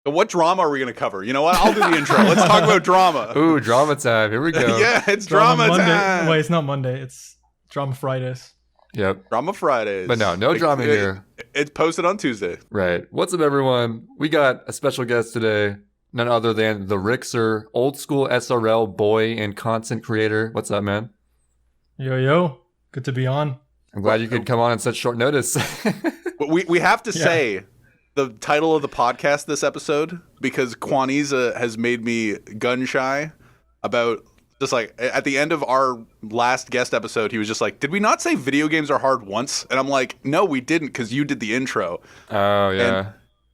So what drama are we going to cover? You know what? I'll do the intro. Let's talk about drama. Ooh, drama time. Here we go. Yeah, it's drama Monday. time. Wait, it's not Monday. It's Drama Fridays. Yep. Drama Fridays. But no drama here. It's posted on Tuesday. Right. What's up, everyone? We got a special guest today. None other than ThaRixer, old school SRL boy and content creator. What's up, man? Yo. Good to be on. I'm glad you could come on such short notice. We have to say the title of the podcast this episode because Kwaniza has made me gun shy about just like at the end of our last guest episode, he was just like, did we not say video games are hard once? And I'm like, no, we didn't because you did the intro. Oh, yeah. And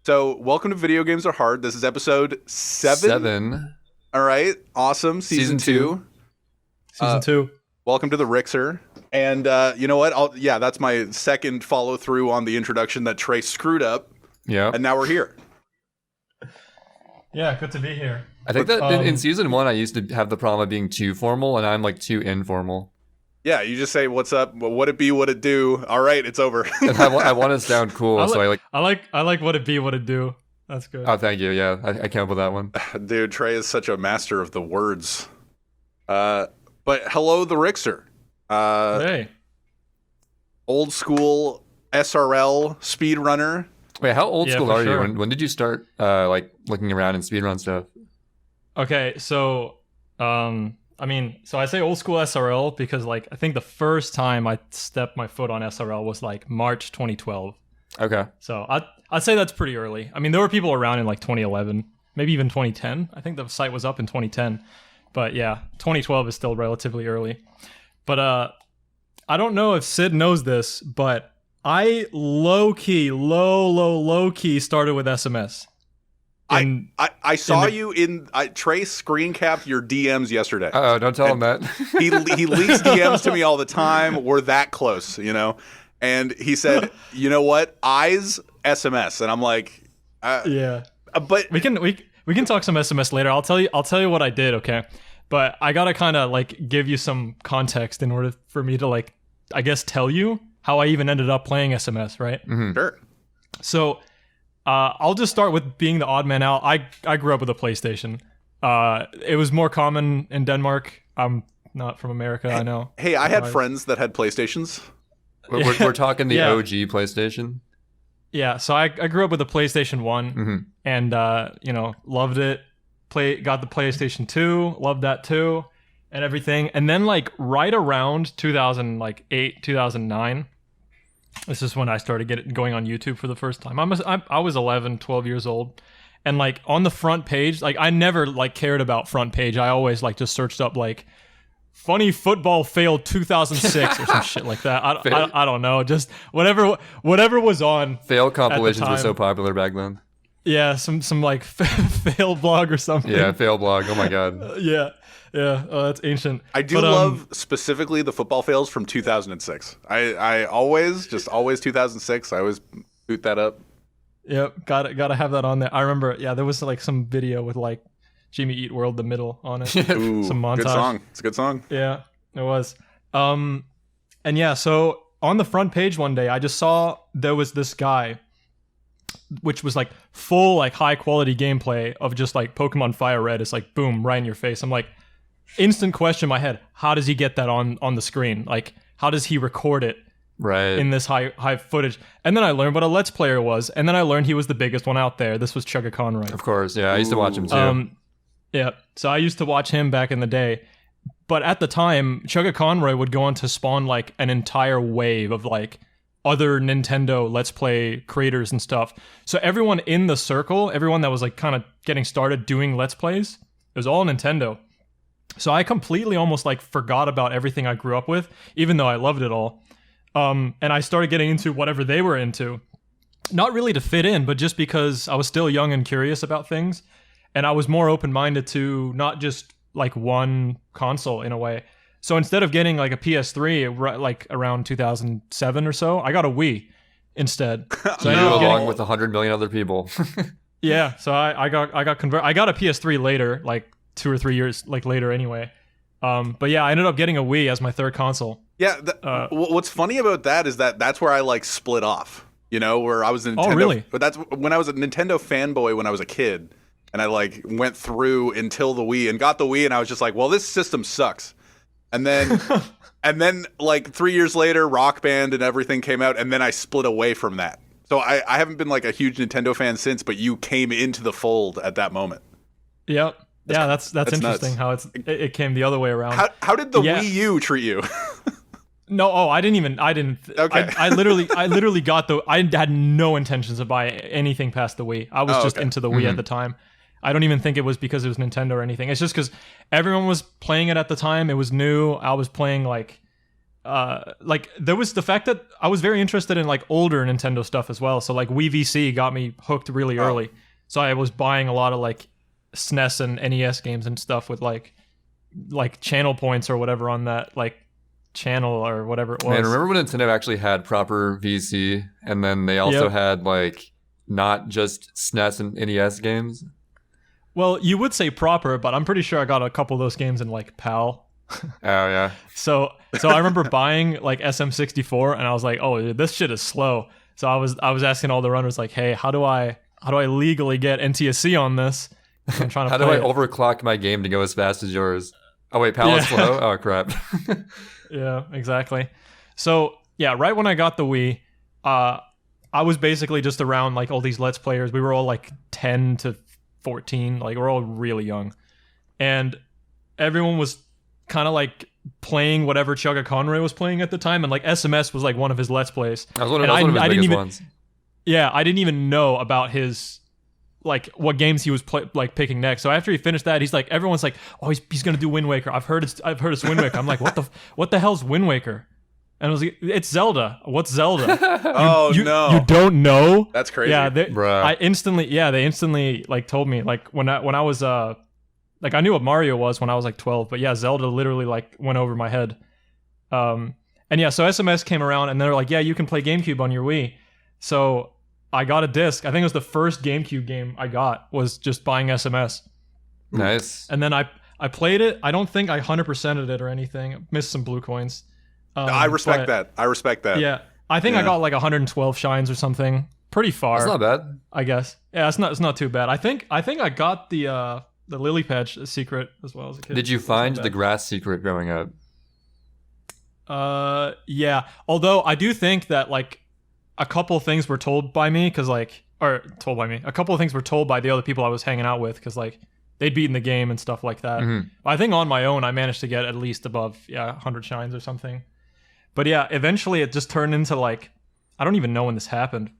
so welcome to Video Games Are Hard. This is episode 7. All right. Awesome. Season 2. Season 2. Welcome to ThaRixer. And you know what? That's my second follow through on the introduction that Trey screwed up. Yeah. And now we're here. Yeah, good to be here. I think that in season 1, I used to have the problem of being too formal, and I'm like too informal. Yeah, you just say, what's up? What it be, what it do? All right, it's over. And I want to sound cool, I like what it be, what it do. That's good. Oh, thank you. Yeah, I came up with that one. Dude, Trey is such a master of the words. But hello, ThaRixer. Hey. Old school SRL speedrunner. Wait, how old school are sure. you? When did you start like looking around and speedrun stuff? Okay, so so I say old school SRL because like I think the first time I stepped my foot on SRL was like March 2012. Okay. So I'd say that's pretty early. I mean, there were people around in like 2011, maybe even 2010. I think the site was up in 2010. But yeah, 2012 is still relatively early. But I don't know if Sid knows this, but I low key started with SMS. I saw you in Trey screen capped your DMs yesterday. Oh, don't tell him that. he leaks DMs to me all the time. We're that close, you know. And he said, "You know what? Eyes SMS." And I'm like, yeah. But we can talk some SMS later. I'll tell you what I did, okay? But I gotta kind of like give you some context in order for me to like, I guess, tell you how I even ended up playing SMS, right? Mm-hmm. Sure. So I'll just start with being the odd man out. I grew up with a PlayStation. It was more common in Denmark. I'm not from America, I know. Hey, I had friends that had PlayStations. We're talking the Yeah. OG PlayStation. Yeah, so I grew up with a PlayStation 1 Mm-hmm. and loved it. Got the PlayStation 2, loved that too, and everything. And then like right around 2008, 2009, this is when I started going on YouTube for the first time. I was 11, 12 years old, and like on the front page, like I never like cared about front page. I always like just searched up like funny football failed 2006 or some shit like that. I don't know, just whatever was on. Fail compilations were so popular back then. Yeah, some like fail blog or something. Yeah, fail blog. Oh my god. Yeah. Oh, that's ancient. I do love specifically the football fails from 2006. I always 2006. I always boot that up. Yep, gotta have that on there. I remember, yeah, there was like some video with like Jimmy Eat World the middle on it. Ooh, some montage. Good song. It's a good song. Yeah, it was. And yeah, so on the front page one day, I just saw there was this guy, which was like full like high quality gameplay of just like Pokemon Fire Red. It's like boom right in your face. I'm like, instant question in my head: how does he get that on the screen? Like, how does he record it right in this high footage? And then I learned what a Let's Player was, and then I learned he was the biggest one out there. This was Chugga Conroy. Of course, yeah, I used to watch him too. Yeah, so I used to watch him back in the day. But at the time, Chugga Conroy would go on to spawn like an entire wave of like other Nintendo Let's Play creators and stuff. So everyone in the circle, everyone that was like kind of getting started doing Let's Plays, it was all Nintendo. So I completely almost like forgot about everything I grew up with, even though I loved it all. And I started getting into whatever they were into. Not really to fit in, but just because I was still young and curious about things. And I was more open-minded to not just like one console in a way. So instead of getting like a PS3 like around 2007 or so, I got a Wii instead. So you along with 100 million other people. Yeah, so I got converted. I got a PS3 later, like 2 or 3 years like later anyway. But yeah, I ended up getting a Wii as my third console. Yeah, what's funny about that is that that's where I like split off. You know, where I was a Nintendo. Oh, really? But that's when I was a Nintendo fanboy when I was a kid, and I like went through until the Wii and got the Wii, and I was just like, well, this system sucks. And then, and then like 3 years later, Rock Band and everything came out, and then I split away from that. So I haven't been like a huge Nintendo fan since, but you came into the fold at that moment. Yep. Yeah, that's interesting nuts. how it came the other way around. How did the Wii U treat you? No, I didn't. Okay. I literally got I had no intentions of buying anything past the Wii. I was just into the Wii at the time. I don't even think it was because it was Nintendo or anything. It's just because everyone was playing it at the time. It was new. I was playing like there was the fact that I was very interested in like older Nintendo stuff as well. So like Wii VC got me hooked really early. So I was buying a lot of like SNES and NES games and stuff with like channel points or whatever on that like channel or whatever it was. Man, remember when Nintendo actually had proper VC, and then they also had like not just SNES and NES games? Well, you would say proper, but I'm pretty sure I got a couple of those games in like PAL. Oh yeah. So I remember buying like SM64, and I was like, oh, dude, this shit is slow. So I was asking all the runners like, hey, how do I legally get NTSC on this? I'm trying to how do I overclock my game to go as fast as yours? Oh wait, PAL is slow? Oh crap. Yeah, exactly. So yeah, right when I got the Wii, I was basically just around like all these Let's Players. We were all like 10 to 14, like we're all really young. And everyone was kind of like playing whatever Chugga Conroy was playing at the time, and like SMS was like one of his Let's Plays. That was one of his biggest ones. Yeah, I didn't even know about his like what games he was picking next. So after he finished that, he's like, everyone's like, oh, he's gonna do Wind Waker. I've heard it's Wind Waker. I'm like, what the hell's Wind Waker? And I was like, it's Zelda. What's Zelda? No, you don't know? That's crazy. Yeah, they instantly like told me like when I was like I knew what Mario was when I was like 12, but yeah, Zelda literally like went over my head. And yeah, so SMS came around and they're like, yeah, you can play GameCube on your Wii. So I got a disc. I think it was the first GameCube game I got was just buying SMS. Nice. And then I played it. I don't think I 100%ed it or anything. Missed some blue coins. I respect that. Yeah. I think I got like 112 shines or something. Pretty far. That's not bad. I guess. Yeah, it's not too bad. I think I got the lily patch secret as well as a kid. Did you find the grass secret growing up? Yeah. Although I do think that like a couple things were told by me a couple of things were told by the other people I was hanging out with because like they'd beaten the game and stuff like that. Mm-hmm. I think on my own I managed to get at least above 100 shines or something. But yeah, eventually it just turned into like, I don't even know when this happened,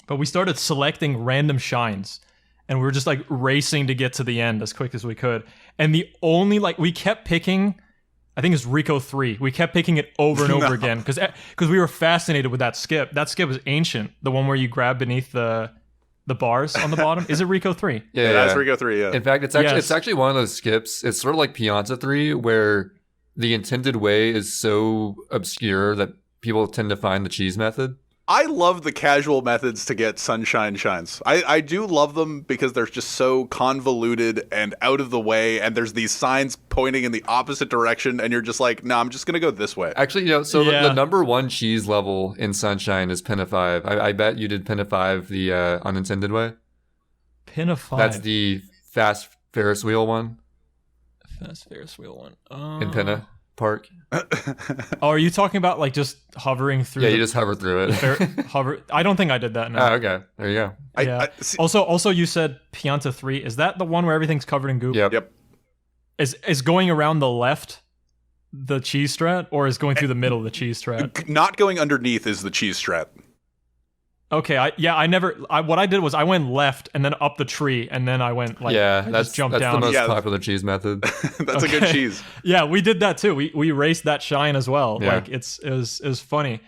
but we started selecting random shines and we were just like racing to get to the end as quick as we could. And the only like we kept picking, I think it's Rico 3. We kept picking it over and over again because we were fascinated with that skip. That skip was ancient. The one where you grab beneath the bars on the bottom. Is it Rico 3? Yeah, that's Rico 3, yeah. In fact, it's actually one of those skips. It's sort of like Pianta 3 where the intended way is so obscure that people tend to find the cheese method. I love the casual methods to get sunshine shines. I do love them because they're just so convoluted and out of the way, and there's these signs pointing in the opposite direction, and you're just like, nah, I'm just going to go this way. Actually, the number one cheese level in Sunshine is Pin of 5. I bet you did Pin of 5 the unintended way. Pin of 5? That's the fast Ferris wheel one. Fast Ferris wheel one. In Pinna Park. Oh, are you talking about like just hovering through? Yeah, you just hover through it. I don't think I did that. No. Oh, okay. There you go. Yeah. Also, you said Pianta 3. Is that the one where everything's covered in goop? Yep. Is going around the left the cheese strat, or is going through the middle of the cheese strat? Not going underneath is the cheese strat. Okay, what I did was I went left and then up the tree and then I went like that's jumped down. The most popular cheese method. That's a good cheese. Yeah, we did that too. We raced that shine as well. Yeah. Like it was funny.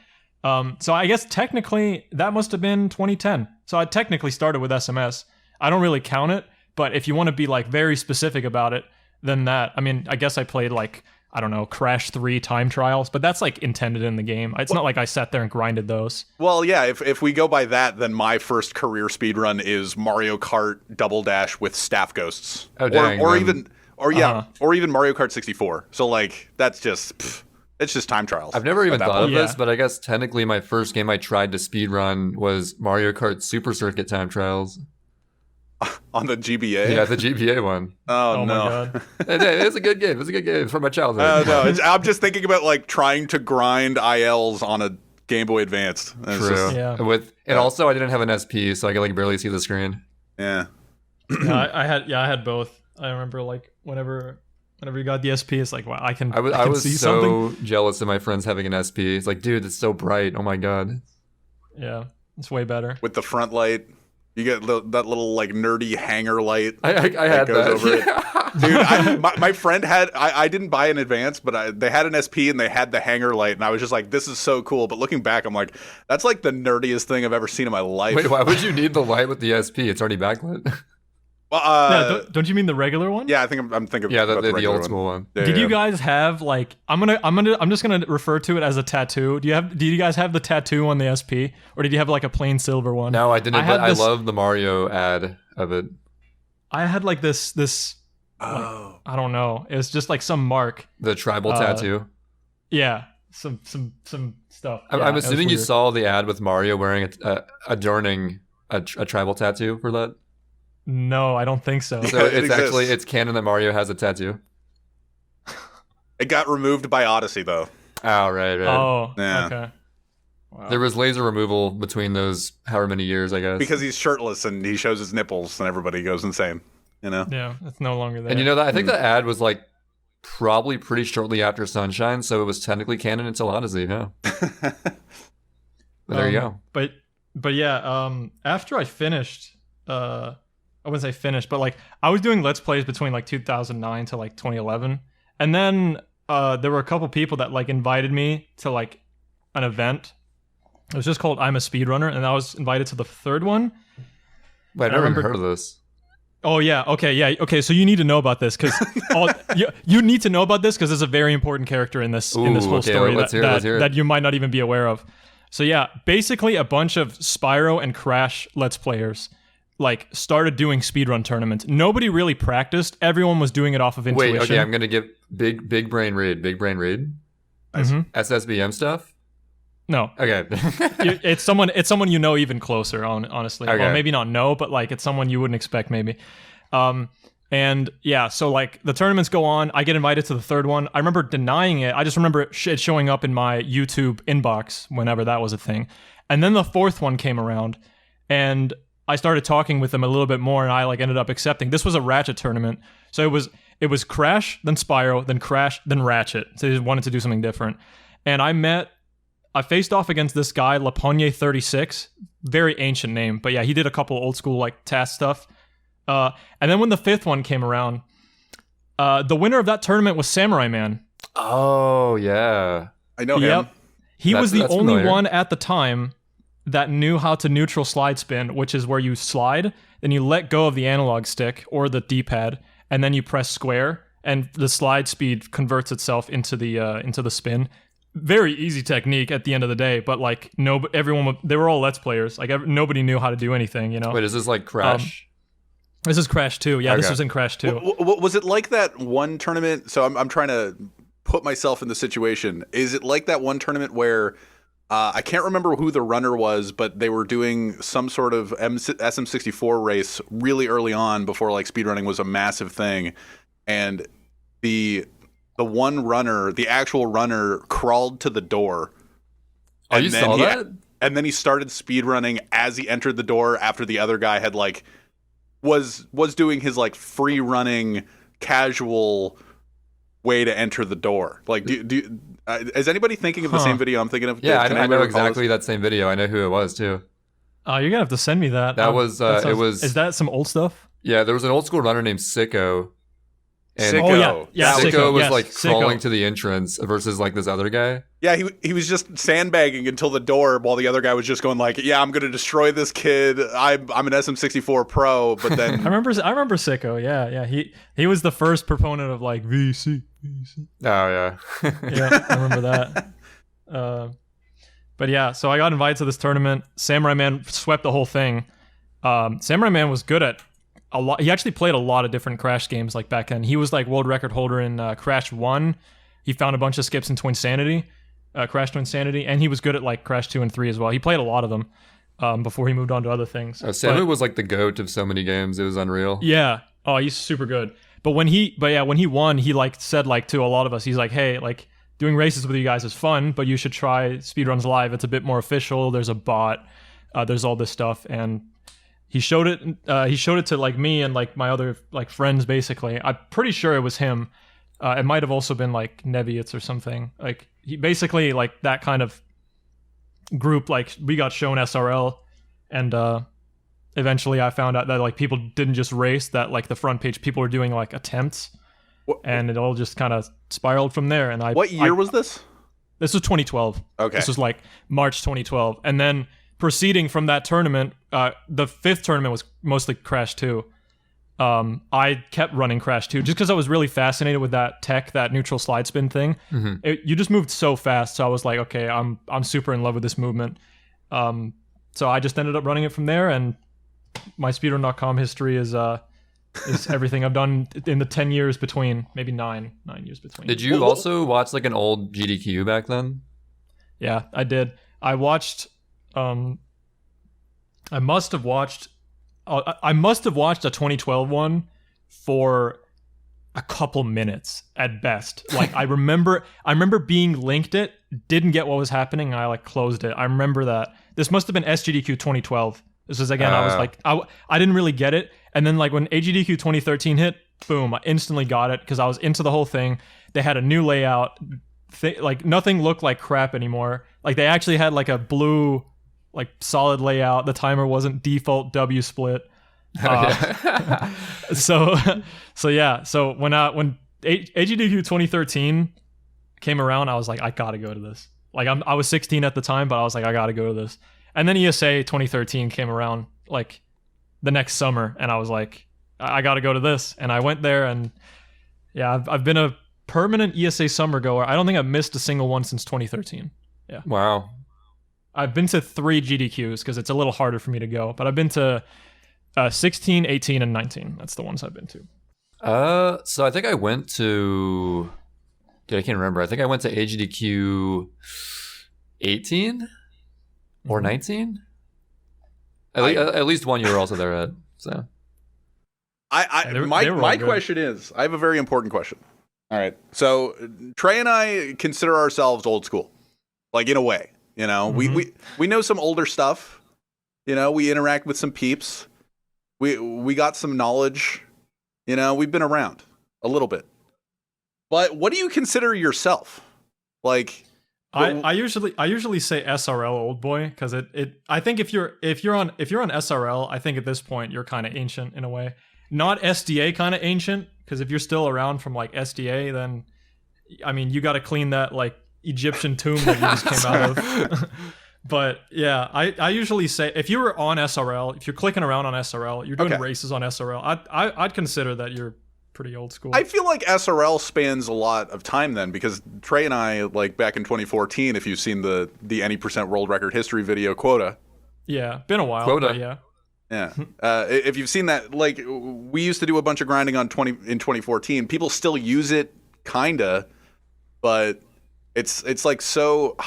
So I guess technically that must have been 2010. So I technically started with SMS. I don't really count it, but if you want to be like very specific about it, then that. I mean, I guess I played like, I don't know, Crash 3 time trials, but that's like intended in the game. It's not like I sat there and grinded those. Well, yeah, if we go by that, then my first career speedrun is Mario Kart Double Dash with staff ghosts. Oh, dang. Or even Mario Kart 64. So like that's just It's just time trials. I've never even at that thought of point. this, but I guess technically my first game I tried to speedrun was Mario Kart Super Circuit Time Trials. On the GBA. Yeah, the GBA one. Oh, my no. god. It's a good game. It's a good game from my childhood. No, I'm just thinking about like trying to grind ILs on a Game Boy Advanced. And it's True. just- Yeah. And also I didn't have an SP, so I could like barely see the screen. yeah. I had both. I remember like whenever you got the SP, it's like wow, I can I was see so something. jealous of my friends having an SP. It's like, dude, it's so bright. Oh my god. Yeah, it's way better. With the front light. You get that little like nerdy hanger light. I had goes that. over it. Dude, my friend had, I didn't buy an advance, but they had an SP and they had the hanger light. And I was just like, this is so cool. But looking back, I'm like, that's like the nerdiest thing I've ever seen in my life. Wait, why would you need the light with the SP? It's already backlit. Well, Yeah, don't you mean the regular one? yeah, I think I'm thinking Yeah, about the regular old school one. Yeah, Did yeah. you guys have like I'm just gonna refer to it as a tattoo. Did you guys have the tattoo on the SP, or did you have like a plain silver one? No, I didn't, had but this- I love the Mario ad of it. I had like this Oh. I don't know. It was just like some mark. The tribal tattoo. Yeah, some stuff. I'm Yeah, it was assuming you weird. saw the ad with Mario wearing adorning a tribal tattoo for that. No, I don't think so. So Yeah, it it's exists. actually it's canon that Mario has a tattoo. It got removed by Odyssey, though. Oh, right. Oh, Yeah. okay. Wow. There was laser removal between those however many years, I guess. Because he's shirtless and he shows his nipples and everybody goes insane. You know? Yeah, it's no longer there. And you know that I think the ad was like probably pretty shortly after Sunshine, so it was technically canon until Odyssey. Yeah. But there you go. But yeah, after I finished, I wouldn't say finished, but like I was doing Let's Plays between like 2009 to like 2011, and then there were a couple people that like invited me to like an event. It was just called I'm a Speedrunner, and I was invited to the third one. Wait, I've I never even remember- heard of this. Oh yeah, okay. So you need to know about this because you need to know about this because there's a very important character in this Ooh, whole okay, story let's hear it. that you might not even be aware of. So yeah, basically a bunch of Spyro and Crash Let's Players like started doing speedrun tournaments. Nobody really practiced. Everyone was doing it off of intuition. Wait, okay, I'm gonna give big brain read. Mhm. SSBM stuff. No, Okay. it's someone you know even closer. Honestly, Okay. well, maybe not know, but like it's someone you wouldn't expect maybe. And yeah, so like the tournaments go on. I get invited to the third one. I remember denying it. I just remember it showing up in my YouTube inbox whenever that was a thing. And then the fourth one came around, and I started talking with them a little bit more, and I like ended up accepting. This was a Ratchet tournament, so it was Crash, then Spyro, then Crash, then Ratchet. So they just wanted to do something different, and I faced off against this guy, Lapogne36, very ancient name, but yeah, he did a couple old school like task stuff. And then when the fifth one came around, the winner of that tournament was Samurai Man. Oh yeah. I know him. Yep, he was the That's only familiar. one at the time that knew how to neutral slide spin, which is where you slide, then you let go of the analog stick or the D-pad, and then you press square, and the slide speed converts itself into the spin. Very easy technique at the end of the day, but like they were all Let's Players. Like nobody knew how to do anything, you know. Wait, is this like Crash? This is Crash 2. Yeah, this Okay. was in Crash 2. Was it like that one tournament? So I'm trying to put myself in the situation. Is it like that one tournament where I can't remember who the runner was, but they were doing some sort of SM64 race really early on before like speedrunning was a massive thing, and the one runner, the actual runner, crawled to the door. Oh, you saw that? And then he started speedrunning as he entered the door after the other guy had like was doing his like free running casual way to enter the door. Like, is anybody thinking of the same video I'm thinking of? Yeah, Can I know anybody recall exactly that same video. I know who it was too. You're gonna have to send me that. That was it was. Is that some old stuff? Yeah, there was an old school runner named Sicko. And Sicko. Oh yeah, yeah. Sicko was yes, like Sicko. crawling to the entrance versus like this other guy. Yeah, he was just sandbagging until the door while the other guy was just going like, yeah, I'm going to destroy this kid. I'm an SM64 pro, but then I remember Sicko. Yeah. He was the first proponent of like VC. Oh yeah. Yeah, I remember that. But yeah, so I got invited to this tournament. Samurai Man swept the whole thing. Samurai Man was good at a lot. He actually played a lot of different Crash games like back then. He was like world record holder in Crash 1, he found a bunch of skips in Twinsanity, Crash Twinsanity, and he was good at like Crash 2 and 3 as well. He played a lot of them before he moved on to other things. Samu was like the goat of so many games. It was unreal. Yeah. Oh, he's super good. But when he won, he like said like to a lot of us, he's like, hey, like doing races with you guys is fun, but you should try Speedruns Live. It's a bit more official. There's a bot. There's all this stuff, and he showed it. He showed it to like me and like my other like friends. Basically, I'm pretty sure it was him. It might have also been like Neviets or something. Like he basically like that kind of group. Like we got shown SRL, and eventually I found out that like people didn't just race. That like the front page people were doing like attempts, and it all just kind of spiraled from there. And what year was this? This was 2012. Okay, this was like March 2012, and then proceeding from that tournament, the 5th tournament was mostly Crash 2. I kept running Crash 2 just because I was really fascinated with that tech, that neutral slide spin thing. You just moved so fast, so I was like, okay, I'm super in love with this movement. So I just ended up running it from there, and my speedrun.com history is everything I've done in the 10 years between, maybe 9 years between. Did you also watch like an old GDQ back then? Yeah, I did. I watched. I must have watched a 2012 one for a couple minutes at best. Like I remember being linked it, didn't get what was happening, and I like closed it. I remember that. This must have been SGDQ 2012. This was again, I was like, I didn't really get it. And then like when AGDQ 2013 hit, boom, I instantly got it because I was into the whole thing. They had a new layout. Like nothing looked like crap anymore. Like they actually had like a blue, like solid layout. The timer wasn't default W split. So yeah. So when AGDQ 2013 came around, I was like, I gotta go to this. Like I was 16 at the time, but I was like, I gotta go to this. And then ESA 2013 came around like the next summer, and I was like, I gotta go to this. And I went there, and yeah, I've been a permanent ESA summer goer. I don't think I've missed a single one since 2013. Yeah. Wow. I've been to 3 GDQs because it's a little harder for me to go, but I've been to 16, 18, and 19. That's the ones I've been to. So I think I went to... Dude, I can't remember. I think I went to AGDQ 18 or 19. At least one you were also there at. So my question is, I have a very important question. All right. So Trey and I consider ourselves old school, like in a way. You know, we know some older stuff. You know, we interact with some peeps. We got some knowledge. You know, we've been around a little bit. But what do you consider yourself? Like, I usually say SRL old boy because I think if you're on SRL, I think at this point you're kind of ancient in a way. Not SDA kind of ancient, because if you're still around from like SDA, then I mean you got to clean that like Egyptian tomb that you just came out of. But yeah, I usually say if you were on SRL, if you're clicking around on SRL, you're doing races on SRL, I'd consider that you're pretty old school. I feel like SRL spans a lot of time then, because Trey and I, like back in 2014, if you've seen the any percent world record history video quota. Yeah, been a while. Quota. But yeah. Yeah. If you've seen that, like we used to do a bunch of grinding in 2014. People still use it, kinda, but it's like so.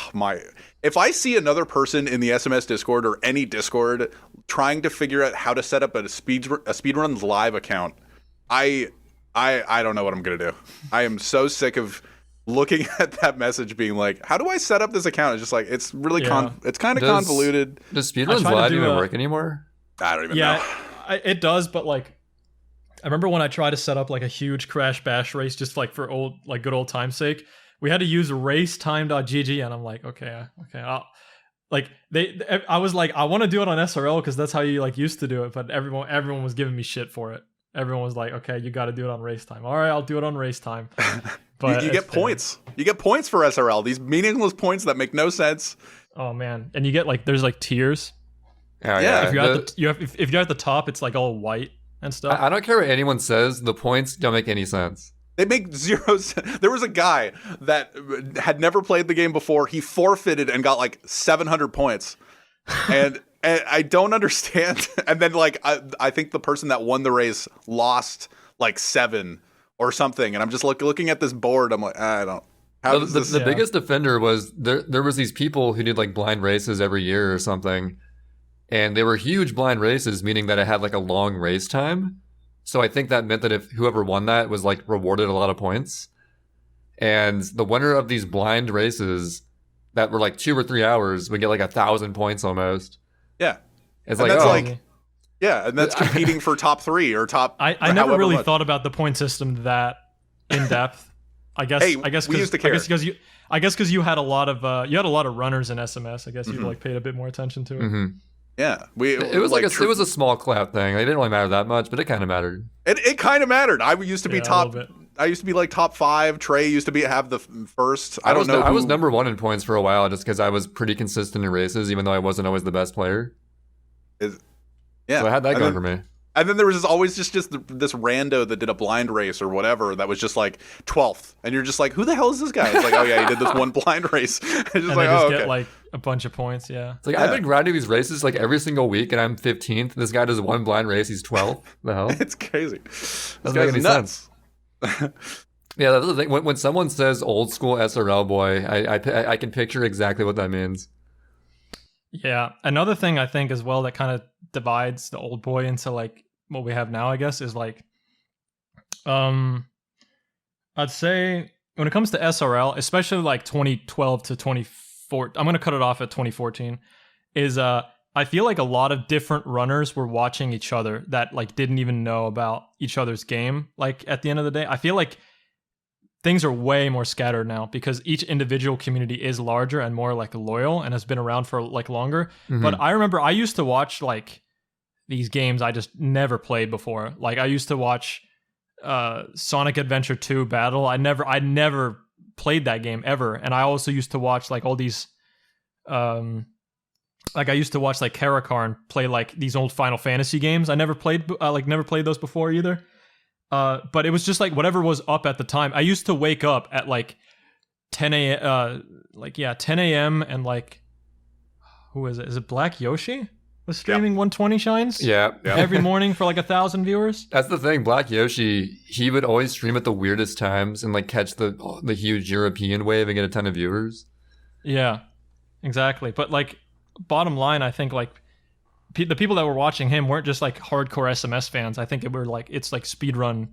If I see another person in the SMS Discord or any Discord trying to figure out how to set up a Speedrun Live account, I don't know what I'm gonna do. I am so sick of looking at that message being like, how do I set up this account? It's just like, it's really it's kind of convoluted. Does Speedrun Live even work anymore? I don't even know. It does, but like I remember when I tried to set up like a huge Crash Bash race just like for good old time's sake, we had to use racetime.gg, and I'm like, okay, I was like, I want to do it on SRL because that's how you like used to do it, but everyone was giving me shit for it. Everyone was like, okay, you got to do it on Racetime. All right, I'll do it on Racetime. But you get points. You get points for SRL. These meaningless points that make no sense. Oh man, and you get like there's like tiers. Oh, yeah. If you're at the top, it's like all white and stuff. I don't care what anyone says. The points don't make any sense. They make zero sense. There was a guy that had never played the game before. He forfeited and got like 700 points. And I don't understand. And then like I think the person that won the race lost like 7 or something. And I'm just looking at this board. I'm like, I How The, does the, this? the biggest offender was there was these people who did like blind races every year or something, and they were huge blind races, meaning that it had like a long race time. So I think that meant that if whoever won that was like rewarded a lot of points. And the winner of these blind races that were like 2 or 3 hours would get like 1,000 points almost. Yeah. It's And like, that's oh, like, yeah, and that's competing for top 3 or top. I never really much. thought about the point system that in depth. I guess Hey, I guess we used to care. I guess because you had a lot of runners in SMS. I guess you like paid a bit more attention to it. Yeah, it was like it was a small clout thing. It didn't really matter that much, but it kind of mattered. It kind of mattered. I used to be top. I used to be like top 5. Trey used to have the first. I don't know. I was number 1 in points for a while just because I was pretty consistent in races, even though I wasn't always the best player. Yeah, so I had that going for me. And then there was always just this rando that did a blind race or whatever that was just like 12th, and you're just like, who the hell is this guy? It's like, oh yeah, he did this one blind race. It's just and like, they just okay. get like a bunch of points. Yeah, it's like I've been grinding these races like every single week, and I'm 15th. This guy does one blind race, he's 12th. The hell? It's crazy. Doesn't make any sense. Yeah, that's the thing. When someone says old school SRL boy, I can picture exactly what that means. Yeah, another thing I think as well that kind of divides the old boy into like what we have now, I guess, is like, I'd say when it comes to SRL, especially like 2012 to 2014, I'm gonna cut it off at 2014. Is I feel like a lot of different runners were watching each other that like didn't even know about each other's game. Like at the end of the day, I feel like things are way more scattered now because each individual community is larger and more like loyal and has been around for like longer. But I remember I used to watch like these games I just never played before. Like I used to watch Sonic Adventure 2 Battle. I never played that game ever. And I also used to watch like all these like I used to watch like Karakarn play like these old Final Fantasy games. I never played those before either. But it was just like whatever was up at the time. I used to wake up at like 10 a.m. and like, who is it? Is it Black Yoshi? Was streaming 120 shines? Yeah. Every morning for like 1,000 viewers. That's the thing. Black Yoshi, he would always stream at the weirdest times and like catch the huge European wave and get a ton of viewers. Yeah, exactly. But like, bottom line, I think like the people that were watching him weren't just like hardcore SMS fans. I think it's like speedrun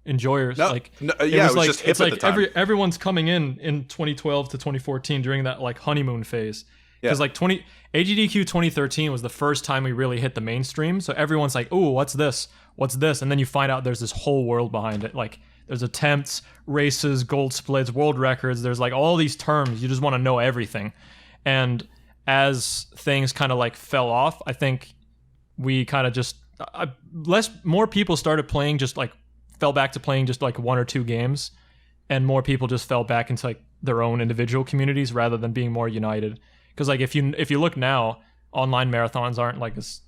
enjoyers. It was just hip at the time. Everyone's coming in 2012 to 2014 during that like honeymoon phase. Because like AGDQ 2013 was the first time we really hit the mainstream. So everyone's like, "Oh, what's this? What's this?" And then you find out there's this whole world behind it. Like there's attempts, races, gold splits, world records. There's like all these terms. You just want to know everything. And as things kind of like fell off, I think we kind of just more people started playing, just like fell back to playing just like 1 or 2 games, and more people just fell back into like their own individual communities rather than being more united. Because like if you look now, online marathons aren't like as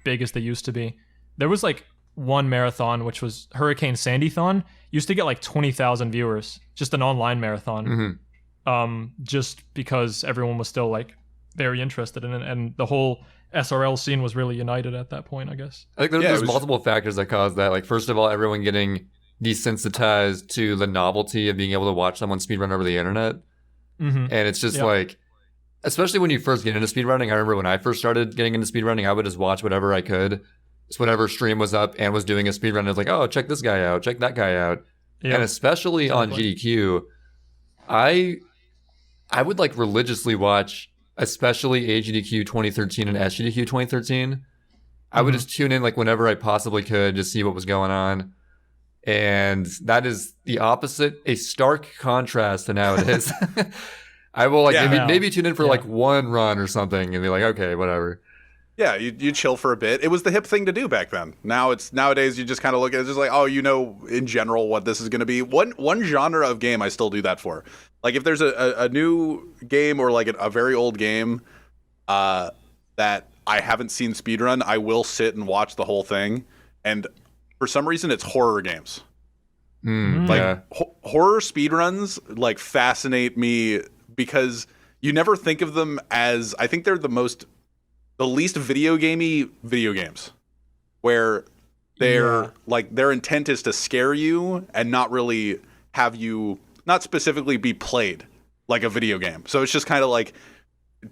big as they used to be. There was like one marathon, which was Hurricane Sandython, used to get like 20,000 viewers, just an online marathon. Just because everyone was still like very interested in it, and the whole SRL scene was really united at that point, I guess. I think there's multiple factors that caused that. Like first of all, everyone getting desensitized to the novelty of being able to watch someone speedrun over the internet. And it's just like, especially when you first get into speedrunning, I remember when I first started getting into speedrunning, I would just watch whatever I could. Just whatever stream was up and was doing a speedrun, I was like, oh, check this guy out, check that guy out. And especially on GDQ, I would like religiously watch, especially AGDQ 2013 and SGDQ 2013. I would just tune in like whenever I possibly could, just see what was going on. And that is the opposite, a stark contrast to nowadays. I will like maybe tune in for like one run or something and be like, okay, whatever. Yeah, you chill for a bit. It was the hip thing to do back then. Nowadays you just kind of look at it just like, oh, you know, in general what this is going to be. One genre of game I still do that for. Like if there's a new game or like a very old game that I haven't seen speedrun, I will sit and watch the whole thing. And for some reason, it's horror games. Horror speedruns like fascinate me because you never think of them as, I think they're the least video games, where they're like their intent is to scare you and not really have you not specifically be played like a video game. So it's just kind of like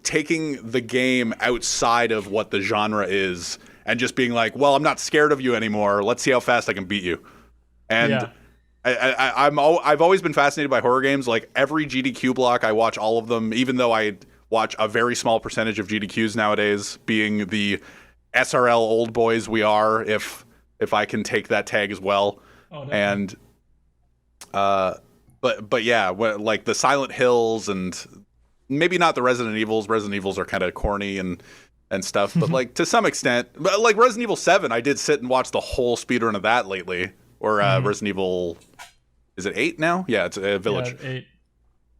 taking the game outside of what the genre is and just being like, well, I'm not scared of you anymore. Let's see how fast I can beat you. And I've always been fascinated by horror games. Like every GDQ block, I watch all of them, even though I watch a very small percentage of GDQs nowadays, being the SRL old boys we are, if I can take that tag as well. Oh, and but yeah, like the Silent Hills and maybe not the Resident Evils. Resident Evils are kind of corny and stuff, but like to some extent, but like Resident Evil 7, I did sit and watch the whole speedrun of that lately. Or Resident Evil, is it 8 now? Yeah, it's a Village. Yeah, 8.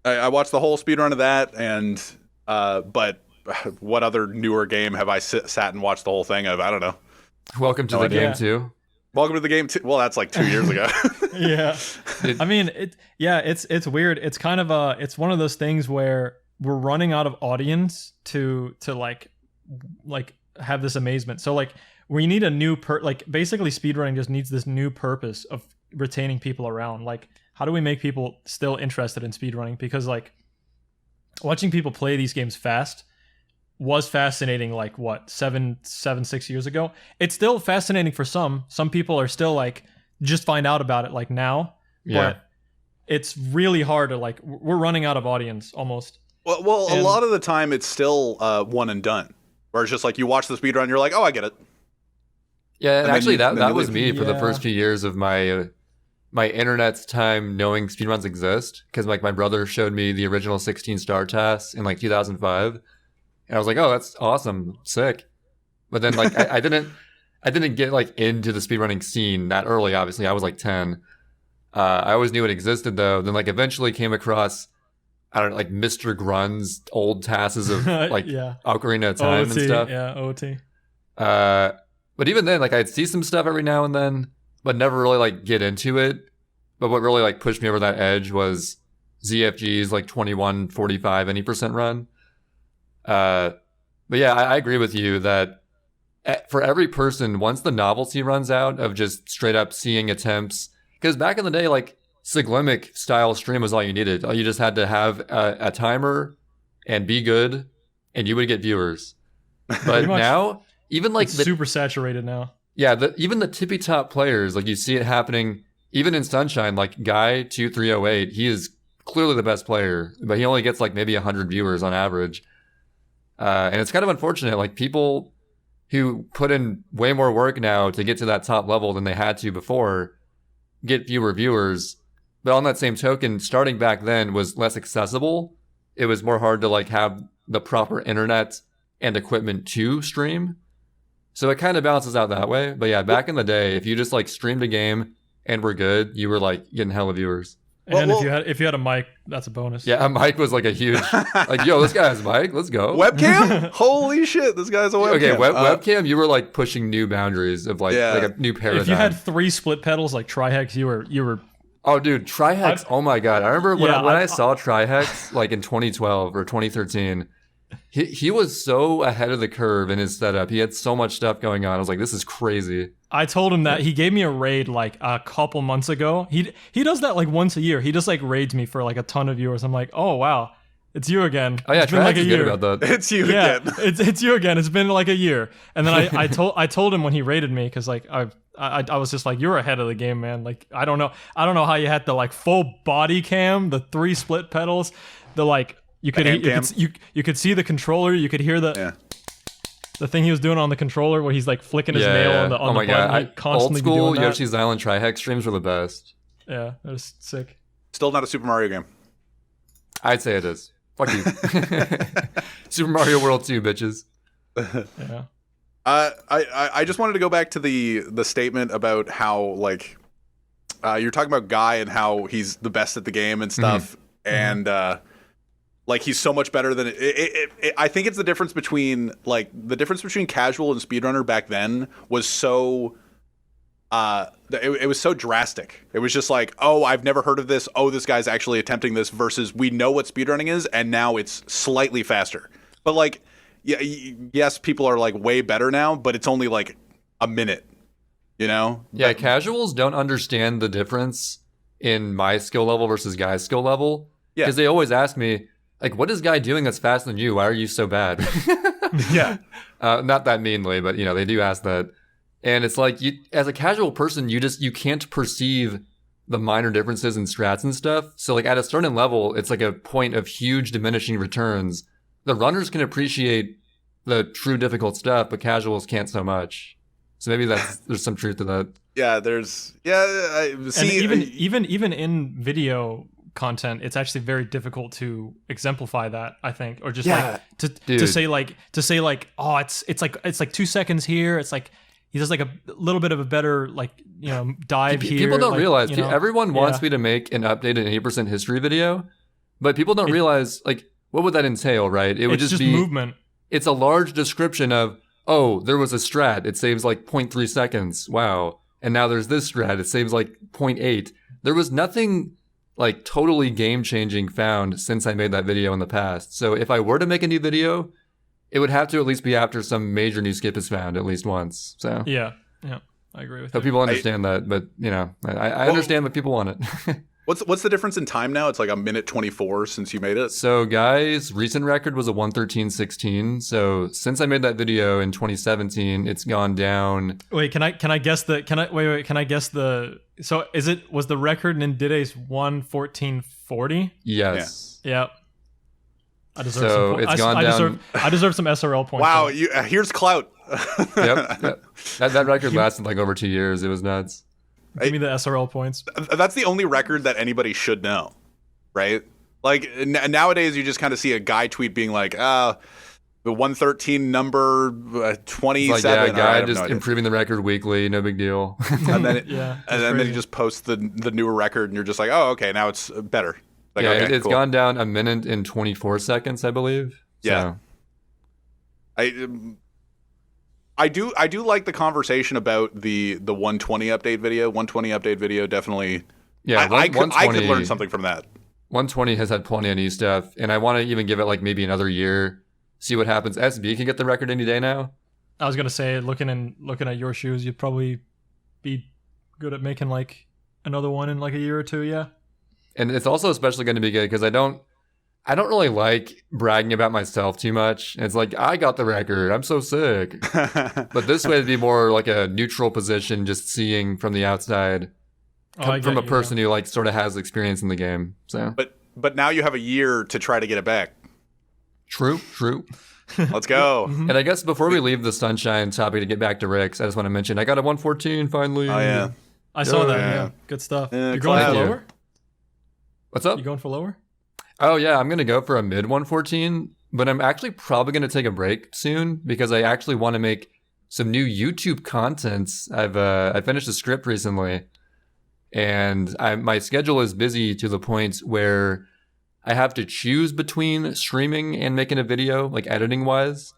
I watched the whole speedrun of that, and but what other newer game have I sat and watched the whole thing of? I don't know. Welcome to the game too. Welcome to the game too. Well, that's like 2 years ago. Yeah, I mean, it's weird. It's kind of it's one of those things where we're running out of audience to like have this amazement. So like we need a new basically speedrunning just needs this new purpose of retaining people around. Like how do we make people still interested in speedrunning? Because like watching people play these games fast was fascinating like what 6 years ago. It's still fascinating for some people are still like just find out about it like now. But it's really hard to like we're running out of audience almost. Well, a lot of the time it's still one and done, where it's just like you watch the speedrun, you're like, oh, I get it. Yeah, and actually that was me for the first few years of my internet's time knowing speedruns exist, because like my brother showed me the original 16 star tasks in like 2005. And I was like, oh, that's awesome, sick. But then like I didn't get like into the speedrunning scene that early, obviously. I was like 10. I always knew it existed though. Then like eventually came across, I don't know, like Mr. Grun's old tasks of like Ocarina of Time OT, and stuff. Yeah, OT. But even then, like I'd see some stuff every now and then, but never really like get into it. But what really like pushed me over that edge was ZFG's like 21:45 any percent run. But yeah, I agree with you that for every person, once the novelty runs out of just straight up seeing attempts, because back in the day, like Siglimic style stream was all you needed. You just had to have a timer and be good, and you would get viewers. But now, even like it's super saturated now. Yeah, even the tippy top players, like you see it happening even in Sunshine. Like Guy 2308, he is clearly the best player, but he only gets like maybe 100 viewers on average. And it's kind of unfortunate, like people who put in way more work now to get to that top level than they had to before get fewer viewers. But on that same token, starting back then was less accessible. It was more hard to like have the proper internet and equipment to stream. So it kind of balances out that way. But yeah, back in the day, if you just like streamed a game and were good, you were like getting hella viewers. And if you had a mic, that's a bonus. Yeah, a mic was like a huge, like, yo, this guy has a mic, let's go. Webcam? Holy shit, this guy's a webcam. Okay, webcam, you were like pushing new boundaries of like a new paradigm. If you had 3 split pedals like Trihex, you were. Oh, dude, Trihex, oh my god. I remember when I saw Trihex like in 2012 or 2013, he was so ahead of the curve in his setup. He had so much stuff going on. I was like, this is crazy. I told him that he gave me a raid like a couple months ago. He does that like once a year. He just like raids me for like a ton of viewers. I'm like, oh wow, it's you again. Oh yeah, it's been like a year. Good about that. It's you again. it's you again. It's been like a year. And then I told him when he raided me, because like I was just like, you're ahead of the game, man. Like I don't know how you had the like full body cam, the 3 split pedals, the like you could see the controller, you could hear the thing he was doing on the controller where he's like flicking his nail on the oh my button. God. Old school Yoshi's Island Trihex streams were the best. Yeah, that was sick. Still not a Super Mario game. I'd say it is. Fuck you. Super Mario World 2, bitches. Yeah. I just wanted to go back to the statement about how like you're talking about Guy and how he's the best at the game and stuff, and like he's so much better than I think it's the difference between casual and speedrunner back then was so it was so drastic. It was just like, oh, I've never heard of this. Oh, this guy's actually attempting this, versus we know what speedrunning is and now it's slightly faster. But like, yeah, yes, people are like way better now, but it's only like a minute, you know? Yeah, casuals don't understand the difference in my skill level versus Guy's skill level. Yeah. Because they always ask me, like, what is Guy doing that's faster than you? Why are you so bad? Yeah. Not that meanly, but they do ask that. And it's like, you, as a casual person, you can't perceive the minor differences in strats and stuff. So like at a certain level, it's like a point of huge diminishing returns. The runners can appreciate the true difficult stuff, but casuals can't so much. So maybe there's some truth to that. Yeah, I see. And even in video content, it's actually very difficult to exemplify that, I think, or just like to say like oh it's like 2 seconds here. It's like he does like a little bit of a better dive here. People don't like, realize everyone wants me to make an updated 80% history video, but people don't realize like what would that entail, right? It would just be movement. It's a large description of, oh, there was a strat. It saves like 0.3 seconds. Wow. And now there's this strat. It saves like 0.8. There was nothing like totally game-changing found since I made that video in the past. So if I were to make a new video, it would have to at least be after some major new skip is found at least once. So yeah, I agree with so you. people understand that, but I understand what people want it. What's the difference in time now? It's like a minute 24 since you made it. So Guy's recent record was a 1:13.16. So since I made that video in 2017, it's gone down. Wait, can I guess can I guess the was the record Nindide's 1:14.40? Yes. Yeah. I deserve So some points. it's gone down. I deserve some SRL points. Wow, here's clout. Yep. That record lasted like over 2 years. It was nuts. Give me the SRL points. That's the only record that anybody should know, right? Like nowadays, you just kind of see a guy tweet being like, the 113 number 27. Like, yeah, Guy just improving the record weekly, no big deal. And then Yeah, and then he just posts the newer record, and you're just like, oh, okay, now it's better. Like, yeah, okay, it's cool. gone down a minute and 24 seconds, I believe. Yeah. So. I do like the conversation about the 120 update video. 120 update video definitely. Yeah, I could learn something from that. 120 has had plenty of new stuff, and I want to even give it like maybe another year, see what happens. SB can get the record any day now. I was gonna say, looking at your shoes, you'd probably be good at making like another one in like a year or two. Yeah. And it's also especially going to be good because I don't really like bragging about myself too much. It's like, I got the record. I'm so sick. But this way it'd be more like a neutral position, just seeing from the outside from a person who like sort of has experience in the game. So, but now you have a year to try to get it back. True. Let's go. And I guess before we leave the Sunshine topic to get back to Rick's, I just want to mention I got a 114 finally. Oh yeah, I saw that. Yeah, good stuff. You're going for lower? What's up? You going for lower? Oh yeah, I'm gonna go for a mid 114, but I'm actually probably gonna take a break soon because I actually want to make some new YouTube content. I finished a script recently, and my schedule is busy to the point where I have to choose between streaming and making a video, like editing wise.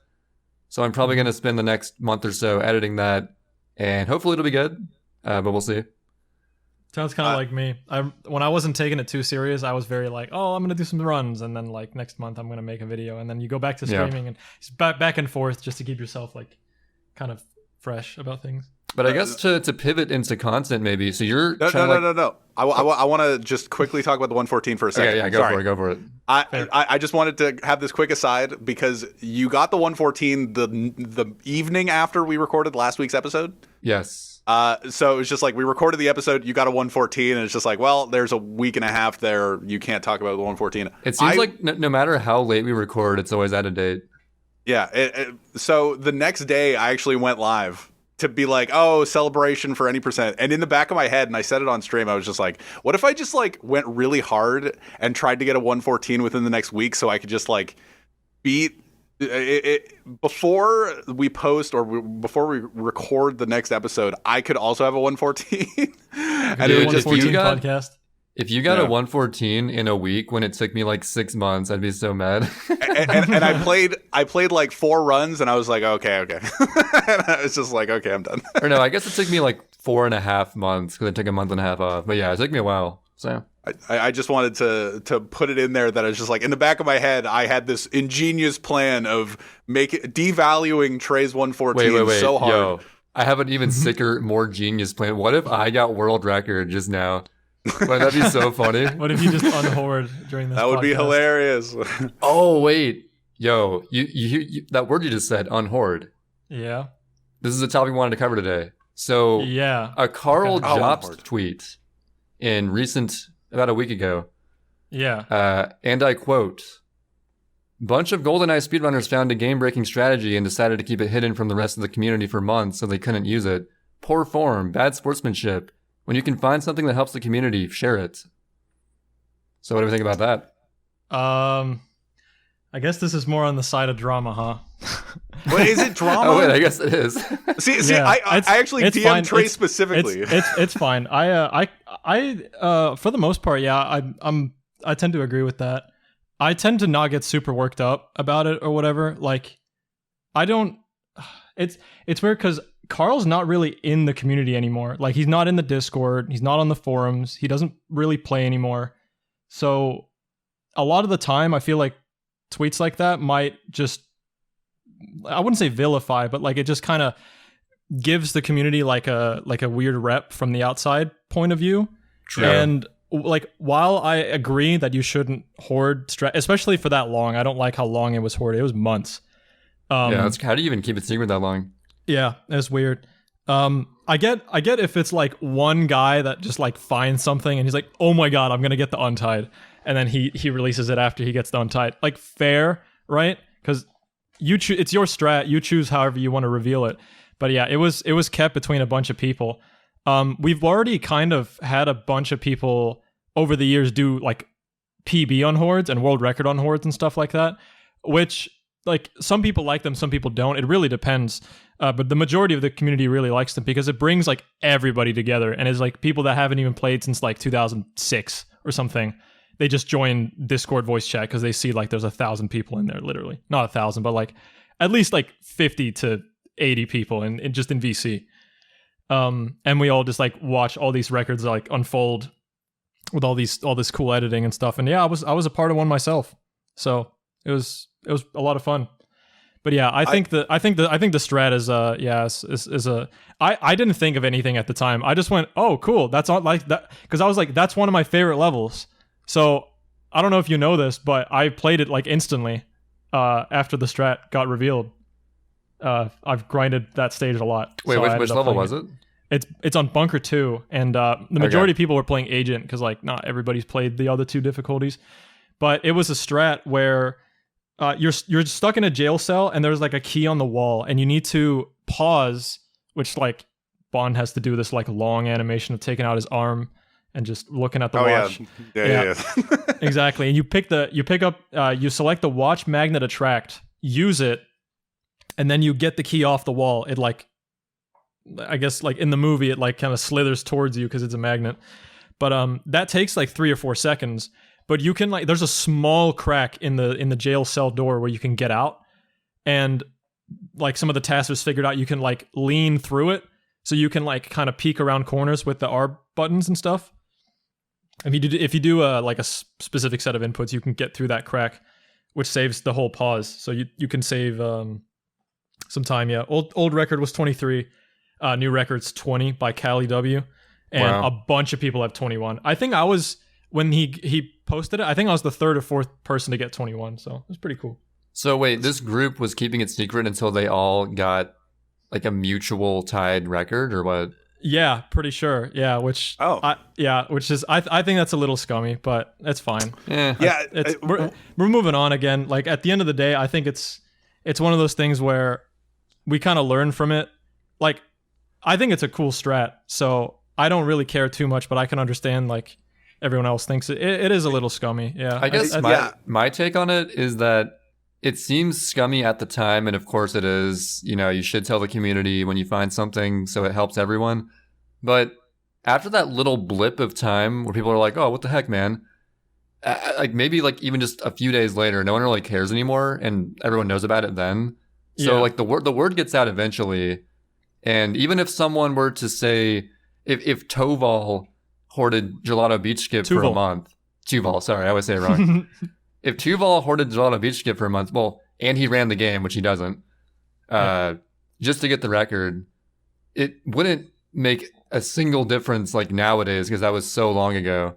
So I'm probably gonna spend the next month or so editing that, and hopefully it'll be good. But we'll see. Sounds kind of like me. When I wasn't taking it too serious, I was very like, oh, I'm going to do some runs. And then like next month, I'm going to make a video. And then you go back to streaming and it's back and forth just to keep yourself like kind of fresh about things. But I guess to pivot into content maybe. So you're no. I want to just quickly talk about the 114 for a second. Okay, yeah, go for it. I just wanted to have this quick aside because you got the 114 the evening after we recorded last week's episode. Yes. So it was just like we recorded the episode, you got a 114, and it's just like, well, there's a week and a half there. You can't talk about the 114. It seems like no matter how late we record, it's always out of date. Yeah. So the next day, I actually went live to be like, oh, celebration for any percent. And in the back of my head, and I said it on stream, I was just like, what if I just like went really hard and tried to get a 114 within the next week so I could just like beat before we post or before we record the next episode, I could also have a 114. And it would just be podcast. If you got a 114 in a week when it took me like 6 months, I'd be so mad. and I played like 4 runs, and I was like, okay. And I was just like, okay, I'm done. Or no, I guess it took me like 4.5 months because I took a month and a half off. But yeah, it took me a while. So I just wanted to put it in there that I was just like, in the back of my head, I had this ingenious plan of devaluing Trey's 114 wait, so hard. Yo, I have an even sicker, more genius plan. What if I got world record just now? Wait, that'd be so funny. What if you just unhoard during this? That would be podcast? hilarious. Oh wait, yo, you that word you just said, unhoard. Yeah. This is a topic we wanted to cover today. So Yeah. a Carl Okay. Jobst tweet about a week ago. Yeah. And I quote, "Bunch of GoldenEye speedrunners found a game-breaking strategy and decided to keep it hidden from the rest of the community for months so they couldn't use it. Poor form, bad sportsmanship. When you can find something that helps the community, share it." So what do we think about that? I guess this is more on the side of drama, huh? But is it drama? Oh wait, I guess it is. See, Yeah, I actually it's DM'd fine. Trey specifically. It's fine. I for the most part, yeah, I tend to agree with that. I tend to not get super worked up about it or whatever. Like, I don't. It's weird because Carl's not really in the community anymore. Like, he's not in the Discord. He's not on the forums. He doesn't really play anymore. So, a lot of the time, I feel like tweets like that might just, I wouldn't say vilify, but like it just kind of gives the community like a weird rep from the outside point of view. True. And like, while I agree that you shouldn't hoard, especially for that long, I don't like how long it was hoarded. It was months. Yeah, how do you even keep it secret that long? Yeah, it's weird. I get if it's like one guy that just like finds something and he's like, oh my god, I'm gonna get the untied, and then he releases it after he gets the untied. Like, fair, right? Because it's your strat. You choose however you want to reveal it. But yeah, it was kept between a bunch of people. We've already kind of had a bunch of people over the years do like PB on hoards and world record on hoards and stuff like that, which, like, some people like them, some people don't. It really depends. But the majority of the community really likes them because it brings like everybody together, and it's like people that haven't even played since like 2006 or something. They just join Discord voice chat because they see like there's 1,000 people in there, literally. Not 1,000, but like at least like 50 to 80 people in just in VC. And we all just like watch all these records like unfold with all this cool editing and stuff. And yeah, I was a part of one myself, so it was a lot of fun. But yeah, I think the strat is I didn't think of anything at the time. I just went, oh cool, that's not like that, because I was like, that's one of my favorite levels. So I don't know if you know this, but I played it like instantly after the strat got revealed. I've grinded that stage a lot. Wait, so which level was it? It's on Bunker 2, and the majority of people were playing Agent because like not everybody's played the other two difficulties. But it was a strat where you're stuck in a jail cell and there's like a key on the wall and you need to pause, which like Bond has to do this like long animation of taking out his arm and just looking at the watch. Yeah. Exactly. And you select the watch magnet attract, use it, and then you get the key off the wall. It like, I guess like in the movie, it like kind of slithers towards you because it's a magnet. But that takes like 3 or 4 seconds. But you can like, there's a small crack in the jail cell door where you can get out, and like some of the taskers figured out you can like lean through it, so you can like kind of peek around corners with the R buttons and stuff. If you do like a specific set of inputs, you can get through that crack, which saves the whole pause. So you can save some time. Yeah, old record was 23, new record's 20 by Cali W, and wow. A bunch of people have 21. I think I was, when he posted it, I think I was the 3rd or 4th person to get 21, so it was pretty cool. So wait, this group was keeping it secret until they all got like a mutual tied record, or what? Yeah, pretty sure. Yeah, which I think that's a little scummy, but that's fine. We're moving on again. Like, at the end of the day, I think it's one of those things where we kind of learn from it. Like, I think it's a cool strat, so I don't really care too much, but I can understand like everyone else thinks it is a little scummy. Yeah, I guess my take on it is that it seems scummy at the time, and of course it is. You know, you should tell the community when you find something so it helps everyone. But after that little blip of time where people are like, oh, what the heck, man? Like maybe like even just a few days later, no one really cares anymore, and everyone knows about it then. So like the word gets out eventually. And even if someone were to say, if Toval hoarded Gelato Beach Skip for a month. Tuval, sorry, I always say it wrong. If Tuval hoarded Gelato Beach Skip for a month, well, and he ran the game, which he doesn't, just to get the record, it wouldn't make a single difference like nowadays because that was so long ago.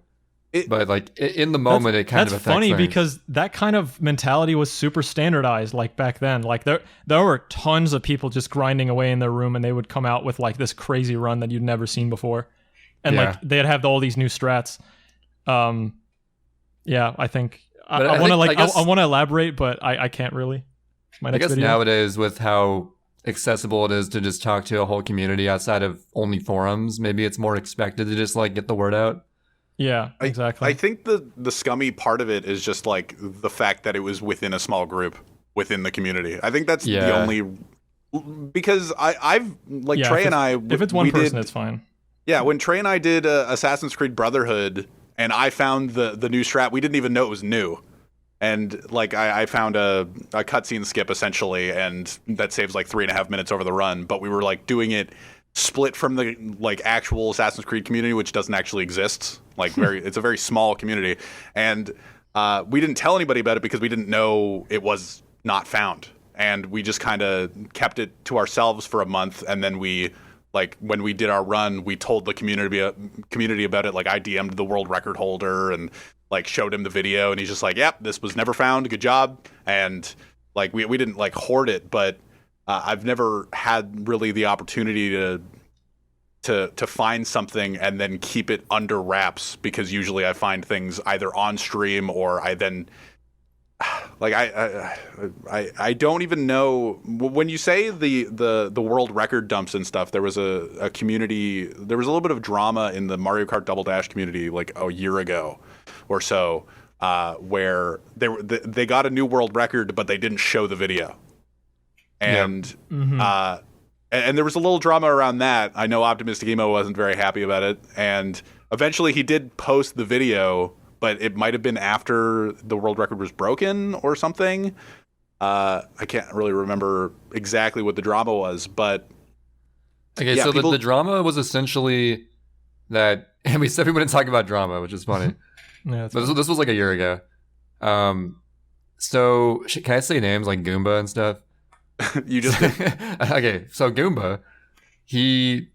But like in the moment, it kind of affects funny things. because that kind of mentality was super standardized like back then. Like there were tons of people just grinding away in their room, and they would come out with like this crazy run that you'd never seen before, and like they'd have all these new strats. Yeah, I think I want to I want to elaborate, but I can't really. I guess nowadays with how accessible it is to just talk to a whole community outside of only forums, maybe it's more expected to just like get the word out. Yeah, exactly. I think the scummy part of it is just like the fact that it was within a small group within the community. I think that's the only, because I've like Trey and I, if it's one person, it's fine. Yeah, when Trey and I did Assassin's Creed Brotherhood, and I found the new strat, we didn't even know it was new. And like I found a cutscene skip essentially, and that saves like 3.5 minutes over the run. But we were like doing it split from the like actual Assassin's Creed community, which doesn't actually exist. Like it's a very small community, and we didn't tell anybody about it because we didn't know it was not found, and we just kind of kept it to ourselves for a month, and then we. Like when we did our run, we told the community about it. Like I DM'd the world record holder and like showed him the video, and he's just like, "Yep, this was never found. Good job." And like we didn't like hoard it, but I've never had really the opportunity to find something and then keep it under wraps, because usually I find things either on stream or I then. Like I don't even know when you say the world record dumps and stuff. There was a community. There was a little bit of drama in the Mario Kart Double Dash community like a year ago or so, where they got a new world record, but they didn't show the video, and and there was a little drama around that. I know Optimistic Emo wasn't very happy about it, and eventually he did post the video. But it might have been after the world record was broken or something. I can't really remember exactly what the drama was, but okay. Yeah, so the drama was essentially that, and we said we wouldn't talk about drama, which is funny. But this was like a year ago. So can I say names like Goomba and stuff? You just did. Okay. So Goomba, he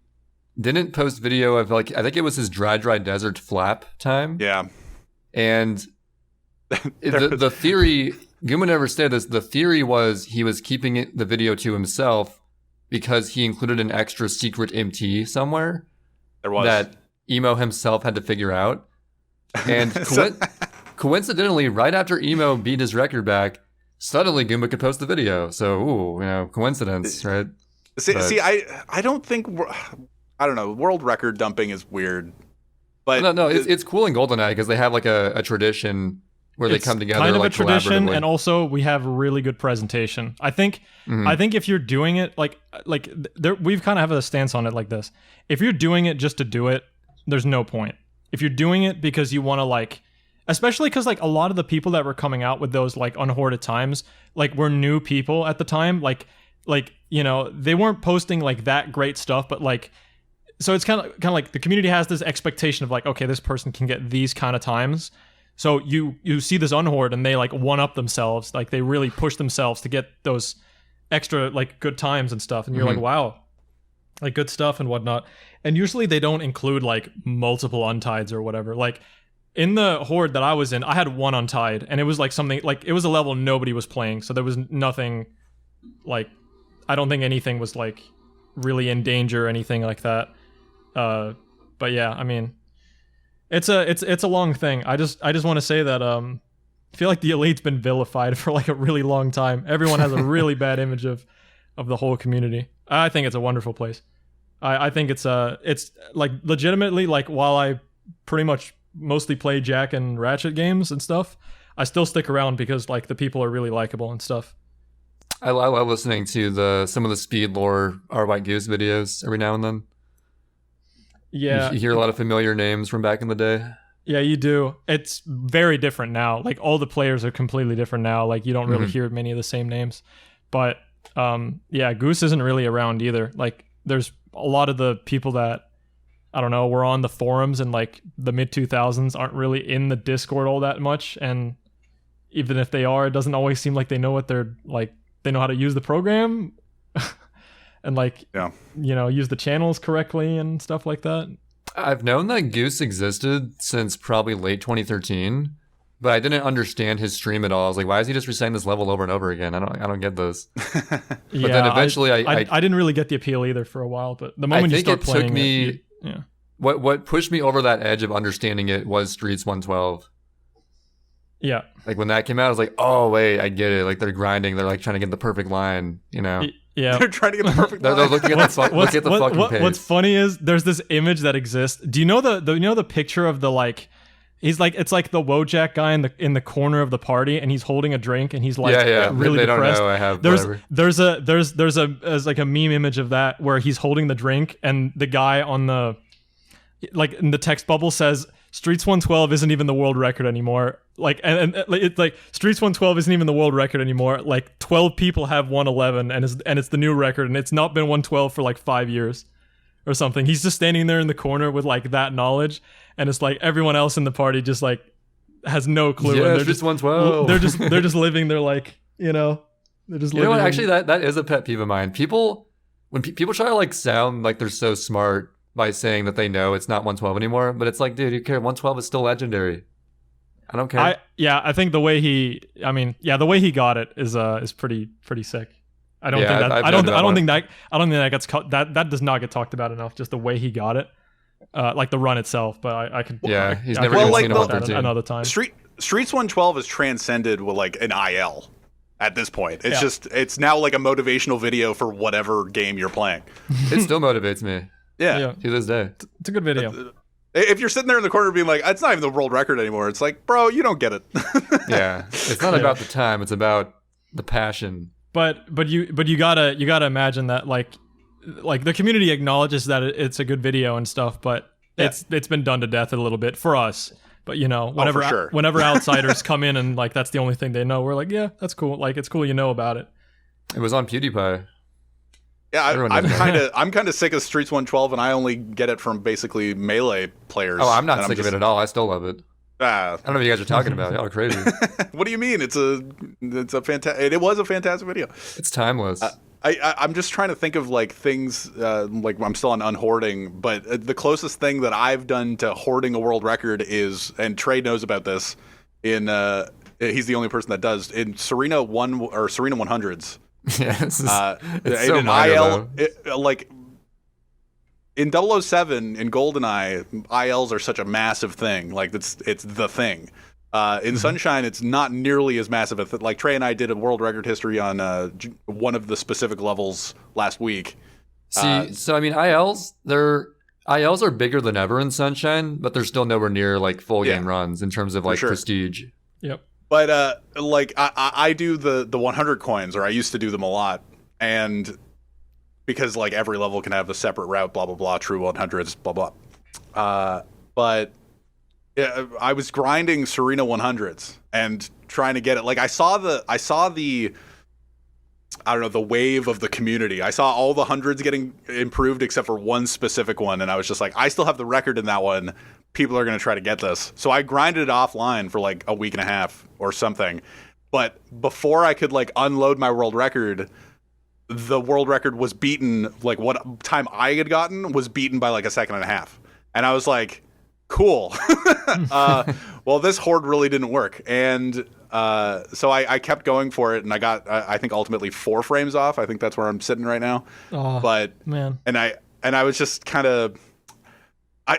didn't post video of like I think it was his dry desert flap time. Yeah. And the theory, Goomba never said this, the theory was he was keeping the video to himself because he included an extra secret MT somewhere that Emo himself had to figure out. And coincidentally, right after Emo beat his record back, suddenly Goomba could post the video. So, coincidence, right? See, I don't think, I don't know, world record dumping is weird. But no, it's cool in GoldenEye because they have like a tradition where they come together. Kind of like a tradition, and also we have really good presentation. I think if you're doing it we've kind of have a stance on it like this. If you're doing it just to do it, there's no point. If you're doing it because you want to like, especially because like a lot of the people that were coming out with those like unhoarded times like were new people at the time. Like they weren't posting like that great stuff, but like. So it's kind of like the community has this expectation of like, okay, this person can get these kind of times. So you see this unhoard and they like one up themselves, like they really push themselves to get those extra like good times and stuff. And you're like, wow, like good stuff and whatnot. And usually they don't include like multiple untieds or whatever. Like in the horde that I was in, I had one untied, and it was like something like it was a level nobody was playing. So there was nothing like I don't think anything was like really in danger or anything like that. But yeah, I mean, it's a long thing. I just want to say that I feel like the Elite's been vilified for like a really long time. Everyone has a really bad image of the whole community. I think it's a wonderful place. I think it's like legitimately like while I pretty much mostly play Jack and Ratchet games and stuff, I still stick around because like the people are really likable and stuff. I love listening to some of the Speed Lore R White Goose videos every now and then. Yeah, you hear a lot of familiar names from back in the day. Yeah, you do. It's very different now. Like all the players are completely different now. Like you don't really hear many of the same names. But yeah, Goose isn't really around either. Like there's a lot of the people that I don't know were on the forums in like the mid 2000s aren't really in the Discord all that much. And even if they are, it doesn't always seem like they know what they're like. They know how to use the program. and use the channels correctly and stuff like that. I've known that Goose existed since probably late 2013, but I didn't understand his stream at all. I was like, why is he just reciting this level over and over again? I don't get this. But then eventually I didn't really get the appeal either for a while, but the moment you start playing it, what pushed me over that edge of understanding it was Streets 112. Yeah. Like when that came out, I was like, oh wait, I get it. Like they're grinding, they're like trying to get the perfect line, you know? Yeah. They're trying to get the perfect line. They're looking at the fucking pace. What's funny is there's this image that exists. Do you know the picture of the like he's like it's like the Wojak guy in the corner of the party and he's holding a drink and he's like really they depressed. Don't know I have there's like a meme image of that where he's holding the drink and the guy on the like in the text bubble says Streets 112 isn't even the world record anymore. Like and it's like Streets 112 isn't even the world record anymore. Like 12 people have 111 and it's the new record and it's not been 112 for like 5 years or something. He's just standing there in the corner with like that knowledge and it's like everyone else in the party just like has no clue. Yeah, and they're just 112. They're just living their like, they're just living. What? Actually that is a pet peeve of mine. When people try to like sound like they're so smart by saying that they know it's not 112 anymore, but it's like, dude, you care? 112 is still legendary. I don't care. I think the way he got it is pretty sick. I don't think that gets that does not get talked about enough. Just the way he got it, like the run itself. But I could he's never even seen that another time. Streets 112 is transcended with like an IL at this point. It's it's now like a motivational video for whatever game you're playing. It still motivates me. Yeah, to this day. It's a good video. If you're sitting there in the corner being like, it's not even the world record anymore. It's like, bro, you don't get it. Yeah, it's not about the time. It's about the passion. But you gotta imagine that like the community acknowledges that it's a good video and stuff, but it's been done to death a little bit for us. But whenever outsiders come in and like that's the only thing they know, we're like, yeah, that's cool. Like it's cool you know about it. It was on PewDiePie. Yeah, I'm kind of sick of Streets 112, and I only get it from basically Melee players. Oh, I'm not sick of it at all. I still love it. I don't know what you guys are talking about. Y'all are crazy. What do you mean? It was a fantastic video. It's timeless. I'm just trying to think of like things like I'm still on unhoarding, but the closest thing that I've done to hoarding a world record is, and Trey knows about this, he's the only person that does, in Serena 100s. Yes, it's so minor, like in 007 in GoldenEye, ILs are such a massive thing. Like it's the thing. In Sunshine, it's not nearly as massive. Like Trey and I did a world record history on one of the specific levels last week. So I mean, ILs are bigger than ever in Sunshine, but they're still nowhere near like full game runs in terms of like prestige. Yep. But like I do the 100 coins, or I used to do them a lot, and because like every level can have a separate route, blah blah blah, true 100s, blah blah. But yeah, I was grinding Serena 100s and trying to get it. Like I saw the I don't know, the wave of the community. I saw all the hundreds getting improved except for one specific one, and I was just like, I still have the record in that one. People are going to try to get this. So I grinded it offline for like a week and a half or something. But before I could like unload my world record, the world record was beaten, like what time I had gotten was beaten by like a second and a half. And I was like, cool. Well, this hoard really didn't work. And so I kept going for it, and I got, I think ultimately 4 frames off. I think that's where I'm sitting right now. Oh, but man. And I was just kind of,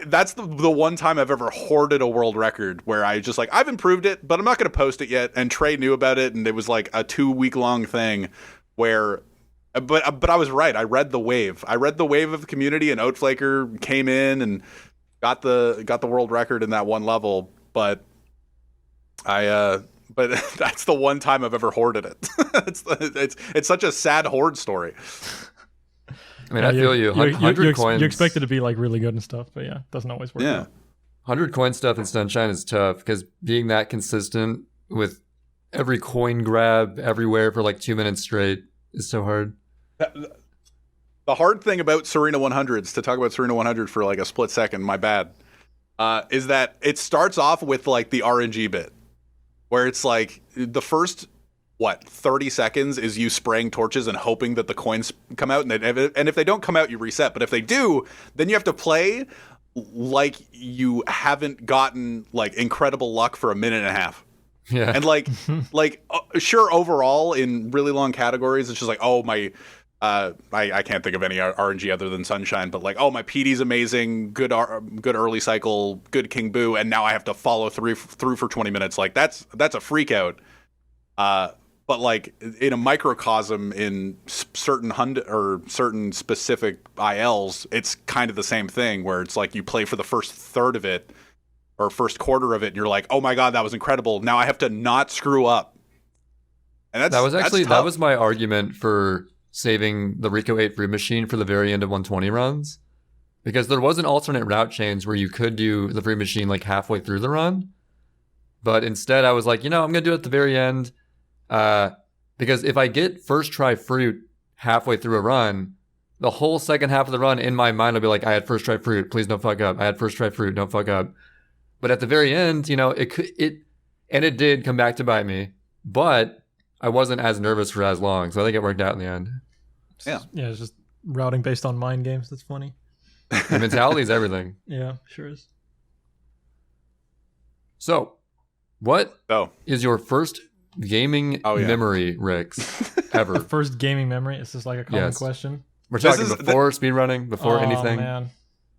that's the one time I've ever hoarded a world record where I just like, I've improved it, but I'm not going to post it yet. And Trey knew about it, and it was like a 2-week long thing where, but I was right. I read the wave. I read the wave of the community, and Outflaker came in and got the world record in that one level. But but that's the one time I've ever hoarded it. It's such a sad hoard story. I mean, I feel you. 100 coins. You expect it to be like really good and stuff, but yeah, it doesn't always work. Yeah, out. 100 coin stuff in Sunshine is tough because being that consistent with every coin grab everywhere for like 2 minutes straight is so hard. The hard thing about Serena 100s, to talk about Serena 100 for like a split second, my bad, is that it starts off with like the RNG bit, where it's like the first what, 30 seconds is you spraying torches and hoping that the coins come out, and if they don't come out, you reset. But if they do, then you have to play like you haven't gotten like incredible luck for a minute and a half. Yeah. And like sure, overall in really long categories, it's just like, oh my, I can't think of any RNG other than Sunshine, but like, oh, my PD's amazing, good early cycle, good King Boo, and now I have to follow through for 20 minutes. Like that's a freak out. But like in a microcosm in certain specific ILs, it's kind of the same thing where it's like you play for the first third of it or first quarter of it, and you're like, oh my god, that was incredible. Now I have to not screw up. And that was my argument for saving the Rico 8 free machine for the very end of 120 runs, because there was an alternate route change where you could do the free machine like halfway through the run, but instead I was like, I'm gonna do it at the very end. Because if I get first try fruit halfway through a run, the whole second half of the run in my mind will be like, I had first try fruit, please don't fuck up. I had first try fruit, don't fuck up. But at the very end, it did come back to bite me, but I wasn't as nervous for as long, so I think it worked out in the end. Yeah, it's just routing based on mind games. That's funny. The mentality is everything. Yeah, sure is. So, what is your first gaming memory, Rix, ever? First gaming memory? Is this like a common question? We're talking before speedrunning, before anything. Man.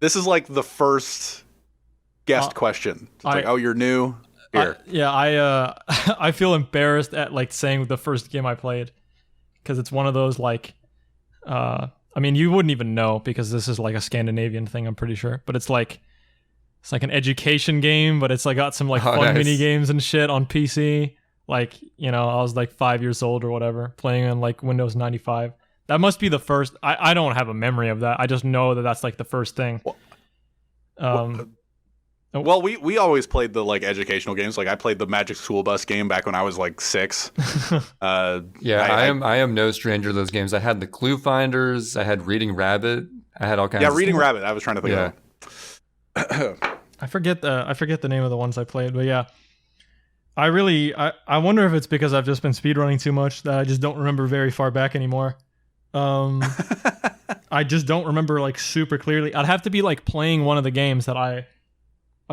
This is like the first guest question. It's like, you're new? Here. I feel embarrassed at like saying the first game I played, because it's one of those like, I mean, you wouldn't even know because this is like a Scandinavian thing, I'm pretty sure. But it's like an education game, but it's like got some like fun mini games and shit on PC. Like, I was like 5 years old or whatever, playing on like Windows 95. That must be the first. I don't have a memory of that. I just know that that's like the first thing. Well, we always played the like educational games. Like I played the Magic School Bus game back when I was like 6. I am no stranger to those games. I had the Clue Finders. I had Reading Rabbit. I had all kinds. Yeah, Reading Rabbit. I was trying to think of. I forget the name of the ones I played, but yeah. I wonder if it's because I've just been speedrunning too much that I just don't remember very far back anymore. I just don't remember like super clearly. I'd have to be like playing one of the games that I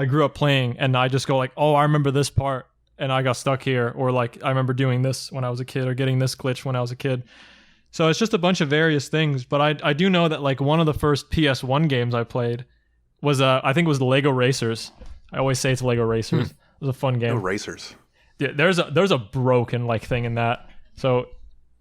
grew up playing, and I just go like, oh, I remember this part and I got stuck here, or like I remember doing this when I was a kid, or getting this glitch when I was a kid. So it's just a bunch of various things, but I do know that like one of the first PS1 games I played was I think it was the Lego Racers. I always say it's Lego Racers. It was a fun game. Lego Racers. Yeah, there's a broken like thing in that. So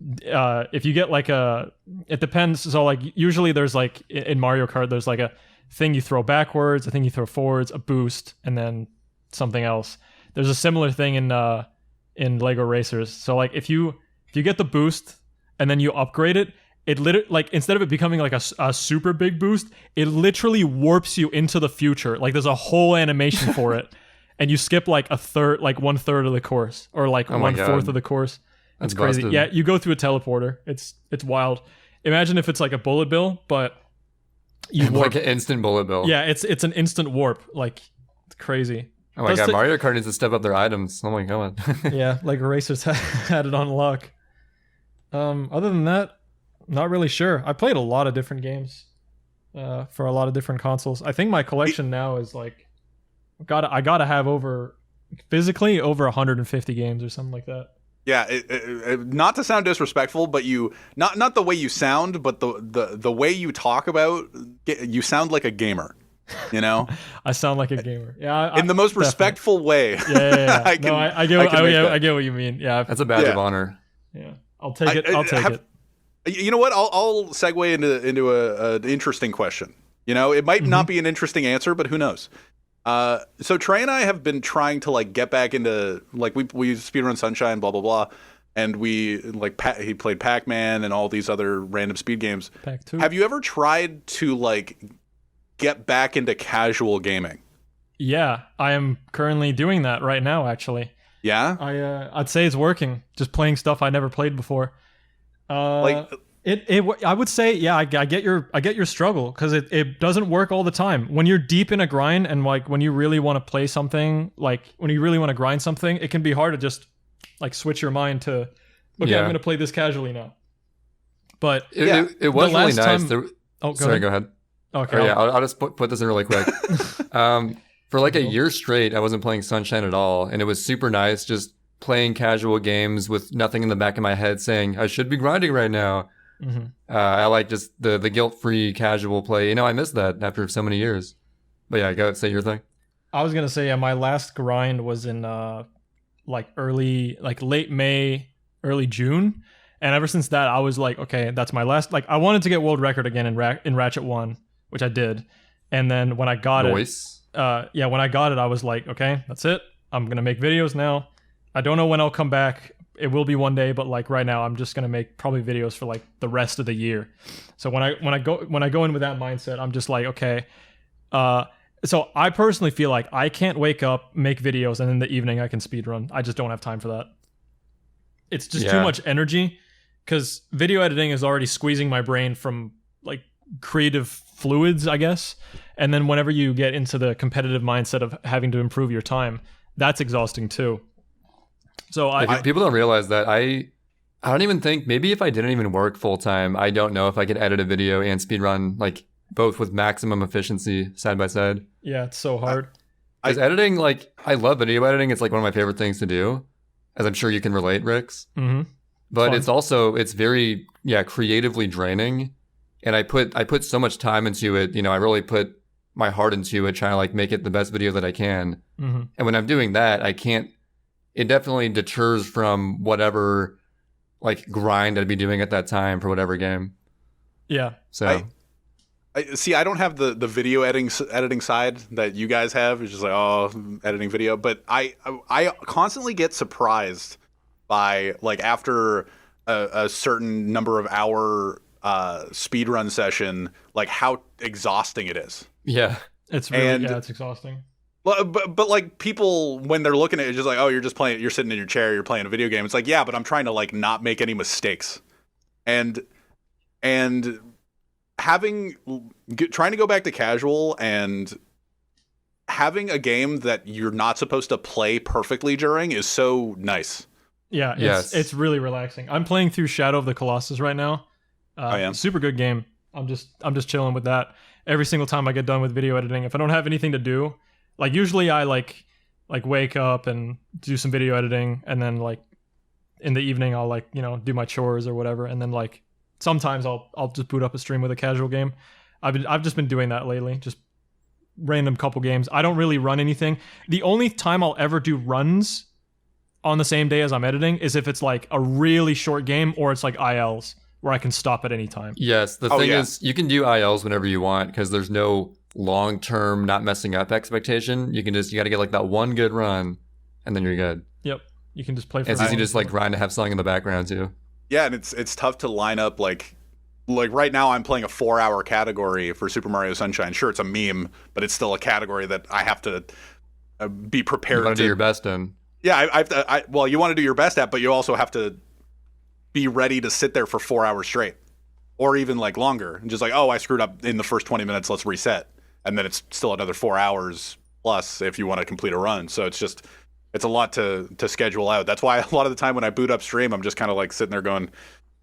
if you get like it depends. So like usually there's like in Mario Kart there's like a thing you throw backwards, a thing you throw forwards, a boost, and then something else. There's a similar thing in Lego Racers. So like if you get the boost and then you upgrade it, it literally, like, instead of it becoming like a super big boost, it literally warps you into the future. Like there's a whole animation for it. And you skip like 1/3 of the course, or like 1/4 of the course. That's crazy. Busted. Yeah, you go through a teleporter. It's wild. Imagine if it's like a bullet bill, but you warp. Like an instant bullet bill. Yeah, it's an instant warp. Like, it's crazy. Oh my god, Mario Kart needs to step up their items. Oh my god. Yeah, like Racers had it on lock. Other than that, not really sure. I played a lot of different games for a lot of different consoles. I think my collection now is like, I gotta have physically over 150 games or something like that. Yeah, not to sound disrespectful, but you not the way you sound, but the way you talk about, you sound like a gamer. I sound like a gamer. Yeah, in the most respectful way. Yeah. I get what you mean. Yeah, that's a badge of honor. Yeah, I'll take it. You know what? I'll segue into an interesting question. It might not be an interesting answer, but who knows? So Trey and I have been trying to like get back into, like, we speedrun Sunshine, blah blah blah, and we like he played Pac-Man and all these other random speed games. Pac-2. Have you ever tried to like get back into casual gaming? Yeah, I am currently doing that right now, actually. Yeah, I'd say it's working. Just playing stuff I never played before. I would say, yeah, I get your struggle, because it doesn't work all the time. When you're deep in a grind, and like when you really want to play something, like when you really want to grind something, it can be hard to just like switch your mind to okay, I'm gonna play this casually now. But it was really nice. Time... Go ahead. Okay. I'll just put this in really quick. For like a year straight, I wasn't playing Sunshine at all, and it was super nice just playing casual games with nothing in the back of my head saying I should be grinding right now. Mm-hmm. I like just the guilt-free casual play. I miss that after so many years. But yeah, go say your thing. I was gonna say my last grind was in late May, early June, and ever since that I was like, okay, that's my last. Like I wanted to get world record again in Ratchet 1, which I did, and then when I got when I got it, I was like, okay, that's it. I'm gonna make videos now. I don't know when I'll come back. It will be one day, but like right now, I'm just gonna make probably videos for like the rest of the year. So when I go in with that mindset, I'm just like, okay. So I personally feel like I can't wake up, make videos, and in the evening I can speedrun. I just don't have time for that. It's just too much energy, because video editing is already squeezing my brain from like creative fluids, I guess. And then whenever you get into the competitive mindset of having to improve your time, that's exhausting too. So people don't realize that I don't even think, maybe if I didn't even work full time, I don't know if I could edit a video and speedrun like both with maximum efficiency side by side. Yeah, it's so hard. Because editing, like, I love video editing. It's like one of my favorite things to do, as I'm sure you can relate, Rix. Mm-hmm. But it's very creatively draining, and I put so much time into it. I really put my heart into it, trying to like make it the best video that I can. Mm-hmm. And when I'm doing that, I can't. It definitely deters from whatever like grind I'd be doing at that time for whatever game. Yeah. So. I don't have the video editing side that you guys have. It's just like, editing video. But I constantly get surprised by, like, after a certain number of hour speedrun session, like how exhausting it is. Yeah. It's really, it's exhausting. But like people, when they're looking at it, just like, you're just playing, you're sitting in your chair, you're playing a video game. It's like, yeah, but I'm trying to like not make any mistakes. And trying to go back to casual and having a game that you're not supposed to play perfectly during is so nice. Yeah, it's really relaxing. I'm playing through Shadow of the Colossus right now. Super good game. I'm just chilling with that. Every single time I get done with video editing, if I don't have anything to do, like usually I like wake up and do some video editing, and then like in the evening I'll like, do my chores or whatever, and then like sometimes I'll just boot up a stream with a casual game. I've just been doing that lately, just random couple games. I don't really run anything. The only time I'll ever do runs on the same day as I'm editing is if it's like a really short game or it's like ILs where I can stop at any time. Yes, the thing is you can do ILs whenever you want because there's no long-term not messing up expectation. You got to get like that one good run and then you're good. Yep. You can just play for it's easy to just like grind to have something in the background too. Yeah, and it's tough to line up like right now I'm playing a 4-hour category for Super Mario Sunshine. Sure, it's a meme, but it's still a category that I have to be prepared to do your best in. Yeah, well, you want to do your best at, but you also have to be ready to sit there for 4 hours straight, or even like longer, and just like, I screwed up in the first 20 minutes, let's reset, and then it's still another 4 hours plus if you want to complete a run. So it's a lot to schedule out. That's why a lot of the time when I boot up stream, I'm just kind of like sitting there going,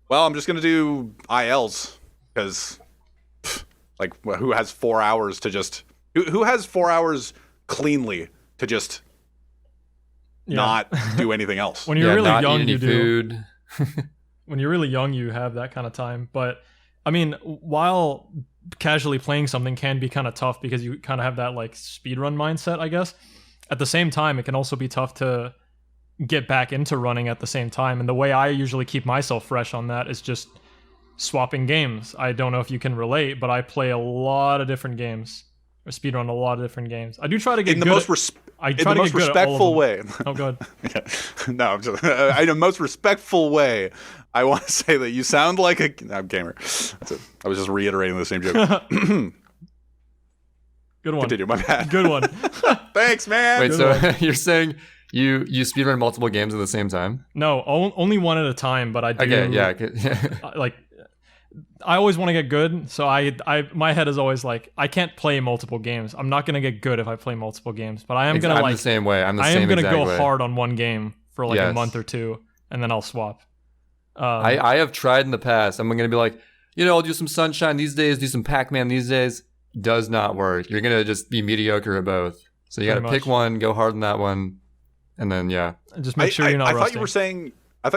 well, I'm just going to do ILs because like who has 4 hours to just, who has 4 hours cleanly to just not do anything else? When you're really young, you do. When you're really young, you have that kind of time. But I mean, while casually playing something can be kind of tough because you kind of have that like speedrun mindset, I guess. At the same time, it can also be tough to get back into running at the same time. And the way I usually keep myself fresh on that is just swapping games. I don't know if you can relate, but I play a lot of different games, or speedrun a lot of different games. I do try to get in the most respectful way. Oh, good. No, I'm just, in the most respectful way, I want to say that you sound like a gamer. That's it. I was just reiterating the same joke. Good one. Continue, my bad. Good one. Thanks, man. Wait, so you're saying you speedrun multiple games at the same time? No, only one at a time, but I do. Okay, yeah. Like, I always want to get good, so my head is always like, I can't play multiple games. I'm not gonna get good if I play multiple games, but I am gonna I'm the same way. I am gonna go hard on one game for like a month or two, and then I'll swap. I have tried in the past. I'm gonna be like, I'll do some Sunshine these days, do some Pac-Man these days. Does not work. You're gonna just be mediocre at both. So you gotta pick one, go hard on that one, and then just make sure you're not I rusting. thought you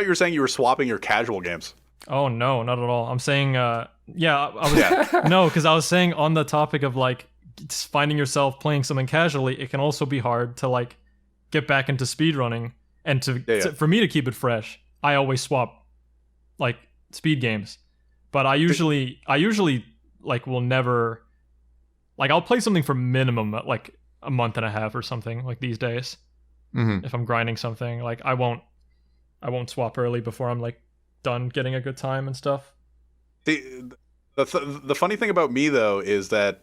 were saying you were swapping your casual games. Oh no, not at all. I'm saying I was no, because I was saying on the topic of like finding yourself playing something casually, it can also be hard to like get back into speedrunning and for me to keep it fresh. I always swap like speed games, but I usually like will never, like I'll play something for minimum like a month and a half or something like these days. If I'm grinding something, like I won't swap early before I'm like done getting a good time and stuff. The funny thing about me though is that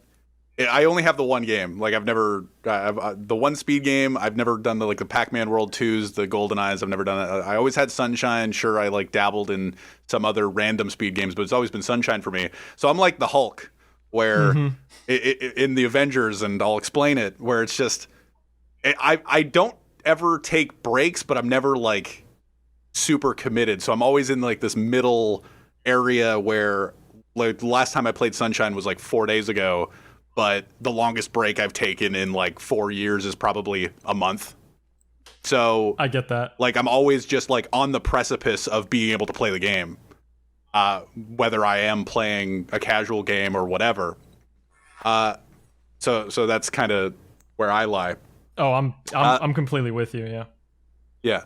I only have the one game. Like I've never the one speed game. I've never done the Pac-Man World 2s, the GoldenEyes. I've never done it. I always had Sunshine. Sure, I like dabbled in some other random speed games, but it's always been Sunshine for me. So I'm like the Hulk, where in the Avengers, and I'll explain it. Where it's just I don't ever take breaks, but I'm never like super committed. So I'm always in like this middle area where like the last time I played Sunshine was like 4 days ago. But the longest break I've taken in like 4 years is probably a month. So I get that. Like I'm always just like on the precipice of being able to play the game, whether I am playing a casual game or whatever. So that's kind of where I lie. Oh, I'm completely with you. Yeah. Yeah.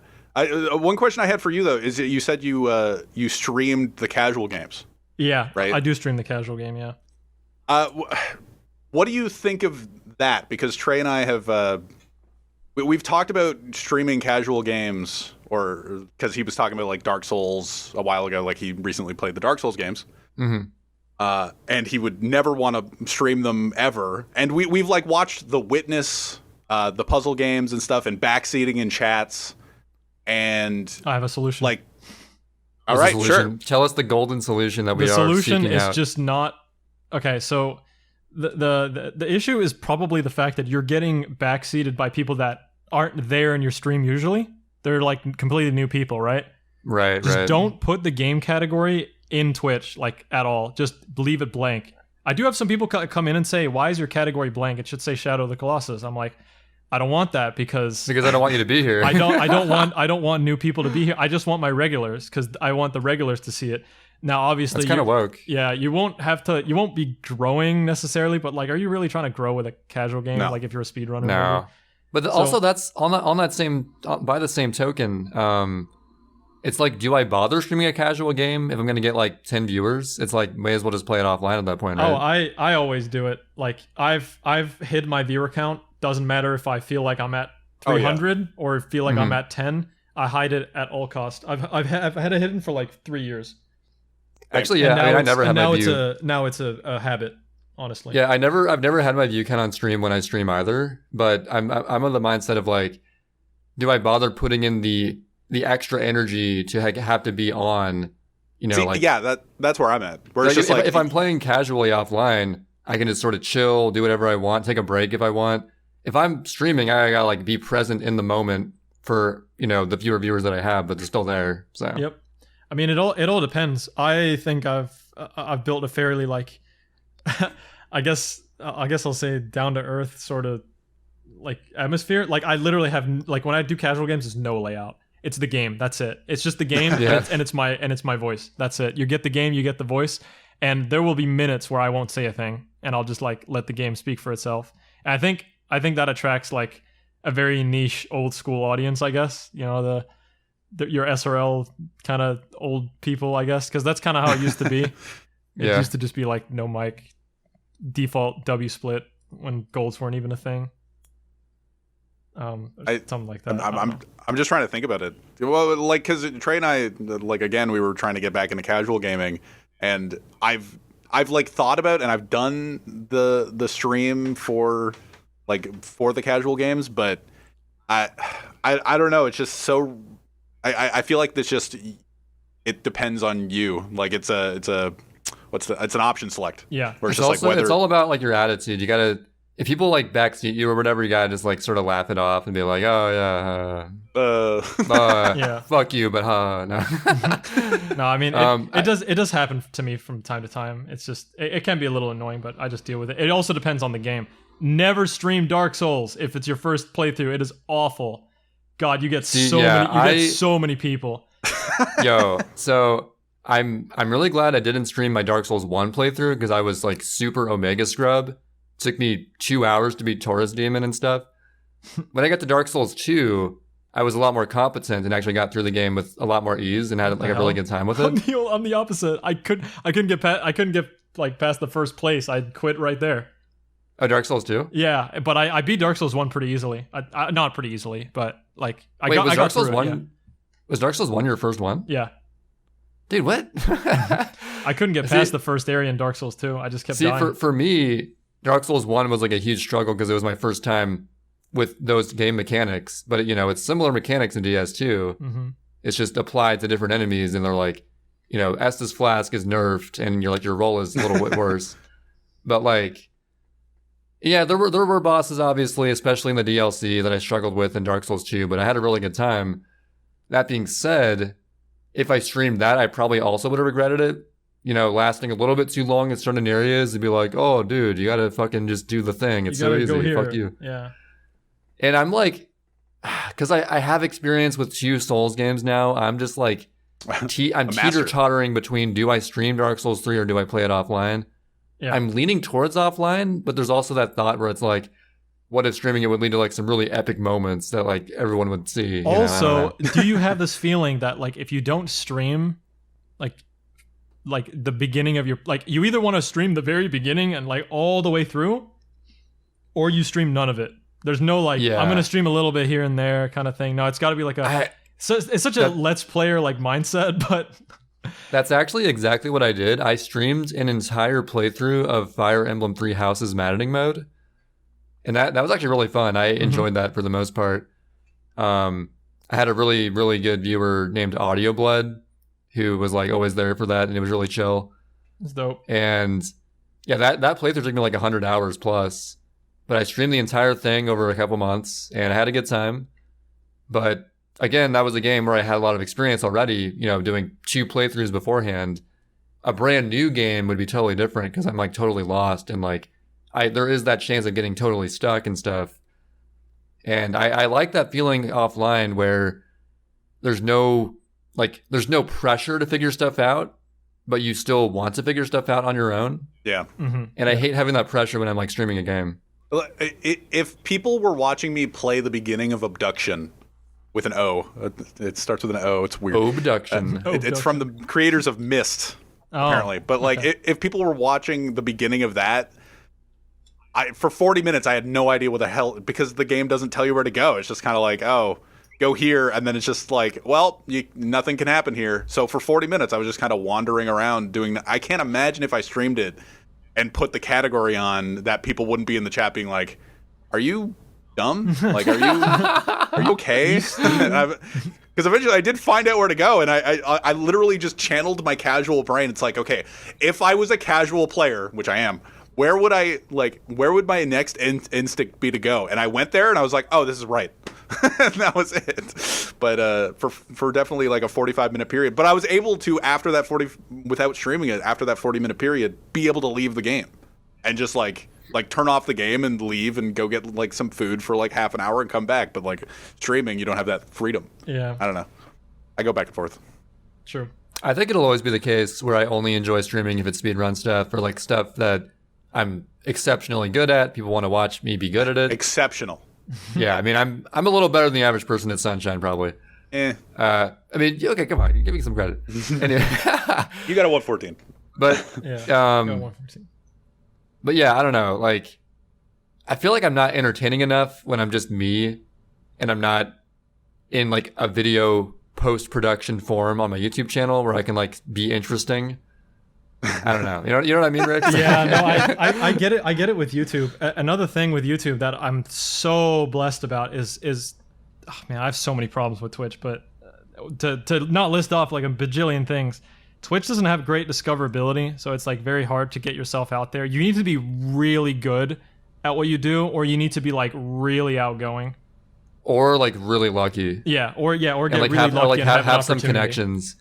One question I had for you though is that you said you streamed the casual games. Yeah. Right. I do stream the casual game. Yeah. What do you think of that? Because Trey and I have we've talked about streaming casual games, or because he was talking about like Dark Souls a while ago, like he recently played the Dark Souls games, and he would never want to stream them ever. And we've like watched The Witness, the puzzle games and stuff, and backseating in chats. And I have a solution. Like, all right, sure. Tell us the golden solution that we are seeking out. The solution is just not okay. So. The issue is probably the fact that you're getting backseated by people that aren't there in your stream usually. They're like completely new people, right? Right. Just don't put the game category in Twitch like at all. Just leave it blank. I do have some people come in and say, "Why is your category blank? It should say Shadow of the Colossus." I'm like, I don't want that because I don't want you to be here. I don't want new people to be here. I just want my regulars because I want the regulars to see it. Now, obviously, it's kind of woke. Yeah, you won't be growing necessarily, but like, are you really trying to grow with a casual game? No. Like, if you're a speedrunner? No. But also, that's on that same by the same token. It's like, do I bother streaming a casual game if I'm going to get like 10 viewers? It's like, may as well just play it offline at that point, right? Oh, I always do it. Like, I've hid my viewer count. Doesn't matter if I feel like I'm at 300 or feel like I'm at 10. I hide it at all costs. I've had it hidden for like 3 years. Actually, yeah. I never had my view. Now it's a habit, honestly. Yeah, I've never had my view count on stream when I stream either. But I'm of the mindset of like, do I bother putting in the extra energy to have to be on? That's where I'm at. Where it's just if I'm playing casually offline, I can just sort of chill, do whatever I want, take a break if I want. If I'm streaming, I gotta like be present in the moment for the fewer viewers that I have, but they're still there. So yep. I mean, it all depends. I think I've built a fairly like, I guess I'll say down to earth sort of like atmosphere. Like I literally have like when I do casual games, there's no layout. It's the game. That's it. It's just the game, and it's my voice. That's it. You get the game, you get the voice, and there will be minutes where I won't say a thing, and I'll just like let the game speak for itself. And I think that attracts like a very niche old school audience. I guess your SRL kind of old people, I guess, because that's kind of how it used to be. It used to just be like no mic, default W split when golds weren't even a thing. Something like that. I'm just trying to think about it. Well, like because Trey and I, like again, we were trying to get back into casual gaming, and I've like thought about and I've done the stream for the casual games, but I don't know. It's just so. I feel like it depends on you. Like it's an option select. Yeah. Where it's all about like your attitude. You gotta if people like backseat you or whatever, you gotta just like sort of laugh it off and be like, oh yeah, Yeah. fuck you, but no. No, I mean it does happen to me from time to time. It's just it can be a little annoying, but I just deal with it. It also depends on the game. Never stream Dark Souls if it's your first playthrough. It is awful. God, you get so many people. Yo, so I'm really glad I didn't stream my Dark Souls 1 playthrough because I was like super Omega scrub. Took me 2 hours to beat Taurus Demon and stuff. When I got to Dark Souls 2, I was a lot more competent and actually got through the game with a lot more ease and had like a really good time with it. I'm the opposite. I couldn't get past the first place. I quit right there. Oh, Dark Souls 2? Yeah, but I beat Dark Souls 1 pretty easily. Not pretty easily, but like I got Dark Souls through 1? it, yeah. Was Dark Souls 1 your first one? Yeah. Dude, what? I couldn't get past the first area in Dark Souls 2. I just kept dying. For me, Dark Souls 1 was like a huge struggle because it was my first time with those game mechanics. But, it's similar mechanics in DS2. Mm-hmm. It's just applied to different enemies. And they're like, Estus Flask is nerfed and you're like, your roll is a little bit worse. But like, yeah, there were bosses, obviously, especially in the DLC that I struggled with in Dark Souls 2. But I had a really good time. That being said, if I streamed that, I probably also would have regretted it. Lasting a little bit too long in certain areas and be like, oh, dude, you gotta fucking just do the thing. It's so easy. Fuck you. Yeah. And I'm like, because I have experience with 2 Souls games now, I'm just like, I'm teeter-tottering between do I stream Dark Souls 3 or do I play it offline? Yeah. I'm leaning towards offline, but there's also that thought where it's like, what if streaming it would lead to like some really epic moments that like everyone would see? Also, do you have this feeling that like if you don't stream, like the beginning of your you either want to stream the very beginning and like all the way through, or you stream none of it. There's no I'm gonna stream a little bit here and there kind of thing. No, it's got to be like it's such a let's player like mindset, but. That's actually exactly what I did. I streamed an entire playthrough of Fire Emblem 3 Houses Maddening mode. And that was actually really fun. I enjoyed that for the most part. I had a really, really good viewer named Audio Blood who was like always there for that, and it was really chill. It's dope. And yeah, that playthrough took me like 100 hours plus. But I streamed the entire thing over a couple months, and I had a good time. But again, that was a game where I had a lot of experience already, doing 2 playthroughs beforehand. A brand new game would be totally different because I'm like totally lost and like there is that chance of getting totally stuck and stuff. And I like that feeling offline where there's no pressure to figure stuff out, but you still want to figure stuff out on your own. Yeah. Mm-hmm. And I hate having that pressure when I'm like streaming a game. If people were watching me play the beginning of Abduction with an O, it starts with an O, it's weird. Abduction. It's from the creators of Myst, apparently. But like, if people were watching the beginning of that, for 40 minutes, I had no idea what the hell, because the game doesn't tell you where to go. It's just kind of like, oh, go here. And then it's just like, well, nothing can happen here. So for 40 minutes, I was just kind of wandering around doing that. I can't imagine if I streamed it and put the category on that people wouldn't be in the chat being like, are you dumb? Like, are you okay? Because eventually I did find out where to go, and I literally just channeled my casual brain. It's like, okay, if I was a casual player, which I am, where would my next instinct be to go? And I went there, and I was like, oh, this is right. And that was it. But for definitely like a 45-minute period. But I was able to, after that without streaming it, after that 40-minute period, be able to leave the game and just like turn off the game and leave and go get like some food for like half an hour and come back. But like streaming, you don't have that freedom. Yeah. I don't know. I go back and forth. True. I think it'll always be the case where I only enjoy streaming if it's speedrun stuff or like stuff that I'm exceptionally good at. People want to watch me be good at it. Exceptional. Yeah, I mean, I'm a little better than the average person at Sunshine, probably. I mean, okay, come on, give me some credit. Anyway. You got a 114. But yeah, 114. But yeah, I don't know. Like, I feel like I'm not entertaining enough when I'm just me, and I'm not in like a video post-production form on my YouTube channel where I can like be interesting. I don't know. You know what I mean, Rick? Yeah, no, I get it. I get it with YouTube. Another thing with YouTube that I'm so blessed about is oh man, I have so many problems with Twitch, but to not list off like a bajillion things, Twitch doesn't have great discoverability, so it's like very hard to get yourself out there. You need to be really good at what you do, or you need to be like really outgoing. Or like really lucky. Or get And really have, lucky and have an some opportunity. connections.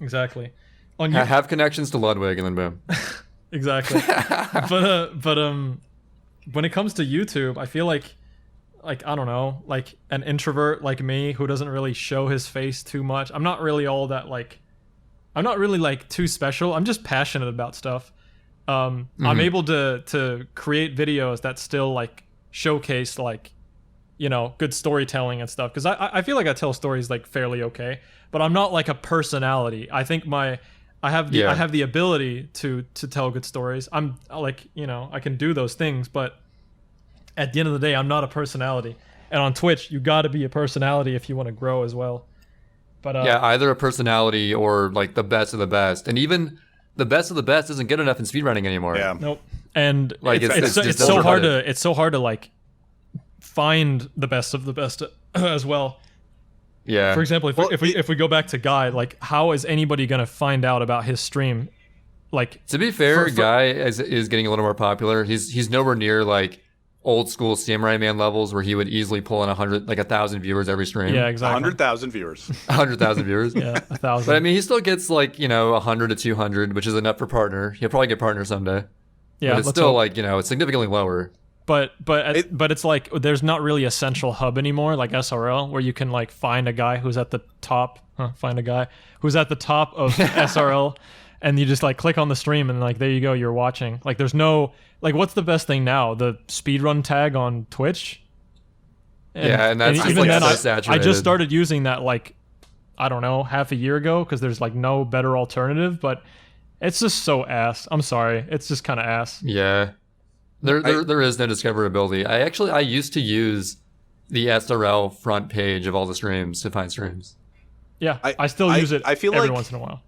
Exactly. Have connections to Ludwig and then boom. Exactly. but when it comes to YouTube, I feel like I don't know, like an introvert like me who doesn't really show his face too much. I'm not really all that like, I'm not really like too special. I'm just passionate about stuff. I'm able to create videos that still like showcase like, you know, good storytelling and stuff. Because I feel like I tell stories like fairly okay, but I'm not like a personality. I think I have the ability to tell good stories. I'm like, you know, I can do those things, but at the end of the day, I'm not a personality. And on Twitch, you got to be a personality if you want to grow as well. But yeah, either a personality or like the best of the best, and even the best of the best isn't good enough in speedrunning anymore. Yeah. Nope. And like it's so hard to like find the best of the best as well. Yeah. For example, if we go back to Guy, like how is anybody gonna find out about his stream? Like, to be fair, Guy is getting a little more popular. He's nowhere near like old school Samurai Man levels where he would easily pull in 1,000 viewers every stream. Yeah, exactly. 100,000 viewers. 100,000 viewers. Yeah, 1,000. But I mean, he still gets like, you know, 100 to 200, which is enough for partner. He'll probably get partner someday. Yeah, but it's still like, you know, it's significantly lower. But it's like there's not really a central hub anymore, like SRL, where you can like find a guy who's at the top. Find a guy who's at the top of SRL, and you just like click on the stream and like there you go, you're watching. Like there's no like, what's the best thing now? The speedrun tag on Twitch. And that's even like then, so saturated. I just started using that like, I don't know, half a year ago because there's like no better alternative. But it's just so ass. I'm sorry, it's just kind of ass. Yeah. There is no discoverability. I used to use the SRL front page of all the streams to find streams. Yeah, I still use it. I feel every like, once in a while.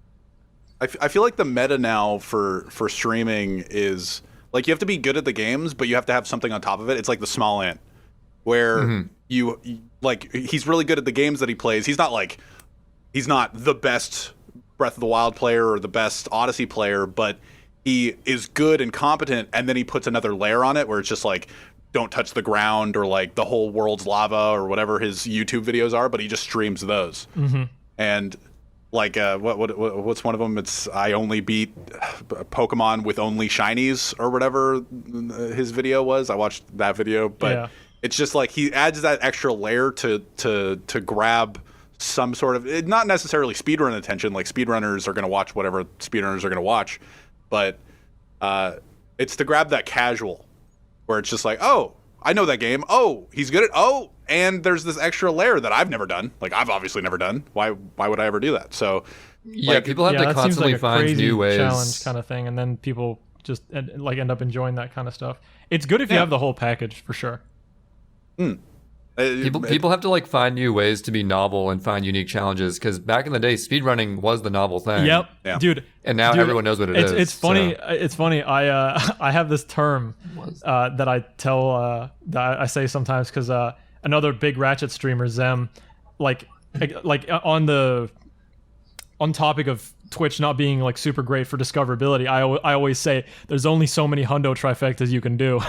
I feel like the meta now for streaming is like you have to be good at the games, but you have to have something on top of it. It's like the small ant, where you like he's really good at the games that he plays. He's not the best Breath of the Wild player or the best Odyssey player, but he is good and competent, and then he puts another layer on it where it's just like, don't touch the ground, or like the whole world's lava, or whatever his YouTube videos are, but he just streams those. And like what's one of them? It's I only beat Pokemon with only shinies, or whatever his video was. I watched that video, but it's just like he adds that extra layer to grab some sort of, not necessarily speedrun attention. Like speedrunners are going to watch whatever speedrunners are going to watch, but it's to grab that casual, where it's just like, oh, I know that game. Oh, he's good at, and there's this extra layer that I've never done. Like I've obviously never done. Why would I ever do that? So yeah, like, people have to constantly find new ways. Challenge kind of thing, and then people just like end up enjoying that kind of stuff. It's good if you have the whole package for sure. People have to like find new ways to be novel and find unique challenges, because back in the day, speedrunning was the novel thing. Yep, yeah. Dude. And now everyone knows what it is. It's funny. So. It's funny. I have this term that I tell that I say sometimes, because another big Ratchet streamer, Zem, like on topic of Twitch not being like super great for discoverability, I always say there's only so many hundo trifectas you can do,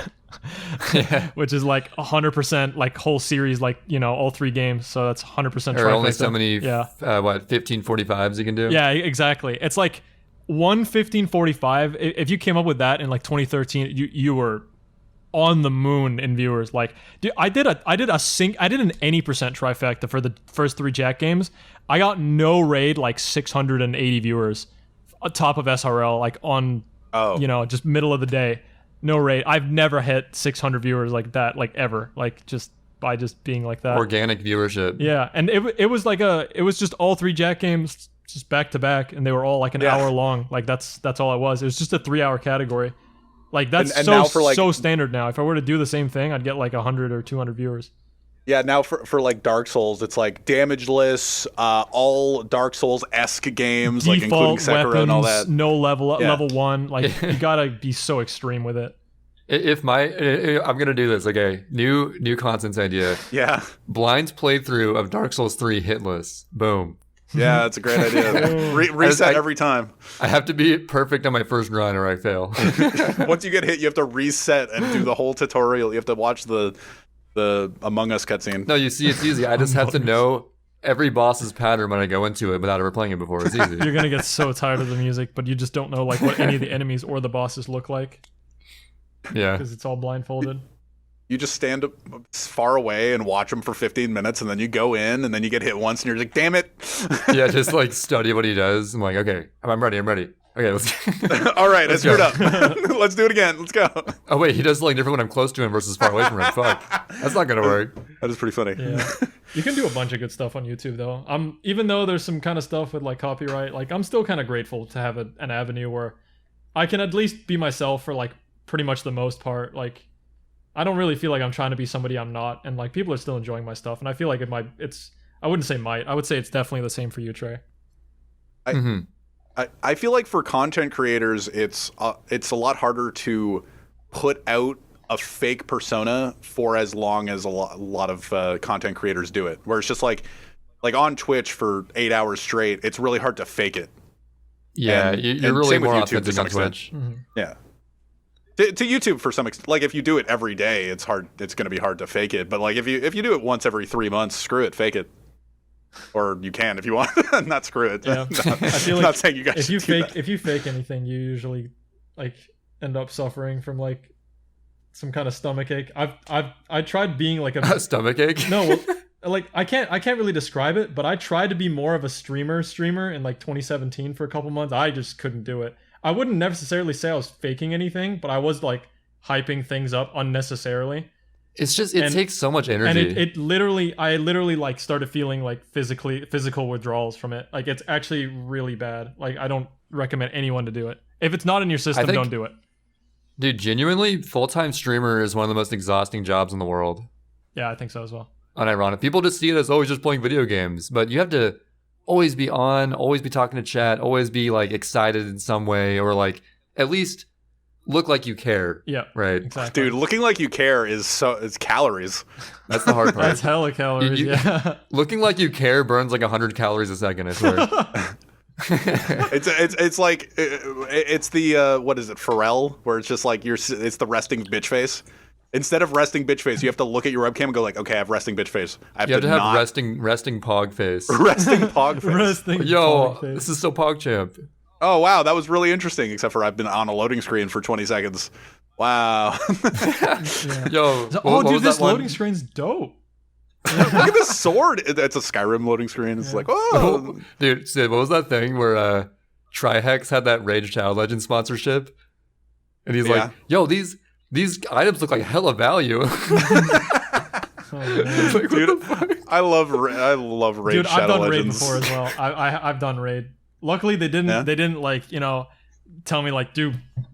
which is like 100% like whole series, like, you know, all 3 games, so that's 100% trifecta. There are only so many 1545s you can do. Yeah, exactly. It's like 1545. If you came up with that in like 2013, you were on the moon in viewers. Like, dude, I did an any percent trifecta for the first 3 Jack games. I got no raid, like 680 viewers, top of SRL, like on, you know, just middle of the day, no raid. I've never hit 600 viewers like that, like ever, like just by just being like that. Organic viewership. Yeah, and it was like it was just all 3 Jack games just back to back, and they were all like an hour long. Like that's all it was. It was just a 3-hour category. Like that's and so now for, like, so standard now. If I were to do the same thing, I'd get like 100 or 200 viewers. Yeah, now for like Dark Souls, it's like damageless, all Dark Souls-esque games, Default like including Sekiro weapons, and all that. No level 1. Like you gotta be so extreme with it. I'm gonna do this. Okay, new content idea. Yeah. Blind playthrough of Dark Souls 3 hitless. Boom. Yeah, that's a great idea. Reset every time. I have to be perfect on my first run or I fail. Once you get hit, you have to reset and do the whole tutorial. You have to watch the Among Us cutscene. No, you see, it's easy. I just have to know every boss's pattern when I go into it without ever playing it before. It's easy. You're gonna get so tired of the music, but you just don't know like what any of the enemies or the bosses look like. Yeah, because it's all blindfolded. You just stand up far away and watch him for 15 minutes, and then you go in, and then you get hit once, and you're like, damn it. Yeah, just like study what he does. I'm like, okay, I'm ready. Okay, let's all right, I screwed up. Let's do it again. Let's go. Oh, wait, he does something different when I'm close to him versus far away from him. Fuck. That's not going to work. That is pretty funny. Yeah. You can do a bunch of good stuff on YouTube, though. Even though there's some kind of stuff with like copyright, like I'm still kind of grateful to have an avenue where I can at least be myself for like pretty much the most part. Like, I don't really feel like I'm trying to be somebody I'm not, and like people are still enjoying my stuff, and I feel like I wouldn't say I would say it's definitely the same for you, Trey. I feel like for content creators, it's a lot harder to put out a fake persona for as long as a lot of content creators do it, where it's just like on Twitch for 8 hours straight, it's really hard to fake it. Yeah, you're really more authentic on Twitch. Mm-hmm. Yeah. To YouTube for some extent, like if you do it every day, it's hard. It's going to be hard to fake it. But like if you do it once every 3 months, screw it, fake it, or you can if you want. Not screw it. Yeah. I feel like not saying you guys. If you fake anything, you usually like end up suffering from like some kind of stomach ache. I tried being like a stomach ache. No, well, like I can't really describe it, but I tried to be more of a streamer in like 2017 for a couple months. I just couldn't do it. I wouldn't necessarily say I was faking anything, but I was like hyping things up unnecessarily. It's just it takes so much energy. And I literally like started feeling like physical withdrawals from it. Like it's actually really bad. Like I don't recommend anyone to do it. If it's not in your system, don't do it. Dude, genuinely, full-time streamer is one of the most exhausting jobs in the world. Yeah, I think so as well. Unironic. People just see it as always just playing video games, but you have to always be on, always be talking to chat, always be like excited in some way, or like at least look like you care. Yeah, right. Exactly. Dude, looking like you care it's calories. That's the hard part. That's hella calories. Yeah. Looking like you care burns like 100 calories a second. I swear. It's like it's the what is it, Pharrell, where it's just like it's the resting bitch face. Instead of resting bitch face, you have to look at your webcam and go like, okay, I have resting bitch face. You have to have resting pog face. Resting pog face. Yo, this is so pog champ. Oh wow, that was really interesting. Except for I've been on a loading screen for 20 seconds. Wow. Yo, dude, this loading screen's dope. Look at this sword. It's a Skyrim loading screen. It's like, oh. Dude, Sid, what was that thing where Trihex had that Rage Shadow Legends sponsorship? And he's like, yo, these items look like hella value. Like, dude, I love Raid dude, Shadow I've done Legends. Raid before as well. I've done Raid. Luckily, they didn't like tell me like do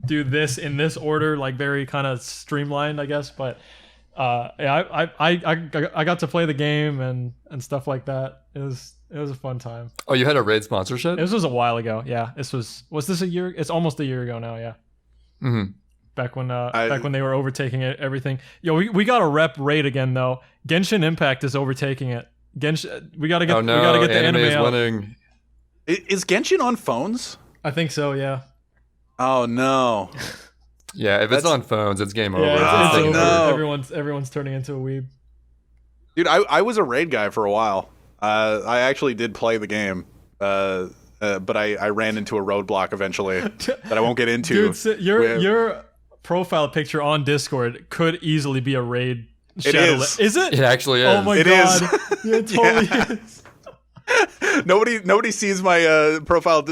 this in this order, like very kind of streamlined, I guess. But yeah, I got to play the game and stuff like that. It was a fun time. Oh, you had a Raid sponsorship? This was a while ago. Yeah, was this a year? It's almost a year ago now. Yeah. Mm-hmm. Back when they were overtaking everything. Yo, we got to rep Raid again though. Genshin Impact is overtaking it. We got to get the anime is out. Winning. Is Genshin on phones? I think so. Yeah. Oh no. Yeah, if it's on phones, it's game over. Yeah, it's over. No. Everyone's turning into a weeb. Dude, I was a Raid guy for a while. I actually did play the game. But I ran into a roadblock eventually that I won't get into. Dude, your profile picture on Discord could easily be a Raid shadow. Is it? It actually is. Oh my god. Yeah, it totally is. Nobody sees my profile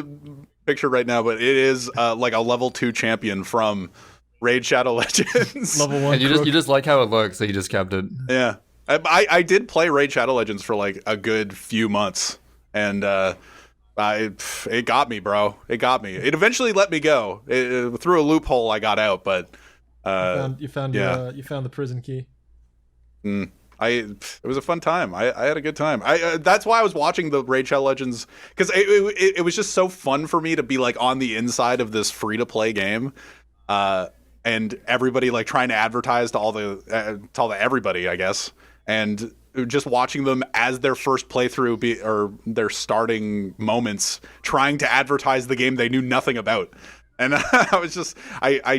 picture right now, but it is like a level 2 champion from Raid Shadow Legends. Level 1. And you just like how it looks, so you just kept it. Yeah. I did play Raid Shadow Legends for like a good few months, and it got me, bro. It got me. It eventually let me go. Through a loophole, I got out, but you found the prison key. It was a fun time. I had a good time. That's why I was watching the Raid Shadow Legends, because it was just so fun for me to be like on the inside of this free to play game, and everybody like trying to advertise to all the everybody, I guess. And just watching them as their first playthrough or their starting moments, trying to advertise the game they knew nothing about. And I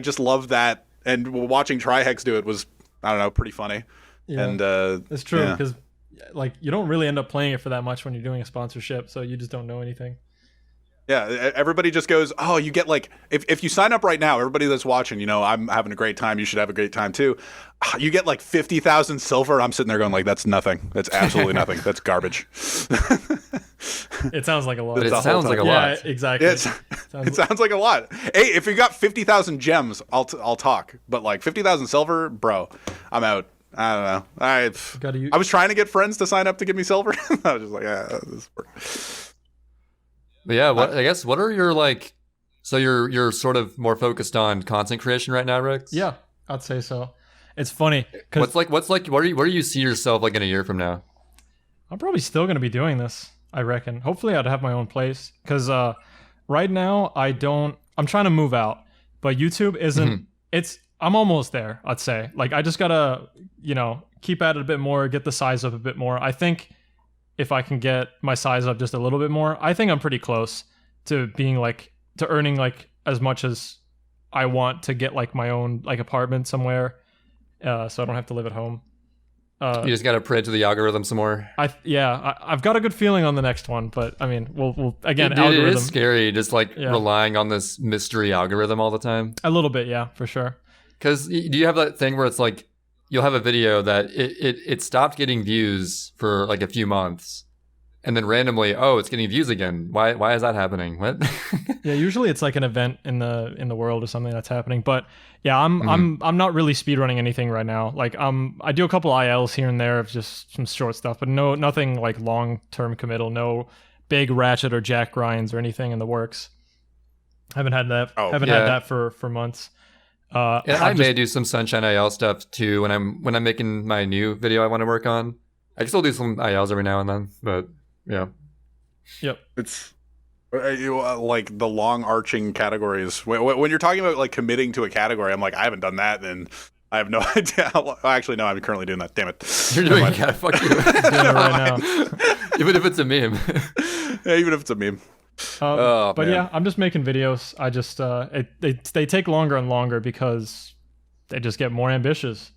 just love that. And watching Trihex do it was, I don't know, pretty funny. Yeah, and it's true because like you don't really end up playing it for that much when you're doing a sponsorship, so you just don't know anything. Yeah, everybody just goes, oh, you get like, if you sign up right now, everybody that's watching, you know, I'm having a great time, you should have a great time too. You get like 50,000 silver. I'm sitting there going like, that's nothing. That's absolutely nothing. That's garbage. It sounds like a lot. But it sounds like a lot. Yeah, exactly. It sounds like a lot. Hey, if you got 50,000 gems, I'll talk. But like 50,000 silver, bro, I'm out. I don't know. I was trying to get friends to sign up to give me silver. I was just like, yeah, this works. But yeah, I guess what are your like? So you're sort of more focused on content creation right now, Rex? Yeah, I'd say so. It's funny. What's like? Where do you see yourself like in a year from now? I'm probably still going to be doing this, I reckon. Hopefully I'd have my own place. Because right now, I'm trying to move out. But YouTube isn't... I'm almost there, I'd say. Like, I just got to, keep at it a bit more, get the size up a bit more. I think if I can get my size up just a little bit more, I think I'm pretty close to being like... to earning like as much as I want to get like my own like apartment somewhere. So I don't have to live at home. You just gotta pray to the algorithm some more. I've got a good feeling on the next one, but I mean, we'll again, Dude, algorithm. It is scary, just like relying on this mystery algorithm all the time. A little bit, yeah, for sure. Because do you have that thing where it's like you'll have a video that it stopped getting views for like a few months, and then randomly, it's getting views again. Why is that happening? What? Yeah, usually it's like an event in the world or something that's happening. But yeah, I'm not really speedrunning anything right now. Like I do a couple ILs here and there of just some short stuff, but nothing like long-term committal. No big ratchet or jack grinds or anything in the works. Haven't had that. Had that for months. I may do some Sunshine IL stuff too when I'm making my new video I want to work on. I can still do some ILs every now and then, but yeah. Yep. It's like the long arching categories. When you're talking about like committing to a category, I'm like, I haven't done that, and I have no idea. Actually, no, I'm currently doing that. Damn it. You're doing it. Fuck you. Doing it right now. Even if it's a meme. Yeah, even if it's a meme. But man. yeah, I'm just making videos. I just they take longer and longer because they just get more ambitious.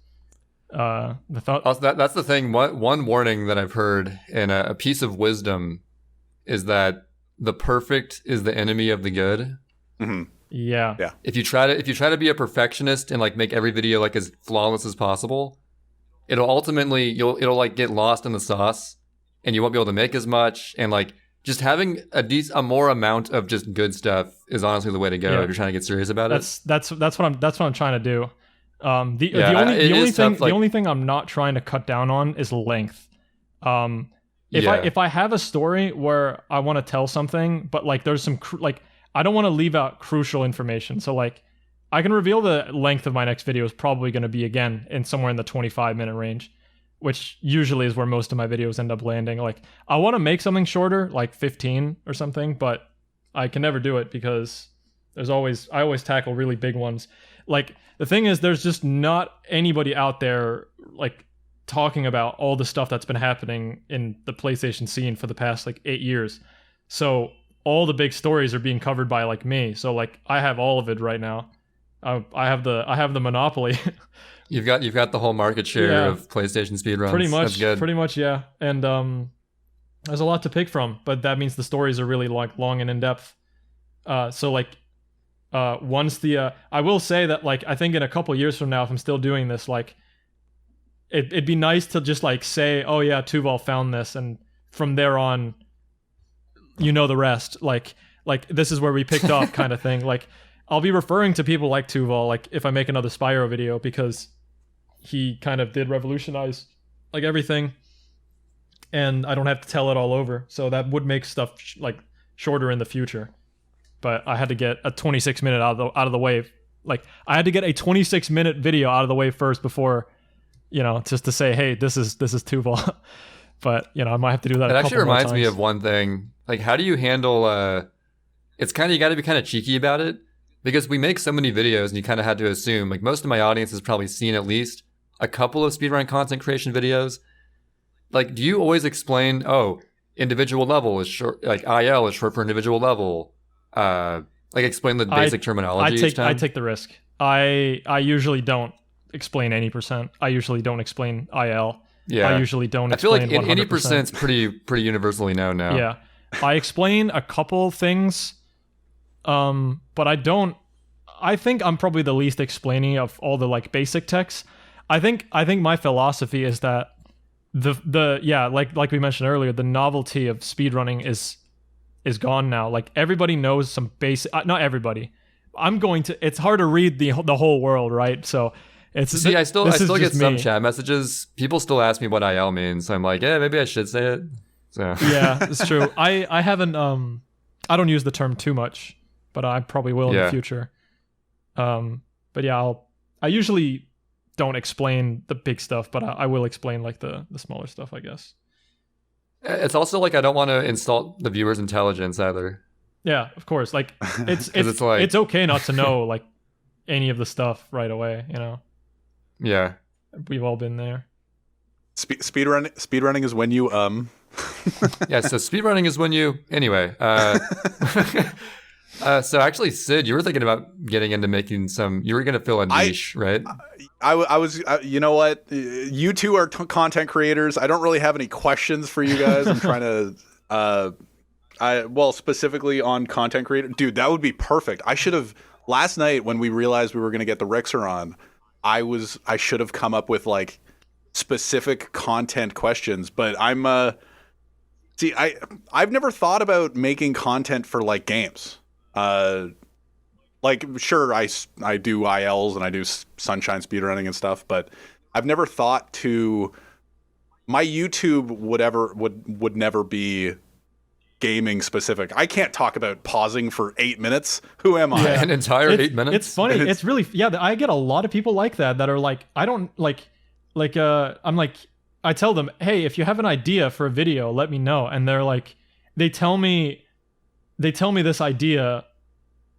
That's the thing. One warning that I've heard and a piece of wisdom is that the perfect is the enemy of the good. Mm-hmm. Yeah. If you try to be a perfectionist and like make every video like as flawless as possible, it'll ultimately it'll like get lost in the sauce, and you won't be able to make as much. And like just having a more amount of just good stuff is honestly the way to go if you're trying to get serious about it. That's what I'm trying to do. The only thing I'm not trying to cut down on is length. If I have a story where I want to tell something, but like there's some I don't want to leave out crucial information. So like I can reveal the length of my next video is probably going to be again in somewhere in the 25-minute range, which usually is where most of my videos end up landing. Like I want to make something shorter, like 15 or something, but I can never do it because I always tackle really big ones. Like the thing is, there's just not anybody out there like talking about all the stuff that's been happening in the PlayStation scene for the past like 8 years. So all the big stories are being covered by like me. So like I have all of it right now. I have the monopoly. You've got the whole market share of PlayStation speedruns. Pretty much. That's good. Pretty much, yeah. And there's a lot to pick from, but that means the stories are really like long and in depth. So like once I will say that like I think in a couple years from now, if I'm still doing this, like it'd be nice to just like say, oh yeah, Tuval found this, and from there on, the rest. Like this is where we picked up, kind of thing. Like I'll be referring to people like Tuval, like if I make another Spyro video, because he kind of did revolutionize like everything, and I don't have to tell it all over. So that would make stuff like shorter in the future. But I had to get a 26-minute out of the way. Like I had to get a 26-minute video out of the way first before, just to say, hey, this is Tuval. But I might have to do that. It actually reminds me of one thing. Like, how do you handle? It's kind of, you got to be kind of cheeky about it, because we make so many videos, and you kind of had to assume like most of my audience has probably seen at least a couple of speedrun content creation videos. like, do you always explain, oh, individual level is short, like IL is short for individual level? Like explain the basic terminology each time? I take the risk. I usually don't explain any percent. I usually don't explain IL. Yeah. I usually don't I feel explain like 100%. any percent's pretty universally known now. Yeah. I explain a couple things, but I think I'm probably the least explaining of all the like basic techs. I think my philosophy is that like we mentioned earlier, the novelty of speedrunning is gone now. Like everybody knows some basic, not everybody. It's hard to read the whole world, right? So it's I still get some me. chat messages. People still ask me what IL means. So I'm like, yeah, maybe I should say it. So yeah, it's true. I haven't I don't use the term too much, but I probably will in the future. But yeah, I usually don't explain the big stuff, but I will explain like the smaller stuff, I guess. It's also like I don't want to insult the viewer's intelligence either. Yeah, of course. Like it's okay not to know like any of the stuff right away, you know. Yeah. We've all been there. Speedrunning is when you Yeah, so speedrunning is when you anyway. So actually, Sid, you were thinking about getting into making some. You were going to fill a niche, right? I was. You know what? You two are content creators. I don't really have any questions for you guys. I'm trying to. Specifically on content creator, dude, that would be perfect. I should have last night when we realized we were going to get ThaRixer on. I should have come up with like specific content questions, but I'm. See, I've never thought about making content for like games. Like sure, I do ILs and I do Sunshine speedrunning and stuff, but I've never thought to. My YouTube would never be gaming specific. I can't talk about pausing for 8 minutes. Who am I? Yeah. An entire 8 minutes. It's funny. It's really I get a lot of people like that are like I don't I'm like. I tell them, hey, if you have an idea for a video, let me know. And they're like, they tell me this idea,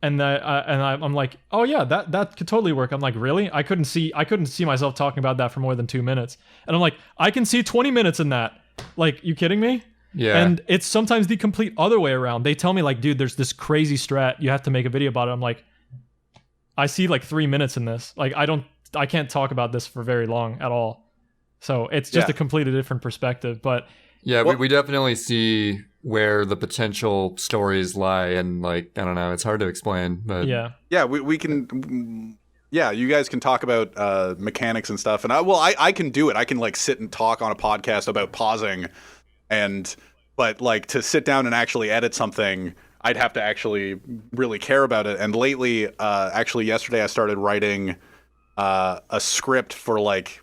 and I'm like, oh yeah, that could totally work. I'm like, really? I couldn't see myself talking about that for more than 2 minutes. And I'm like, I can see 20 minutes in that. Like, you kidding me? Yeah. And it's sometimes the complete other way around. They tell me like, dude, there's this crazy strat. You have to make a video about it. I'm like, I see like 3 minutes in this. Like, I can't talk about this for very long at all. So it's just a completely different perspective, but yeah, we definitely see where the potential stories lie, and like I don't know, it's hard to explain, but yeah, we can, you guys can talk about mechanics and stuff, and I can do it. I can like sit and talk on a podcast about pausing, but like to sit down and actually edit something, I'd have to actually really care about it. And lately, actually yesterday, I started writing a script for like.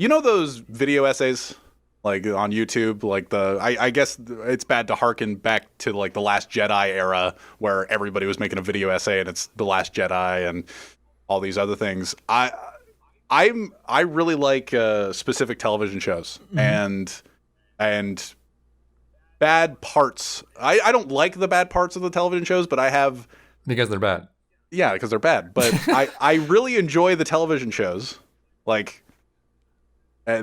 You know those video essays like on YouTube, like I guess it's bad to harken back to like the Last Jedi era where everybody was making a video essay and it's the Last Jedi and all these other things. I really like specific television shows and bad parts. I don't like the bad parts of the television shows, but I have because they're bad. Yeah, because they're bad. But I really enjoy the television shows like. I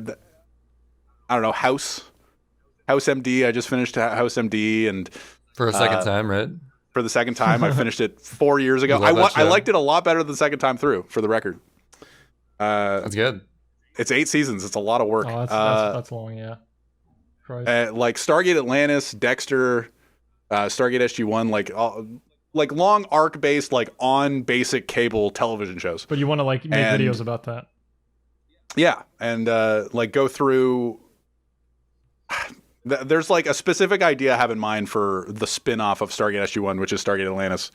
don't know, House MD. I just finished House MD, and for a second time, right? For the second time, I finished it 4 years ago. I liked it a lot better the second time through. For the record, that's good. It's 8 seasons. It's a lot of work. Oh, that's long, yeah. Like Stargate Atlantis, Dexter, Stargate SG-1, like long arc based, like on basic cable television shows. But you want to like make videos about that. Yeah, and like go through. There's like a specific idea I have in mind for the spin-off of Stargate SG-1, which is Stargate Atlantis,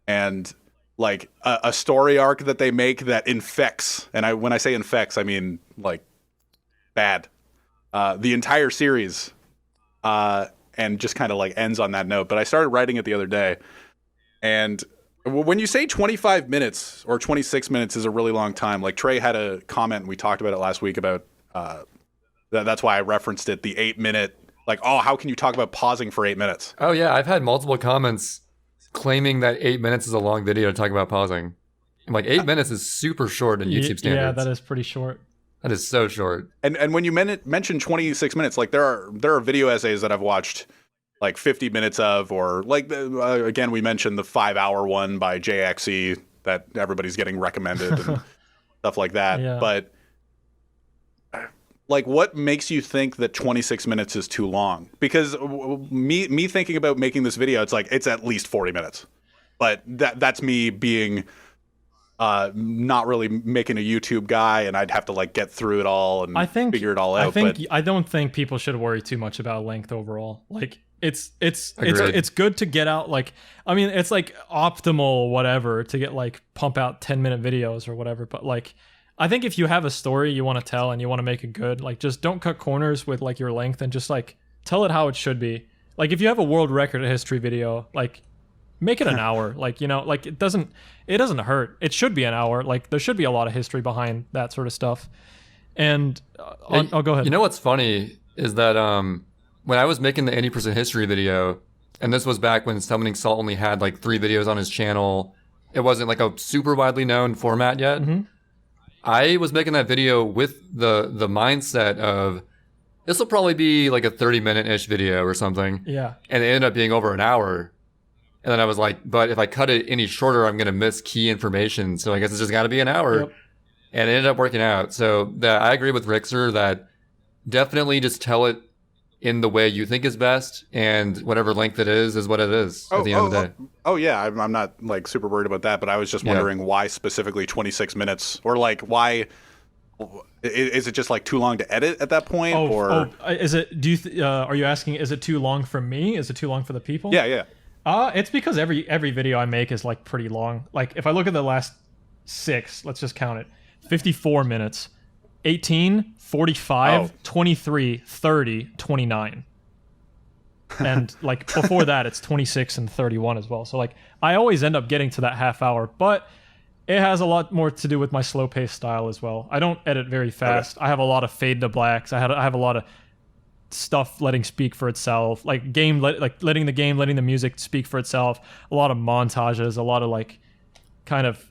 and like a story arc that they make that infects. And when I say infects, I mean like bad. The entire series, and just kind of like ends on that note. But I started writing it the other day, and. When you say 25 minutes or 26 minutes is a really long time, like Trey had a comment, and we talked about it last week about that's why I referenced it, the 8 minute, like, oh, how can you talk about pausing for 8 minutes? Oh, yeah. I've had multiple comments claiming that 8 minutes is a long video to talk about pausing. I'm like, 8 minutes is super short in YouTube standards. Yeah, that is pretty short. That is so short. And when you mentioned 26 minutes, like there are video essays that I've watched like 50 minutes of, or like again we mentioned the 5-hour one by JXE that everybody's getting recommended and stuff like that. Yeah. But like, what makes you think that 26 minutes is too long? Because me thinking about making this video, it's like it's at least 40 minutes. But that's me being not really making a YouTube guy, and I'd have to like get through it all and figure it all out. I don't think people should worry too much about length overall. Like it's Agreed. good to get out, like, I mean, it's like optimal whatever to get like pump out 10-minute videos or whatever, but like I think if you have a story you want to tell and you want to make it good, like just don't cut corners with like your length and just like tell it how it should be. Like if you have a world record history video, like make it an hour. Like, you know, like it doesn't hurt. It should be an hour. Like there should be a lot of history behind that sort of stuff. And I'll go ahead. You know what's funny is that when I was making the 80% history video, and this was back when Summoning Salt only had like 3 videos on his channel, it wasn't like a super widely known format yet. Mm-hmm. I was making that video with the mindset of this will probably be like a 30-minute-ish video or something. Yeah. And it ended up being over an hour. And then I was like, but if I cut it any shorter, I'm going to miss key information. So I guess it's just got to be an hour. Yep. And it ended up working out. So I agree with Rixer that definitely just tell it in the way you think is best, and whatever length it is what it is at the end of the day. Oh yeah, I'm not like super worried about that, but I was just wondering why specifically 26 minutes, or like why is it just like too long to edit at that point? Is it? Are you asking? Is it too long for me? Is it too long for the people? Yeah. It's because every video I make is like pretty long. Like if I look at the last 6, let's just count it: 54 minutes, 18, 45, 23, 30, 29. And like before that, it's 26 and 31 as well. So like I always end up getting to that half hour, but it has a lot more to do with my slow paced style as well. I don't edit very fast. Okay. I have a lot of fade to blacks. I have a lot of stuff letting speak for itself, like letting the music speak for itself. A lot of montages, a lot of like kind of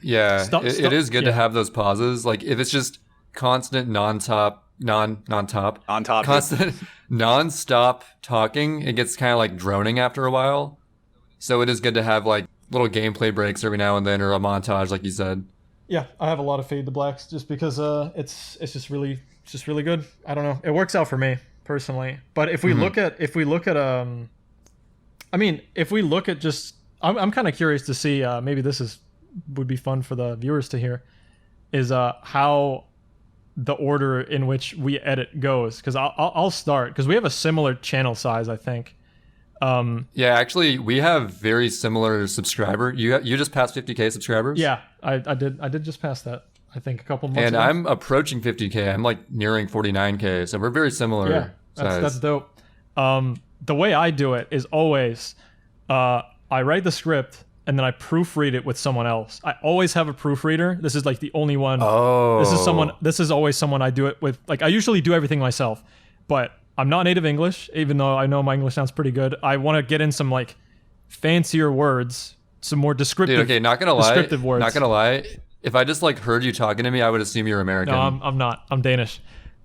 it is good to have those pauses. Like if it's just constant non-stop talking, it gets kind of like droning after a while. So it is good to have like little gameplay breaks every now and then, or a montage like you said. Yeah, I have a lot of fade to blacks just because it's just really good. I don't know, it works out for me personally. But if we look at just I'm kind of curious to see, maybe this would be fun for the viewers to hear, is how the order in which we edit goes, because I'll start, because we have a similar channel size, I think. Actually we have very similar subscriber. You just passed 50k subscribers. Yeah, I did just pass that, I think, a couple months ago. I'm approaching 50k. I'm like nearing 49k, so we're very similar. Yeah, that's dope. The way I do it is always I write the script and then I proofread it with someone else. I always have a proofreader. This is like the only one. This is always someone I do it with. Like I usually do everything myself, but I'm not native English, even though I know my English sounds pretty good. I want to get in some like fancier words, some more descriptive. Dude, okay, not gonna words. Not gonna lie. If I just like heard you talking to me, I would assume you're American. No, I'm not. I'm Danish.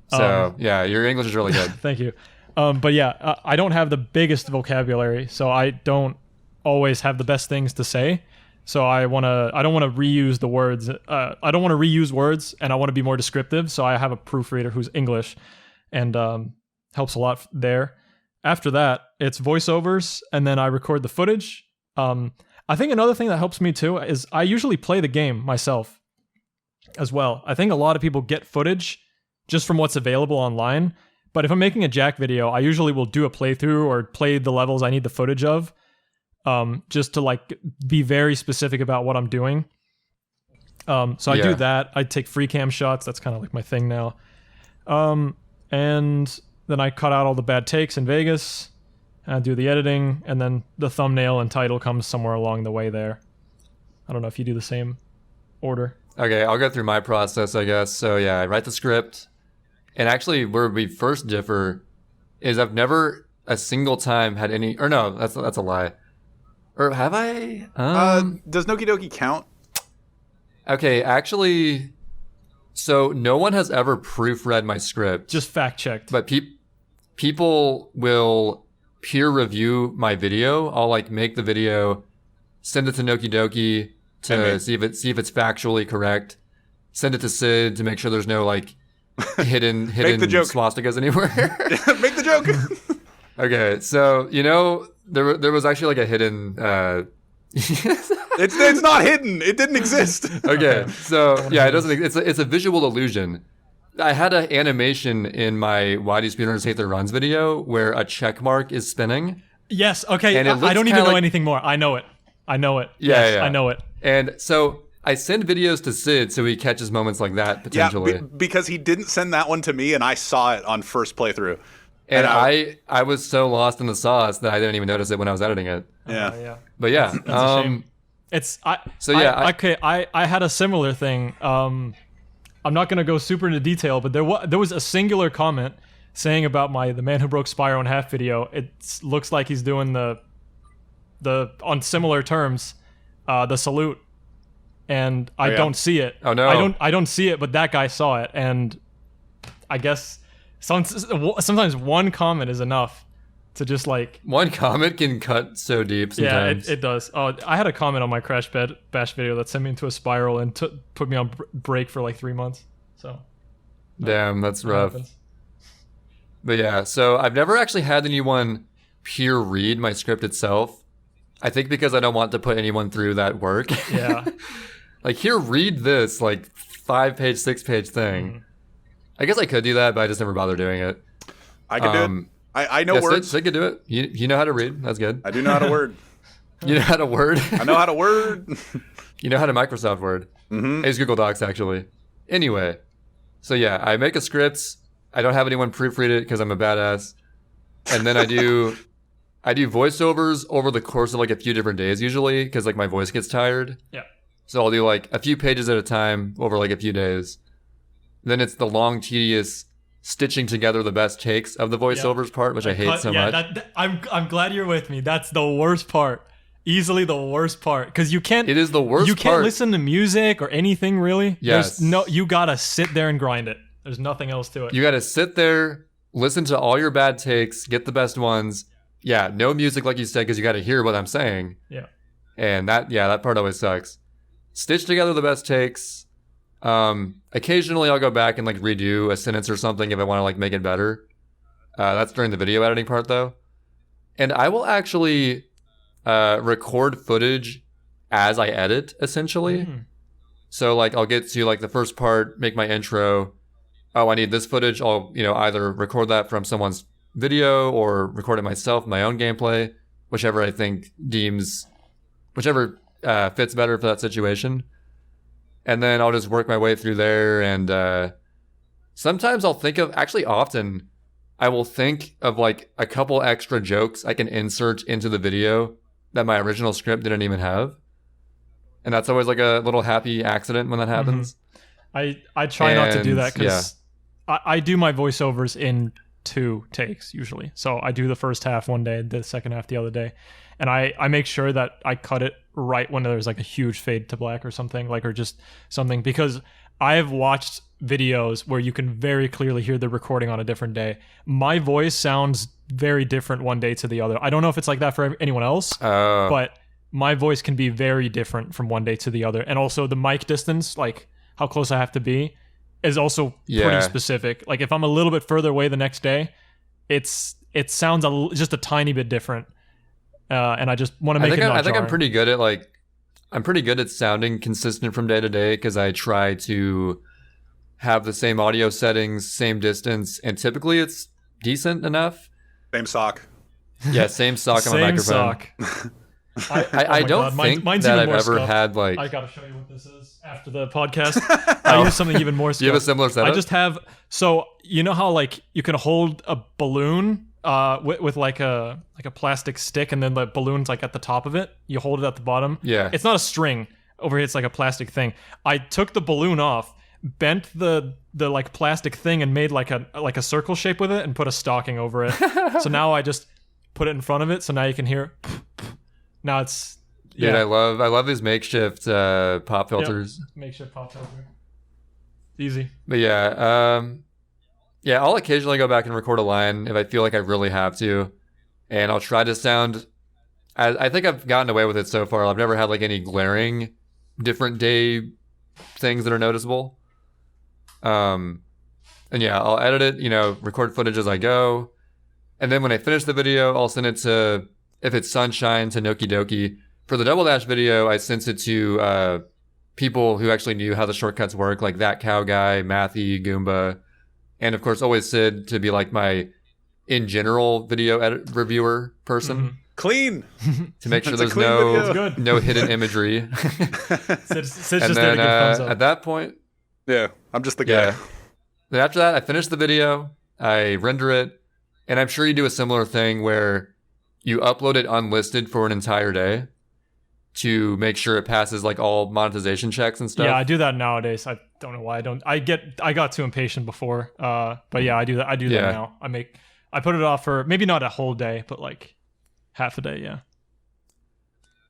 So yeah, your English is really good. Thank you. But yeah, I don't have the biggest vocabulary, so I don't always have the best things to say. So I don't want to reuse the words. I don't want to reuse words, and I want to be more descriptive. So I have a proofreader who's English, and helps a lot there. After that, it's voiceovers, and then I record the footage. I think another thing that helps me too is I usually play the game myself as well. I think a lot of people get footage just from what's available online. But if I'm making a Jack video, I usually will do a playthrough or play the levels I need the footage of, just to like be very specific about what I'm doing. So I do that. I take free cam shots. That's kind of like my thing now. And then I cut out all the bad takes in Vegas, and I do the editing, and then the thumbnail and title comes somewhere along the way there. I don't know if you do the same order. Okay, I'll go through my process, I guess. So yeah, I write the script. And actually, where we first differ is I've never a single time had any, or no, that's a lie. Or have I? Does Noki Doki count? Okay, actually, So no one has ever proofread my script. Just fact checked. But people will peer review my video. I'll like make the video, send it to Noki Doki to see if it's factually correct. Send it to Sid to make sure there's no like hidden swastikas anywhere. Make the joke. Okay, so there was actually like a hidden. It's not hidden. It didn't exist. Okay, so yeah, it doesn't. It's a visual illusion. I had an animation in my "Why Do Speedrunners Hate Their Runs" video where a check mark is spinning. Yes. Okay. And I don't even know anything more. I know it. Yeah, yes, yeah. I know it. And so I send videos to Sid so he catches moments like that potentially. Yeah, because he didn't send that one to me, and I saw it on first playthrough. And I was so lost in the sauce that I didn't even notice it when I was editing it. Yeah. Yeah. But yeah, That's a shame. I had a similar thing. I'm not gonna go super into detail, but there was a singular comment saying about the Man Who Broke Spyro in Half video. It looks like he's doing the on similar terms, the salute, and I don't see it. Oh no, I don't see it, but that guy saw it, and I guess sometimes one comment is enough to just like... One comment can cut so deep sometimes. Yeah, it does. Oh, I had a comment on my Crash Bash video that sent me into a spiral and put me on break for like 3 months. So, damn, that's rough. But yeah, so I've never actually had anyone peer read my script itself. I think because I don't want to put anyone through that work. Yeah. Like, here, read this, like, 5-page, 6-page thing. I guess I could do that, but I just never bother doing it. I could do it. I know words. Sid could do it. You know how to read. That's good. I do know how to word. You know how to word? I know how to word. You know how to Microsoft Word. Mm-hmm. I use Google Docs, actually. Anyway, so yeah, I make a script. I don't have anyone proofread it because I'm a badass. And then I do voiceovers over the course of like a few different days usually because like my voice gets tired. Yeah. So I'll do like a few pages at a time over like a few days. Then it's the long, tedious stitching together the best takes of the voiceovers part, which I hate so much. I'm glad you're with me. That's the worst part. Easily the worst part because you can't. It is the worst. You can't part. listen to music or anything really. Yes. You gotta sit there and grind it. There's nothing else to it. You gotta sit there, listen to all your bad takes, get the best ones. Yeah, no music like you said because you gotta hear what I'm saying. Yeah. And that part always sucks. Stitch together the best takes. Occasionally I'll go back and like redo a sentence or something if I want to like make it better. That's during the video editing part though. And I will actually record footage as I edit essentially. So like I'll get to like the first part, make my intro. Oh, I need this footage. I'll, either record that from someone's video or record it myself, my own gameplay, whichever I think fits better for that situation. And then I'll just work my way through there. And sometimes often, I will think of like a couple extra jokes I can insert into the video that my original script didn't even have. And that's always like a little happy accident when that happens. I try not to do that because I do my voiceovers in 2 takes usually. So I do the first half one day, the second half the other day. And I make sure that I cut it right when there's like a huge fade to black or something, or just something, because I have watched videos where you can very clearly hear the recording on a different day. My voice sounds very different one day to the other. I don't know if it's like that for anyone else, but my voice can be very different from one day to the other. And also the mic distance, like how close I have to be, is also pretty specific. Like if I'm a little bit further away the next day, it sounds just a tiny bit different. And I just want to make it not I think jarring. I'm pretty good at sounding consistent from day to day because I try to have the same audio settings, same distance, and typically it's decent enough. Same sock. Yeah, same sock on my microphone. Sock. I don't think mine's that even I've more ever had like... I gotta show you what this is after the podcast. I use something even more Do you have a similar setup? I just have... So, you know how like you can hold a balloon with like a plastic stick and then the balloon's like at the top of it? You hold it at the bottom. Yeah. It's not a string. Over here it's like a plastic thing. I took the balloon off, bent the like plastic thing and made like a circle shape with it and put a stocking over it. So now I just put it in front of it so now you can hear... Now it's... Yeah. Dude, I love these makeshift pop filters. Yep. Makeshift pop filter. Easy. But yeah, I'll occasionally go back and record a line if I feel like I really have to, and I'll try to sound. I think I've gotten away with it so far. I've never had like any glaring different day things that are noticeable. And yeah, I'll edit it, record footage as I go. And then when I finish the video, I'll send it to, if it's Sunshine, to Noki Doki. For the Double Dash video, I sent it to people who actually knew how the shortcuts work, like That Cow Guy, Matthew, Goomba, and of course always Sid to be like my, in general, video reviewer person. Mm-hmm. Clean! To make sure there's no hidden imagery. Sid's just there to give thumbs up. At that point... Yeah, I'm just the guy. Yeah. Then after that, I finish the video, I render it, and I'm sure you do a similar thing where you upload it unlisted for an entire day to make sure it passes like all monetization checks and stuff. Yeah, I do that nowadays. I don't know why I don't. I got too impatient before. But yeah, I do that. I do that now. I put it off for maybe not a whole day, but like half a day. Yeah.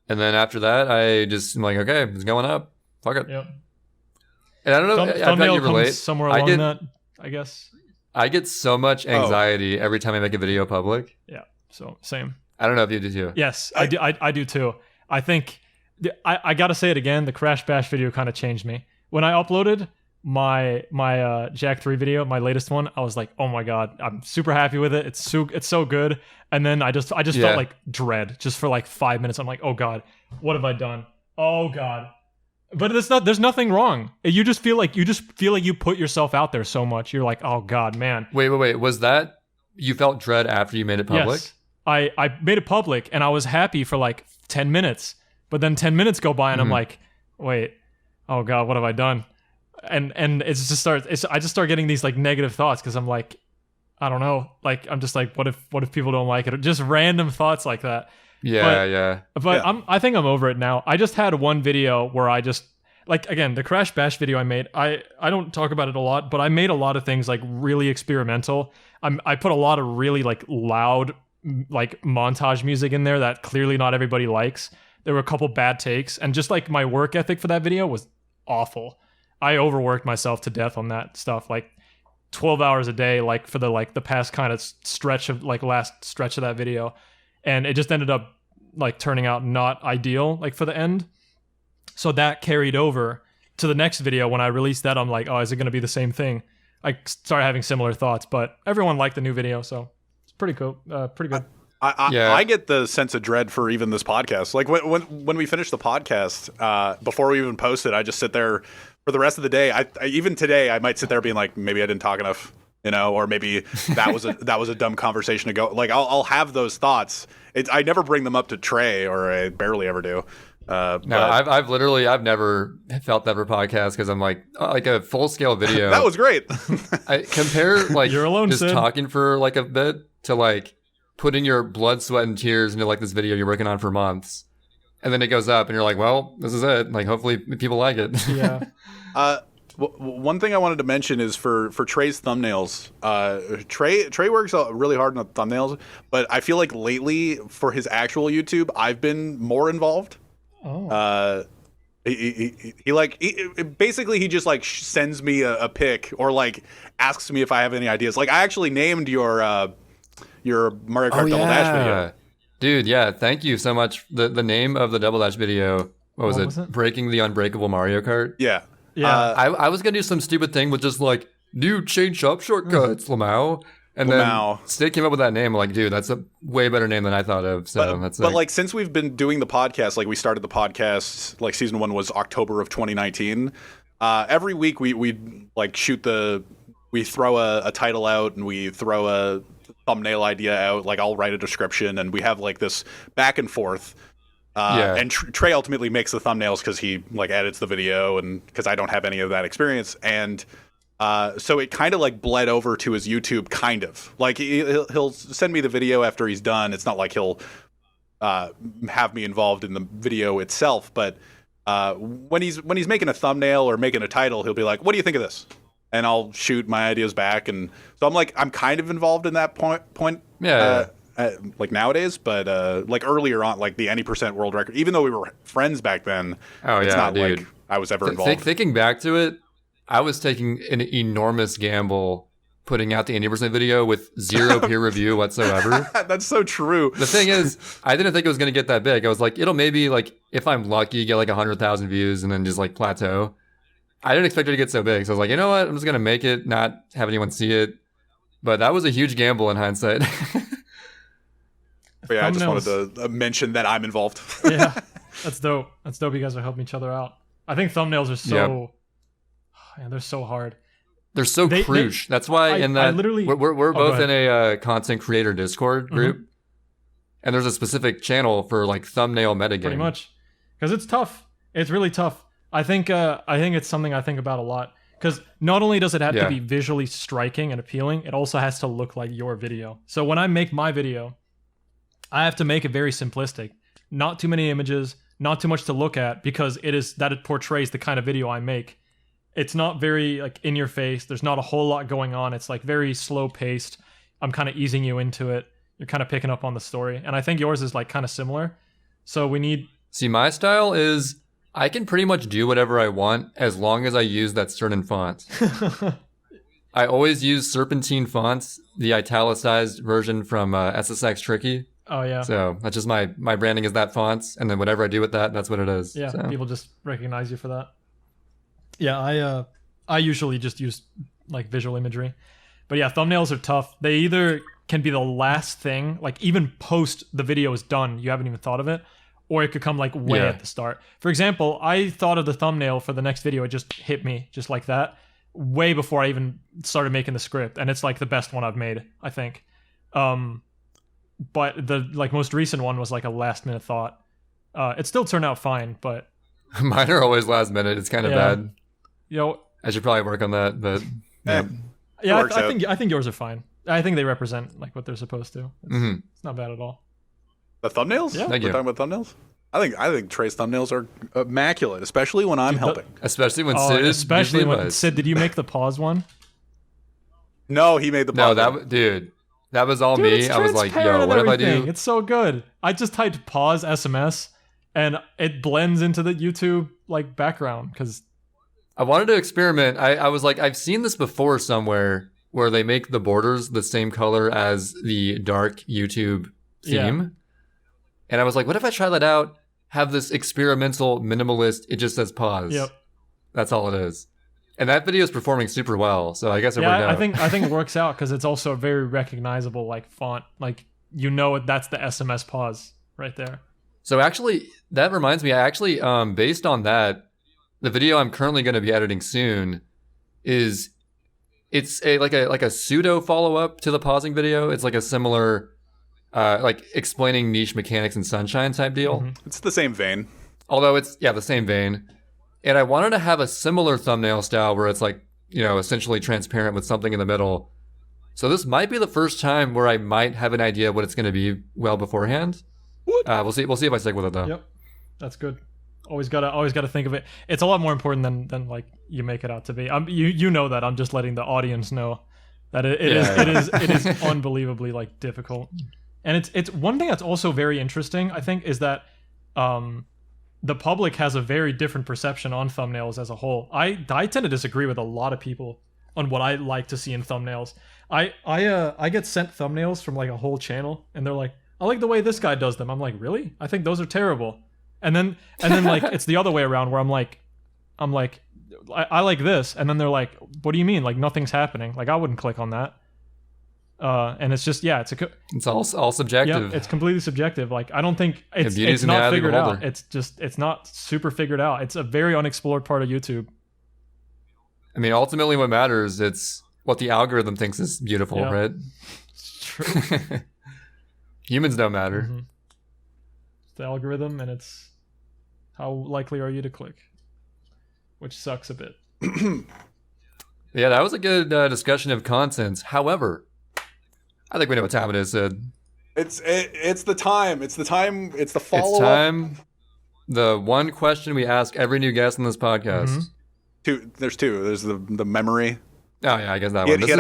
And then after that, I just am like, okay, it's going up. Fuck it. Yep. And I don't know. I bet you relate. Somewhere along that, I guess. I get so much anxiety every time I make a video public. Yeah. So same. I don't know if you do too. Yes, I do. I do too. I think I got to say it again. The Crash Bash video kind of changed me. When I uploaded my Jack 3 video, my latest one, I was like, oh my god, I'm super happy with it. It's so good. And then I just felt like dread just for like 5 minutes. I'm like, oh god, what have I done? Oh god. But there's nothing wrong. You just feel like you put yourself out there so much. You're like, oh god, man. Wait. Was that you felt dread after you made it public? Yes. I made it public and I was happy for like 10 minutes. But then 10 minutes go by and I'm like, wait, oh god, what have I done? And I just start getting these like negative thoughts because I'm like, I don't know, like I'm just like, what if people don't like it? Or just random thoughts like that. But I think I'm over it now. I just had one video where I just like, again, the Crash Bash video I made. I don't talk about it a lot, but I made a lot of things like really experimental. I put a lot of really like loud like montage music in there that clearly not everybody likes. There were a couple bad takes, and just like my work ethic for that video was awful. I overworked myself to death on that stuff, like 12 hours a day, like for the past kind of last stretch of that video. And it just ended up like turning out not ideal, like for the end. So that carried over to the next video. When I released that, I'm like, oh, is it going to be the same thing? I started having similar thoughts, but everyone liked the new video, so it's pretty cool, pretty good. I get the sense of dread for even this podcast. Like when we finish the podcast, before we even post it, I just sit there for the rest of the day. I even today, I might sit there being like, maybe I didn't talk enough, or maybe that was a dumb conversation to go. Like I'll have those thoughts. I never bring them up to Trey, or I barely ever do. No, I've never felt that for podcasts because I'm like a full scale video. That was great. I compare like you're alone, just Sid. Talking for like a bit to like putting your blood, sweat, and tears into like this video you're working on for months, and then it goes up, and you're like, well, this is it. Like, hopefully people like it. Yeah. One thing I wanted to mention is for Trey's thumbnails. Trey works really hard on the thumbnails, but I feel like lately for his actual YouTube, I've been more involved. Oh. He basically he just like sends me a pic or like asks me if I have any ideas. Like I actually named your Mario Kart Double Dash video. Dude, yeah, thank you so much. The name of the Double Dash video, what was it? Breaking the Unbreakable Mario Kart? Yeah. Yeah. I was going to do some stupid thing with just like, new change up shortcuts, Lamau. And then Stick came up with that name. I'm like, dude, that's a way better name than I thought of. So but like since we've been doing the podcast, like we started the podcast, like season 1 was October of 2019. Every week we like we throw a title out and we throw a thumbnail idea out. Like I'll write a description and we have like this back and forth. And Trey ultimately makes the thumbnails because he like edits the video and because I don't have any of that experience. And so it kind of like bled over to his YouTube, kind of like he'll send me the video after he's done. It's not like he'll have me involved in the video itself, but when he's making a thumbnail or making a title, he'll be like, "What do you think of this?" And I'll shoot my ideas back, and so I'm kind of involved in that point. Like nowadays, but like earlier on, like the any % world record, even though we were friends back then, it's not dude. Like I was ever involved. Thinking back to it, I was taking an enormous gamble putting out the 80% video with zero peer review whatsoever. That's so true. The thing is, I didn't think it was going to get that big. I was like, it'll maybe, like, if I'm lucky, get like 100,000 views and then just like plateau. I didn't expect it to get so big. So I was like, you know what? I'm just going to make it, not have anyone see it. But that was a huge gamble in hindsight. But yeah, I just wanted to mention that I'm involved. Yeah, that's dope. That's dope. You guys are helping each other out. I think thumbnails are so, they're so hard. They're so crucial. That's why we're both in a content creator Discord group, and there's a specific channel for like thumbnail metagame. Pretty much, because it's tough. It's really tough. I think it's something I think about a lot. Because not only does it have to be visually striking and appealing, it also has to look like your video. So when I make my video, I have to make it very simplistic. Not too many images, not too much to look at, because it portrays the kind of video I make. It's not very like in your face. There's not a whole lot going on. It's like very slow paced. I'm kind of easing you into it. You're kind of picking up on the story. And I think yours is like kind of similar. So we need... See, my style is I can pretty much do whatever I want as long as I use that certain font. I always use Serpentine fonts, the italicized version from SSX Tricky. Oh, yeah. So that's just my branding is that font. And then whatever I do with that, that's what it is. Yeah, so. People just recognize you for that. Yeah, I usually just use like visual imagery. But yeah, thumbnails are tough. They either can be the last thing, like even post the video is done, you haven't even thought of it, or it could come like way at the start. For example, I thought of the thumbnail for the next video. It just hit me just like that way before I even started making the script. And it's like the best one I've made, I think. But the like most recent one was like a last minute thought. It still turned out fine, but... Mine are always last minute. It's kind of bad. I should probably work on that, but I think yours are fine. I think they represent like what they're supposed to. It's not bad at all. The thumbnails? Yeah, we're talking about thumbnails. I think Trey's thumbnails are immaculate, especially when I'm helping. Especially when Sid. Sid, did you make the pause one? No, he made the pause. No, that was all me. I was like, yo, what if I do? It's so good. I just typed pause SMS, and it blends into the YouTube like background because. I wanted to experiment. I was like, I've seen this before somewhere where they make the borders the same color as the dark YouTube theme. Yeah. And I was like, what if I try that out? Have this experimental minimalist, it just says pause. Yep. That's all it is. And that video is performing super well. So I guess it worked out. I think it works out because it's also a very recognizable like font. Like, that's the SMS pause right there. So actually, that reminds me, I actually, based on that, the video I'm currently going to be editing soon it's like a pseudo follow-up to the pausing video. It's like a similar, like explaining niche mechanics in Sunshine type deal. Mm-hmm. It's the same vein. Although it's, the same vein. And I wanted to have a similar thumbnail style where it's like, essentially transparent with something in the middle. So this might be the first time where I might have an idea of what it's going to be well beforehand. What? We'll see if I stick with it though. Yep. That's good. Always gotta think of it. It's a lot more important than like you make it out to be. You know that. I'm just letting the audience know that it is unbelievably like difficult. And it's one thing that's also very interesting, I think, is that the public has a very different perception on thumbnails as a whole. I tend to disagree with a lot of people on what I like to see in thumbnails. I get sent thumbnails from like a whole channel, and they're like, I like the way this guy does them. I'm like, really? I think those are terrible. And then like it's the other way around where I'm like I like this, and then they're like, what do you mean? Like nothing's happening. Like I wouldn't click on that. And it's just it's all subjective. Yeah, it's completely subjective. Like I don't think it's not figured out. It's not super figured out. It's a very unexplored part of YouTube. I mean, ultimately, what matters it's what the algorithm thinks is beautiful, right? It's true. Humans don't matter. Mm-hmm. It's the algorithm, and it's how likely are you to click, which sucks a bit. Yeah, that was a good discussion of content. However, I think we know what time it is, Sid. It's the time. It's the time. It's the follow-up. It's time. The one question we ask every new guest on this podcast. Mm-hmm. There's two. There's the memory. Oh yeah, I guess that one. He had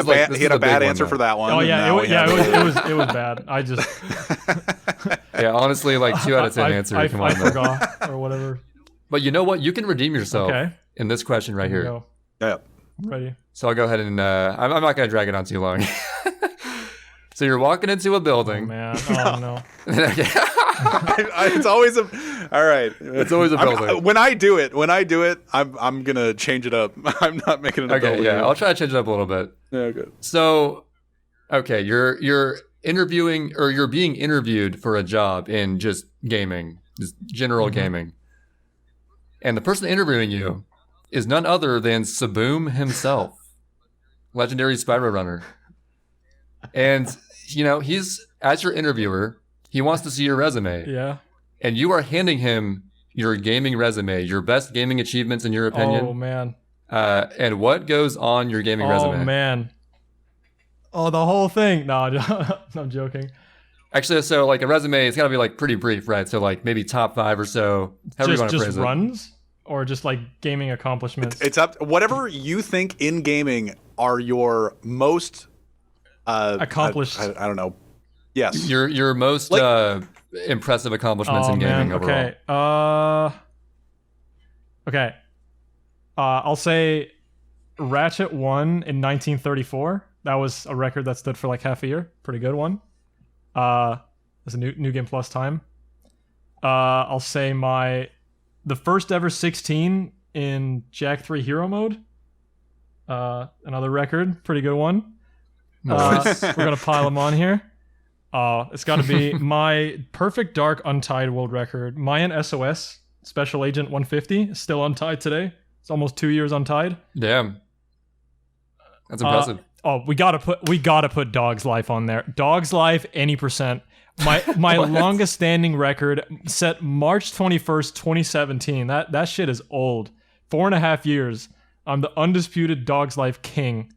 a bad answer one, for that one. Oh yeah, it was bad. I just yeah, honestly, like 2 out of 10 answer. I forgot or whatever. But you know what? You can redeem yourself in this question right here. Yeah. Ready. So I'll go ahead and I'm not going to drag it on too long. So you're walking into a Oh, building. man. Oh, no. It's always a. All right. It's always a building. When I do it, I'm gonna change it up. I'm not making it a Okay, building. yeah, I'll try to change it up a little bit. Yeah, good. So, okay, you're interviewing or you're being interviewed for a job in just gaming, just general gaming, and the person interviewing you is none other than Saboom himself, legendary speedrunner. And he's as your interviewer, he wants to see your resume. Yeah. And you are handing him your gaming resume, your best gaming achievements in your opinion. Oh, man. And what goes on your gaming resume? Oh, man. Oh, the whole thing. No, I'm joking. Actually, so like a resume, it's got to be like pretty brief, right? So like maybe top 5 or so. However you want to phrase just runs or just like gaming accomplishments? It's up. Whatever you think in gaming are your most accomplished. I don't know. Yes. Your most impressive accomplishments in gaming overall. Okay. I'll say Ratchet won in 1934. That was a record that stood for like half a year. Pretty good one. It's a new game plus time. I'll say the first ever 16 in Jack 3 Hero mode. Another record. Pretty good one. Nice. We're gonna pile them on here. It's got to be my Perfect Dark Untied world record. Mayan SOS Special Agent 150 is still untied today. It's almost 2 years untied. Damn, that's impressive. We gotta put Dog's Life on there. Dog's Life any percent. My longest standing record set March 21st, 2017. That shit is old. 4.5 years. I'm the undisputed Dog's Life king.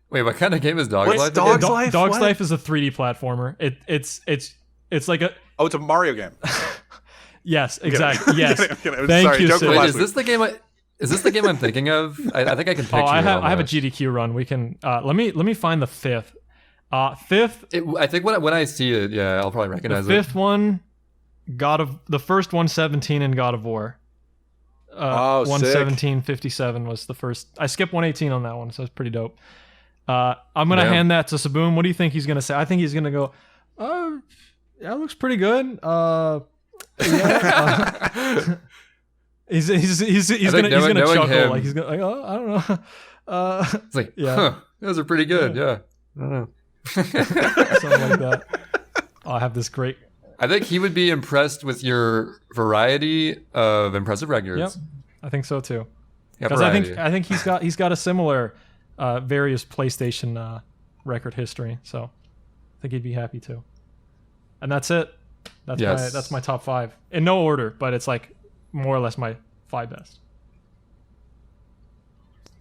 Wait, what kind of game is Dog's Life? Dog's Life? Dog's Life is a 3D platformer. It's like a. Oh, it's a Mario game. Yes, exactly. Yes. I'm Thank sorry, you, joke from Sid. last Is this the game? Is this the game I'm thinking of? I think I can picture. I it have a almost. GDQ run. We can. Let me find the fifth. Fifth. I think when I see it, yeah, I'll probably recognize The fifth one, the first 117 in God of War. 117.57 was the first. I skipped 118 on that one, so it's pretty dope. I'm gonna hand that to Saboom. What do you think he's gonna say? I think he's gonna go, yeah, it looks pretty good. Yeah. He's gonna chuckle him, like he's gonna like, oh, I don't know. It's like, yeah, those are pretty good. Yeah. I don't know. Something like that. I have this great. I think he would be impressed with your variety of impressive records. Yep, I think so too. Yeah, Because I think he's got a similar various PlayStation record history, so I think he'd be happy too. And that's it. That's my top 5 in no order, but it's like more or less my 5 best.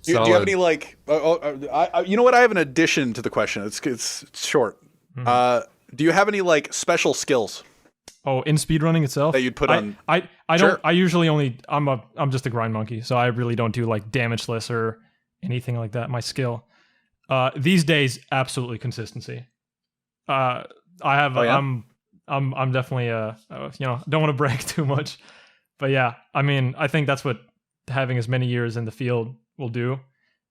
Do you have any like? You know what? I have an addition to the question. It's short. Mm-hmm. Do you have any like special skills? Oh, in speedrunning itself, that you'd put on. I don't. Sure. I usually only. I'm just a grind monkey, so I really don't do like damageless or anything like that. My skill. These days, absolutely consistency. I have. Oh, yeah? I'm definitely don't want to brag too much, but yeah. I mean, I think that's what having as many years in the field will do.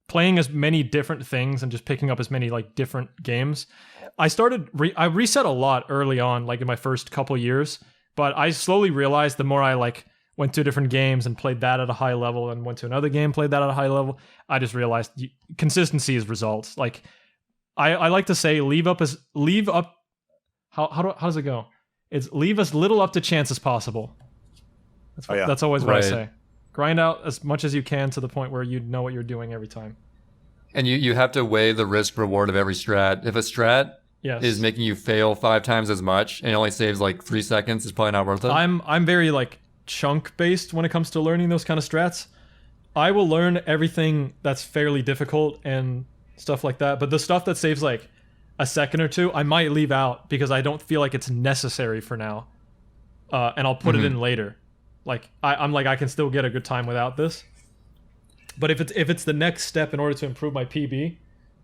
Playing as many different things and just picking up as many like different games. I reset a lot early on, like in my first couple years, but I slowly realized the more I like went to different games and played that at a high level and went to another game, played that at a high level, I just realized consistency is results. Like I like to say how does it go? It's leave as little up to chance as possible. That's always what I say. Grind out as much as you can to the point where you know what you're doing every time. And you have to weigh the risk reward of every strat. If a strat is making you fail 5 times as much and it only saves like 3 seconds, it's probably not worth it. I'm very like chunk based when it comes to learning those kind of strats. I will learn everything that's fairly difficult and stuff like that, but the stuff that saves like a second or two, I might leave out because I don't feel like it's necessary for now. And I'll put it in later. Like I'm like I can still get a good time without this. But if it's the next step in order to improve my PB,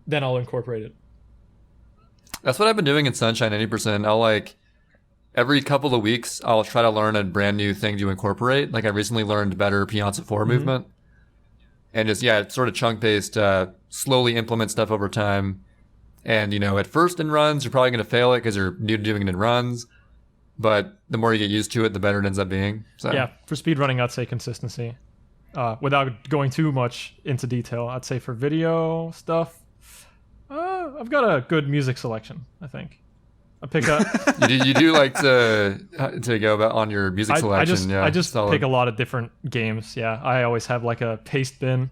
then I'll incorporate it. That's what I've been doing in Sunshine 80%. I'll like every couple of weeks I'll try to learn a brand new thing to incorporate. Like I recently learned better Piazza 4 movement. and just sort of chunk based, slowly implement stuff over time. And at first in runs, you're probably going to fail it because you're new to doing it in runs. But the more you get used to it, the better it ends up being. So. Yeah, for speedrunning, I'd say consistency. Without going too much into detail, I'd say for video stuff, I've got a good music selection, I think. I pick up. you do like to go about on your music selection. I just pick a lot of different games. Yeah, I always have like a paste bin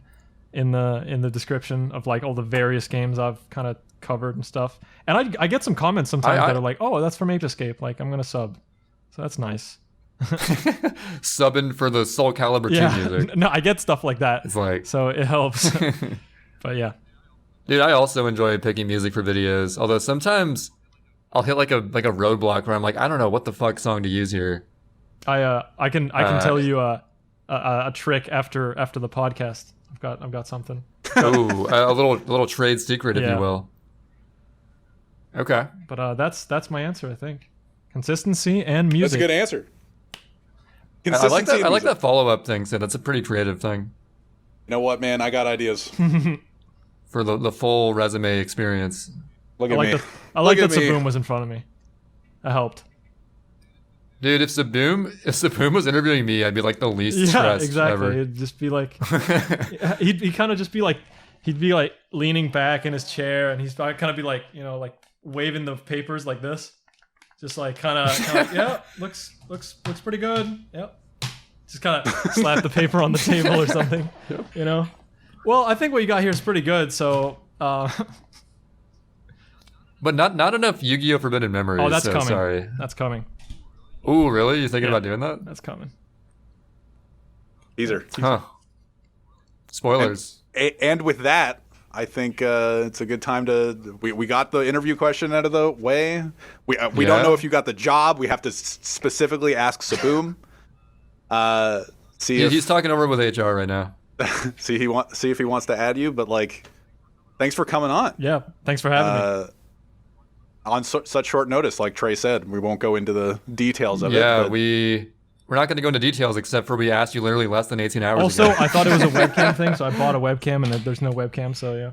in the description of like all the various games I've kind of covered and stuff. And I get some comments sometimes that are like, "Oh, that's from Ape Escape. Like, I'm gonna sub." So that's nice. Subbing for the Soul Calibur 2 music. No, I get stuff like that. It's like, so it helps. But yeah. Dude, I also enjoy picking music for videos. Although sometimes I'll hit like a roadblock where I'm like, I don't know what the fuck song to use here. I can tell you a trick after the podcast. I've got something. Oh, a little trade secret, if you will. Okay. But that's my answer, I think. Consistency and music. That's a good answer. I like that follow-up thing, Sid. That's a pretty creative thing. You know what, man? I got ideas. For the full resume experience. Look at me. I like that Saboom was in front of me. That helped. Dude, if Saboom was interviewing me, I'd be like the least stressed exactly. ever. It'd just be like, he'd kind of just be like, he'd be like leaning back in his chair, and he's kind of be like, like waving the papers like this, just like kind of yeah, looks pretty good. Yep. Just kind of slap the paper on the table or something. Yep. Well, I think what you got here is pretty good. So. But not enough Yu-Gi-Oh! Forbidden Memories. Oh, that's coming. Sorry. That's coming. Ooh, really? You thinking about doing that? That's coming. Teaser. Huh. Spoilers. And with that, I think it's a good time to... We got the interview question out of the way. We don't know if you got the job. We have to specifically ask Saboom. He's talking over with HR right now. see if he wants to add you. But thanks for coming on. Yeah, thanks for having me. On such short notice, like Trey said, we won't go into the details of it. Yeah, we're not going to go into details except for we asked you literally less than 18 hours also, ago. I thought it was a webcam thing, so I bought a webcam, and there's no webcam, so yeah.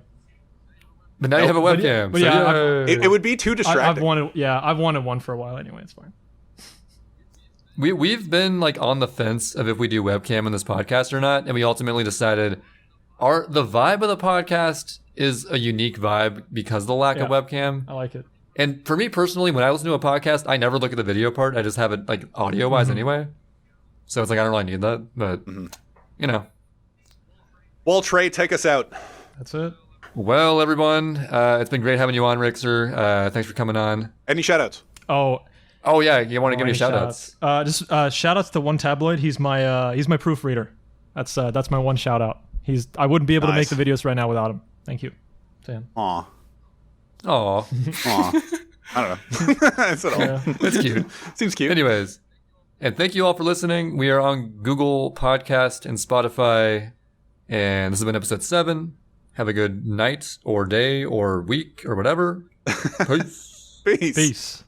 But now you have a webcam. But yeah, it would be too distracting. I've wanted one for a while anyway. It's fine. We've been on the fence of if we do webcam in this podcast or not, and we ultimately decided the vibe of the podcast is a unique vibe because of the lack of webcam. I like it. And for me personally, when I listen to a podcast, I never look at the video part. I just have it audio-wise anyway. So it's I don't really need that, but Well, Trey, take us out. That's it. Well, everyone, it's been great having you on, Rixer. Thanks for coming on. Any shout-outs? Oh yeah, you want to give me shout-outs? Just shout-outs to One Tabloid. He's my proofreader. That's my one shout-out. I wouldn't be able to make the videos right now without him. Thank you. Sam. Aw. Aw. I don't know. That's all. Yeah. That's cute. Seems cute. Anyways, and thank you all for listening. We are on Google Podcast and Spotify, and this has been episode 7. Have a good night or day or week or whatever. Peace. Peace. Peace.